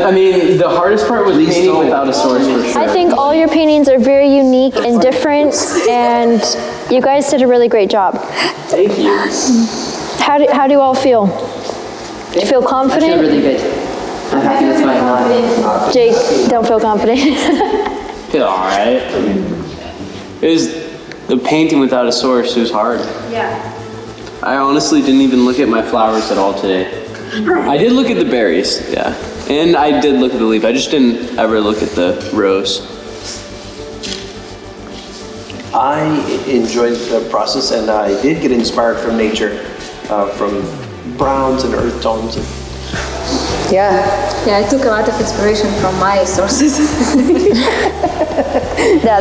I mean, the hardest part was painting without a source for sure. I think all your paintings are very unique and different, and you guys did a really great job. Thank you. How do you all feel? Do you feel I feel confident? really good. I'm happy with my line. Jake, don't feel confident. Did all right. It was the painting without a source. It was hard. Yeah. I honestly didn't even look at my flowers at all today. I did look at the berries, yeah, and I did look at the leaf. I just didn't ever look at the rose. I enjoyed the process, and I did get inspired from nature, from browns and earth tones. Yeah, I took a lot of inspiration from my sources. Yeah,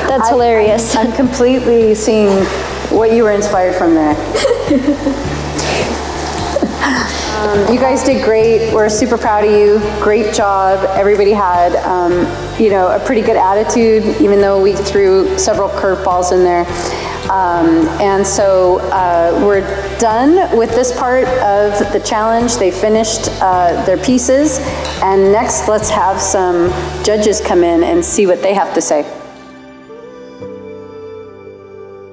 that's hilarious. I'm completely seeing what you were inspired from there. You guys did great. We're super proud of you. Great job. Everybody had, a pretty good attitude, even though we threw several curveballs in there. And so we're done with this part of the challenge. They finished their pieces. And next, let's have some judges come in and see what they have to say.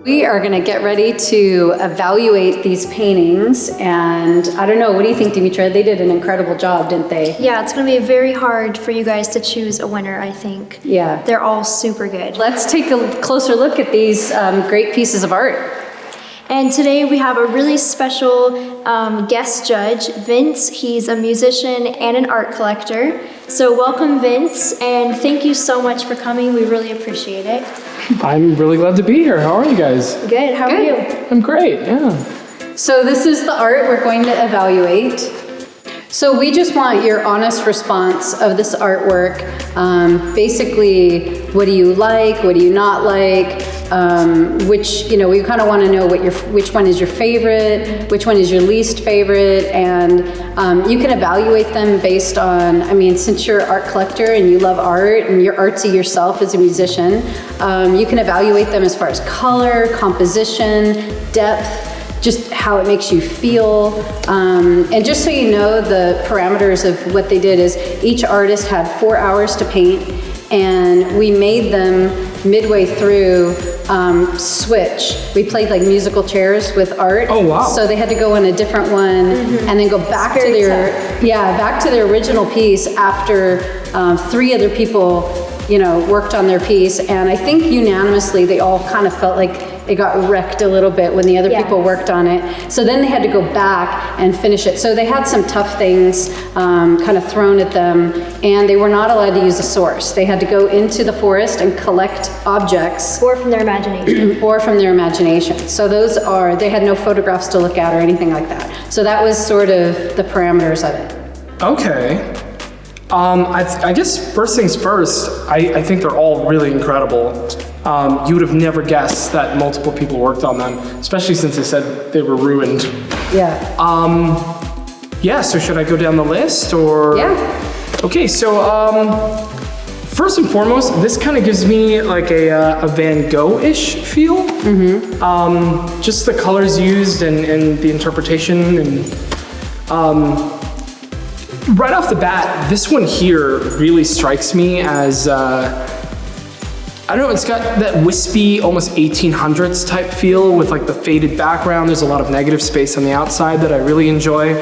We are gonna get ready to evaluate these paintings, and I don't know, what do you think, Dimitra? They did an incredible job, didn't they? Yeah, it's gonna be very hard for you guys to choose a winner, I think. Yeah. They're all super good. Let's take a closer look at these great pieces of art. And today we have a really special guest judge, Vince. He's a musician and an art collector. So welcome, Vince, and thank you so much for coming. We really appreciate it. I'm really glad to be here. How are you guys? Good, how are you? I'm great, yeah. So this is the art we're going to evaluate. So we just want your honest response of this artwork. Basically, what do you like? What do you not like? Which, you know, we kind of want to know which one is your favorite, which one is your least favorite, and you can evaluate them based on, I mean, since you're an art collector and you love art and you're artsy yourself as a musician, you can evaluate them as far as color, composition, depth, just how it makes you feel. And just so you know, the parameters of what they did is each artist had 4 hours to paint, and we made them midway through switch. We played like musical chairs with art. Oh, wow. So they had to go on a different one and then go back to their original piece after 3 other people, you know, worked on their piece. And I think unanimously they all kind of felt like it got wrecked a little bit when the other people worked on it. So then they had to go back and finish it. So they had some tough things kind of thrown at them, and they were not allowed to use a source. They had to go into the forest and collect objects. Or from their imagination. Or from their imagination. So those are, they had no photographs to look at or anything like that. So that was sort of the parameters of it. Okay. I guess first things first, I think they're all really incredible. You would have never guessed that multiple people worked on them, especially since they said they were ruined. Yeah. Yeah, so should I go down the list or? Yeah. Okay, so first and foremost, this kind of gives me like a Van Gogh-ish feel. Mm-hmm. Just the colors used and the interpretation and right off the bat, this one here really strikes me as, I don't know, it's got that wispy, almost 1800s type feel with like the faded background. There's a lot of negative space on the outside that I really enjoy.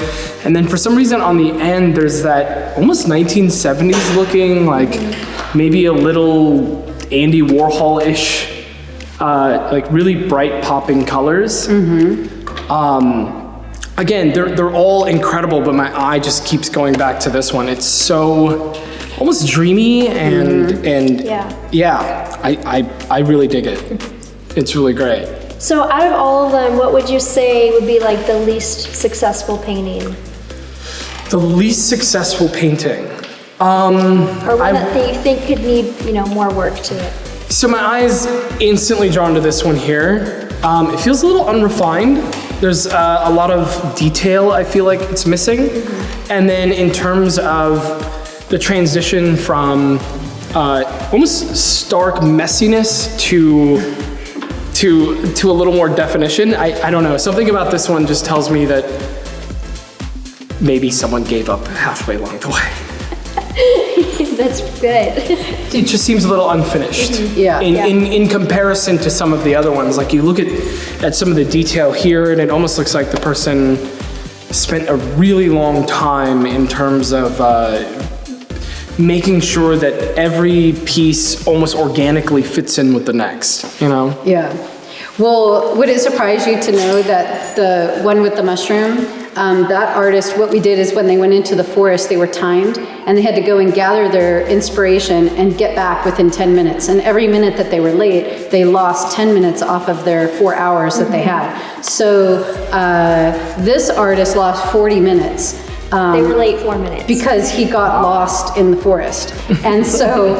And then for some reason on the end, there's that almost 1970s looking, like maybe a little Andy Warhol-ish, like really bright popping colors. Again, they're all incredible, but my eye just keeps going back to this one. It's so almost dreamy and yeah, I really dig it. It's really great. So out of all of them, what would you say would be like the least successful painting? The least successful painting. Or one that you think could need, you know, more work to it? So my eye's instantly drawn to this one here. It feels a little unrefined. There's a lot of detail I feel like it's missing. And then in terms of the transition from almost stark messiness to a little more definition, I don't know. Something about this one just tells me that maybe someone gave up halfway along the way. That's good. It just seems a little unfinished. In comparison to some of the other ones. Like you look at some of the detail here and it almost looks like the person spent a really long time in terms of making sure that every piece almost organically fits in with the next, you know? Yeah. Well, would it surprise you to know that the one with the mushroom, that artist, what we did is when they went into the forest, they were timed and they had to go and gather their inspiration and get back within 10 minutes. And every minute that they were late, they lost 10 minutes off of their 4 hours that they had. So this artist lost 40 minutes. They were late 4 minutes. Because he got lost in the forest. And so,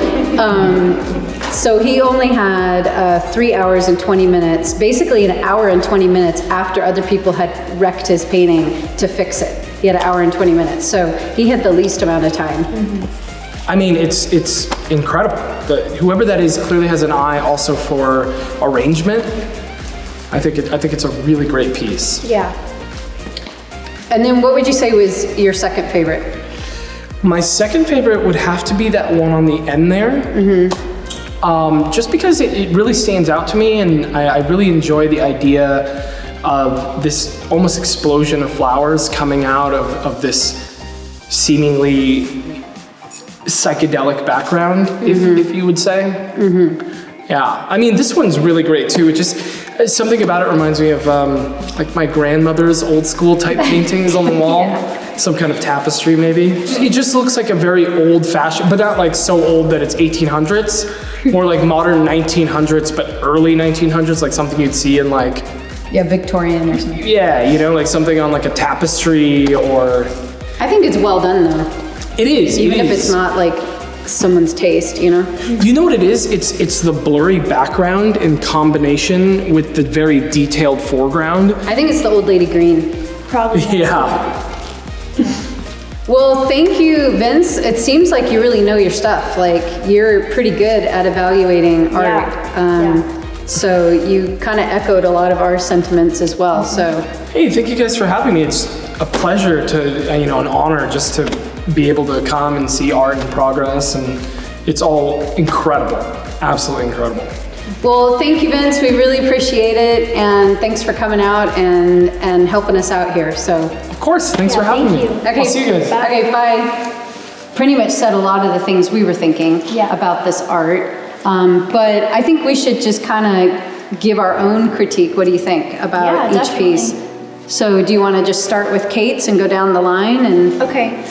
so he only had 3 hours and 20 minutes, basically an hour and 20 minutes after other people had wrecked his painting to fix it. He had an hour and 20 minutes. So he had the least amount of time. I mean, it's incredible. Whoever that is clearly has an eye also for arrangement. I think it's a really great piece. Yeah. And then what would you say was your second favorite? My second favorite would have to be that one on the end there. just because it really stands out to me, and I really enjoy the idea of this almost explosion of flowers coming out of this seemingly psychedelic background, if you would say. Yeah, I mean, this one's really great too. It just, something about it reminds me of like my grandmother's old school type paintings on the wall. Some kind of tapestry maybe. It just looks like a very old fashioned, but not like so old that it's 1800s, more like modern 1900s, but early 1900s, like something you'd see in like, Yeah, Victorian or something. yeah, you know, like something on like a tapestry or. I think it's well done though. It is. Even if it's not like someone's taste, you know? You know what it is? It's the blurry background in combination with the very detailed foreground. I think it's the old lady green. Probably. Yeah. Well, thank you, Vince. It seems like you really know your stuff. Like, you're pretty good at evaluating art. So you kind of echoed a lot of our sentiments as well, so. Hey, thank you guys for having me. It's a pleasure to, you know, an honor just to be able to come and see art in progress, and it's all incredible, absolutely incredible. Well, thank you, Vince. We really appreciate it, and thanks for coming out and helping us out here, so. Of course, thanks for having me. Okay, I'll see you guys. Okay, bye. Pretty much said a lot of the things we were thinking about this art, but I think we should just kind of give our own critique. What do you think about each piece? So do you want to just start with Kate's and go down the line? And Okay.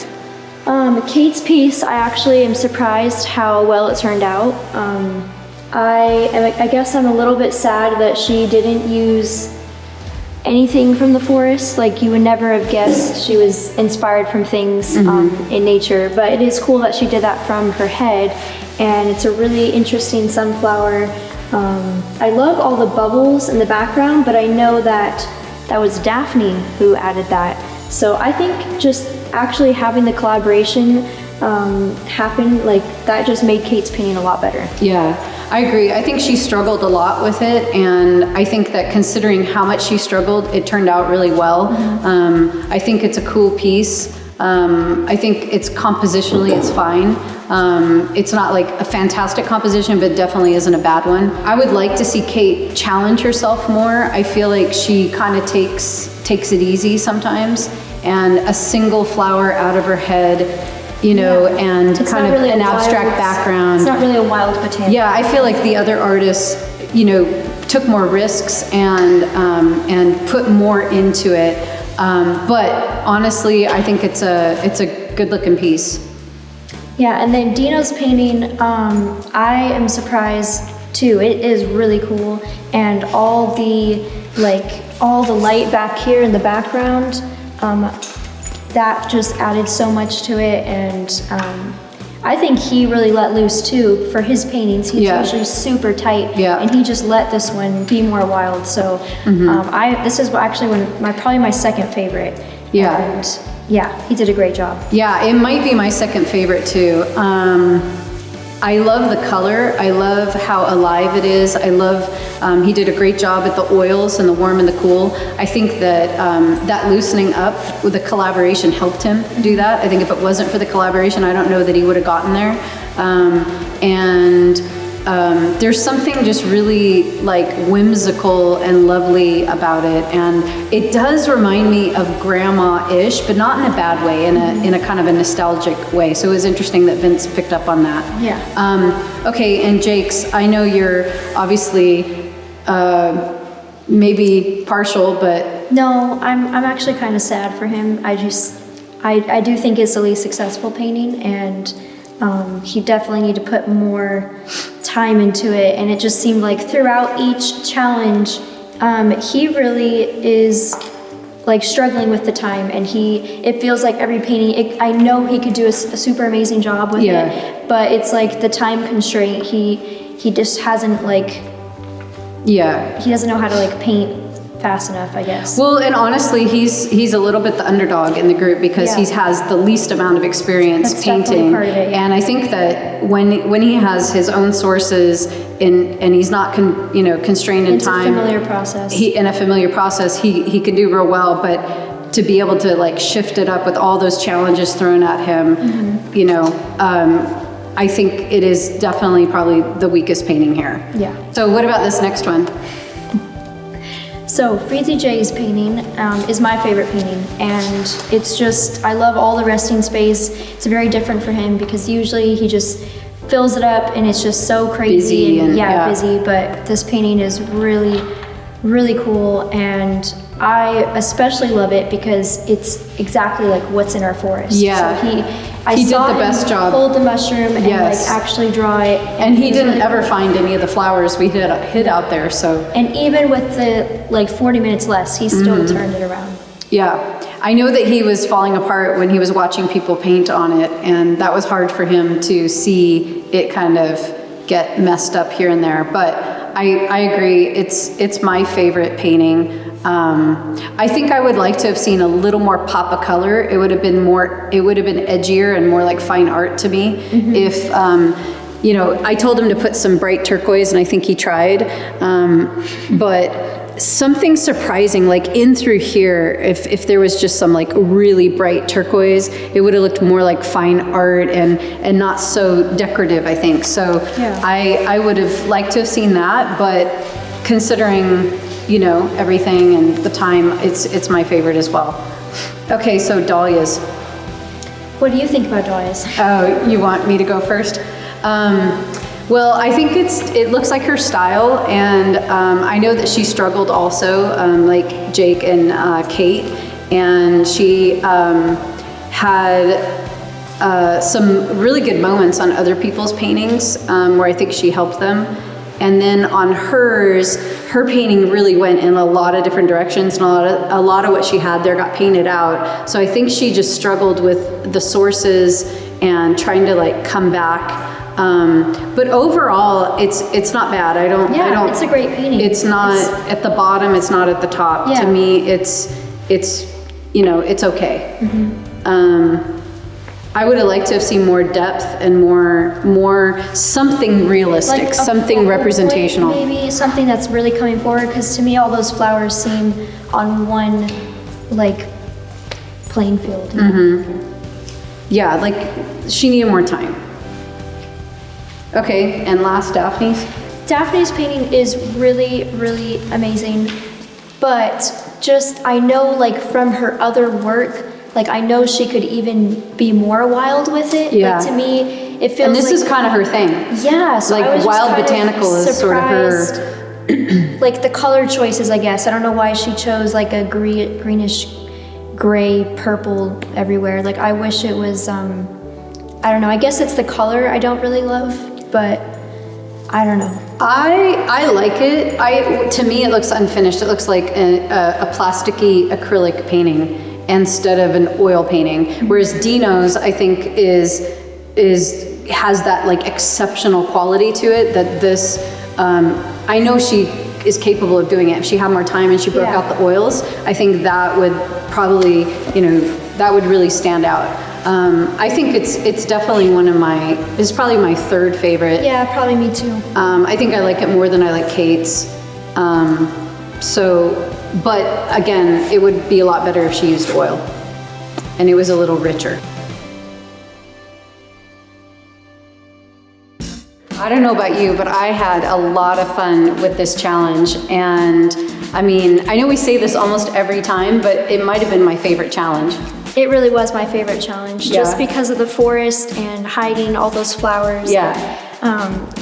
Kate's piece, I actually am surprised how well it turned out. I guess I'm a little bit sad that she didn't use anything from the forest. Like, you would never have guessed she was inspired from things in nature, but it is cool that she did that from her head, and it's a really interesting sunflower. I love all the bubbles in the background, but I know that was Daphne who added that. So I think just actually having the collaboration happen, like, that just made Kate's painting a lot better. yeah, I agree. I think she struggled a lot with it, and I think that considering how much she struggled, it turned out really well. I think it's a cool piece. I think it's compositionally, it's fine. It's not like a fantastic composition, but definitely isn't a bad one. I would like to see Kate challenge herself more. I feel like she kind of takes it easy sometimes, and a single flower out of her head, you know, and It's kind not of really an a wild- abstract background. It's not really a wild botanical. Yeah, I feel like the other artists, you know, took more risks and put more into it. But honestly, I think it's a good looking piece. Yeah, and then Dino's painting, I am surprised too. It is really cool, and all the light back here in the background, that just added so much to it, and I think he really let loose too for his paintings. He's usually super tight, and he just let this one be more wild. So this is actually probably my second favorite. Yeah. And yeah, he did a great job. Yeah, it might be my second favorite too. I love the color. I love how alive it is. I love, he did a great job at the oils and the warm and the cool. I think that that loosening up with the collaboration helped him do that. I think if it wasn't for the collaboration, I don't know that he would have gotten there. There's something just really like whimsical and lovely about it, and it does remind me of grandma-ish, but not in a bad way, in a kind of a nostalgic way. So it was interesting that Vince picked up on that. Yeah. Okay, and Jake's, I know you're obviously maybe partial, but No, I'm actually kind of sad for him. I do think it's the least successful painting, and he definitely need to put more time into it. And it just seemed like throughout each challenge, he really is like struggling with the time, and it feels like every painting, I know he could do a super amazing job with it, but it's like the time constraint, he just hasn't he doesn't know how to like paint fast enough, I guess. Well, and honestly, he's a little bit the underdog in the group because he has the least amount of experience painting. Part of it, and I think that when he has his own sources and he's not constrained in time, It's a familiar process. In a familiar process, he can do real well. But to be able to like shift it up with all those challenges thrown at him, I think it is definitely probably the weakest painting here. Yeah. So what about this next one? So Freezy J's painting is my favorite painting, and it's just, I love all the resting space. It's very different for him because usually he just fills it up and it's just so crazy Busy and yeah, busy, but this painting is really, really cool, and I especially love it because it's exactly like what's in our forest. Yeah. So I He did saw the him best job. hold the mushroom and Yes. like actually draw it. And he it was didn't really ever cool. find any of the flowers we hid out there, so. And even with the like 40 minutes less, he still turned it around. Yeah, I know that he was falling apart when he was watching people paint on it, and that was hard for him to see it kind of get messed up here and there, but I agree, it's my favorite painting. I think I would like to have seen a little more pop of color. It would have been edgier and more like fine art to me if, you know, I told him to put some bright turquoise and I think he tried, but something surprising, like in through here, if there was just some like really bright turquoise, it would have looked more like fine art and not so decorative, I think. So Yeah. I would have liked to have seen that, but considering, you know, everything and the time, it's my favorite as well. Okay, so dahlias. What do you think about dahlias? Oh, you want me to go first? Well, I think it looks like her style, and I know that she struggled also, like Jake and Kate, and she had some really good moments on other people's paintings where I think she helped them. And then on hers, her painting really went in a lot of different directions, and a lot of what she had there got painted out. So I think she just struggled with the sources and trying to like come back. But overall, it's not bad. I don't. It's a great painting. It's not at the bottom. It's not at the top. Yeah. To me, it's you know, it's okay. I would have liked to have seen more depth and more something realistic, Like a something focal representational. point, maybe something that's really coming forward, because to me all those flowers seem on one like playing field. You know? Yeah, like she needed more time. Okay, and last, Daphne's. Daphne's painting is really, really amazing, but just I know like from her other work, like I know she could even be more wild with it. Yeah. But to me, it feels And this like, is kind of her thing. yeah. So Like I was just wild kind of botanical is sort of her. surprised. Like the color choices, I guess. I don't know why she chose like a greenish, gray, purple everywhere. Like I wish it was. I don't know. I guess it's the color I don't really love, but I don't know. I like it. To me, it looks unfinished. It looks like a plasticky acrylic painting instead of an oil painting. Whereas Dino's, I think, has that like exceptional quality to it that this. I know she is capable of doing it. If she had more time and she broke out the oils, I think that would probably, you know, that would really stand out. I think it's definitely it's probably my third favorite. Yeah, probably me too. I think I like it more than I like Kate's. But again, it would be a lot better if she used oil and it was a little richer. I don't know about you, but I had a lot of fun with this challenge. And I mean, I know we say this almost every time, but it might have been my favorite challenge. It really was my favorite challenge, just because of the forest and hiding all those flowers. Yeah.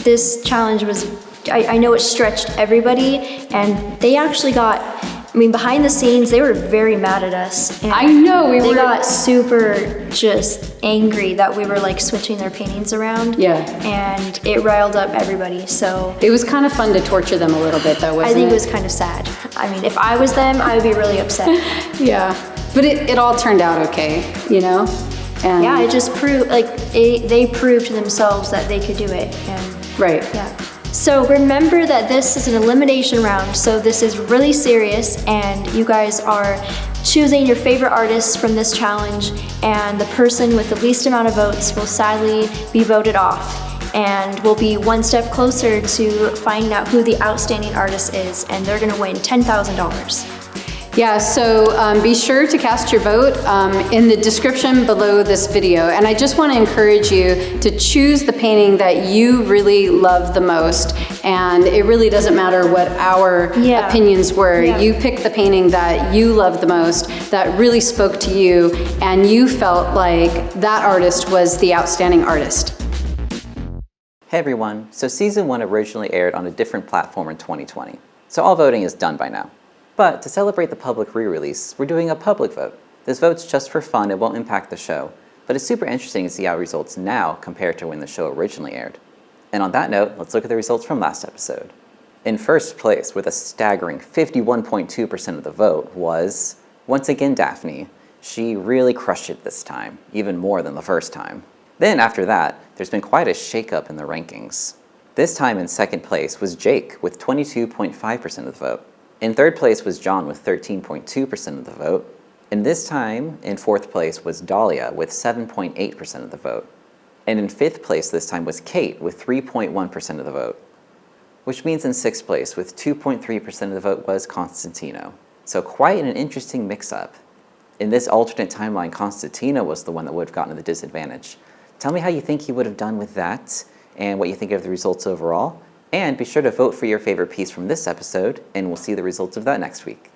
This challenge was, I know it stretched everybody, and they actually got, I mean, behind the scenes, they were very mad at us. And I know, they got super just angry that we were like switching their paintings around. Yeah. And it riled up everybody, so. It was kind of fun to torture them a little bit though, wasn't it? I think it was kind of sad. I mean, if I was them, I would be really upset. Yeah. But it all turned out okay, you know? And yeah, it just proved, like, they proved to themselves that they could do it. And right. yeah. So remember that this is an elimination round, so this is really serious, and you guys are choosing your favorite artists from this challenge, and the person with the least amount of votes will sadly be voted off. And we'll be one step closer to finding out who the outstanding artist is, and they're gonna win $10,000. Yeah, so be sure to cast your vote in the description below this video. And I just want to encourage you to choose the painting that you really love the most. And it really doesn't matter what our opinions were. You pick the painting that you love the most, that really spoke to you, and you felt like that artist was the outstanding artist. Hey everyone, so season 1 originally aired on a different platform in 2020, so all voting is done by now. But to celebrate the public re-release, we're doing a public vote. This vote's just for fun, it won't impact the show, but it's super interesting to see how it results now compared to when the show originally aired. And on that note, let's look at the results from last episode. In first place, with a staggering 51.2% of the vote, was, once again, Daphne. She really crushed it this time, even more than the first time. Then after that, there's been quite a shakeup in the rankings. This time in second place was Jake with 22.5% of the vote. In third place was John with 13.2% of the vote. And this time in fourth place was Dahlia with 7.8% of the vote. And in fifth place this time was Kate with 3.1% of the vote. Which means in sixth place with 2.3% of the vote was Constantino. So quite an interesting mix-up. In this alternate timeline, Constantino was the one that would have gotten the disadvantage. Tell me how you think he would have done with that, and what you think of the results overall. And be sure to vote for your favorite piece from this episode, and we'll see the results of that next week.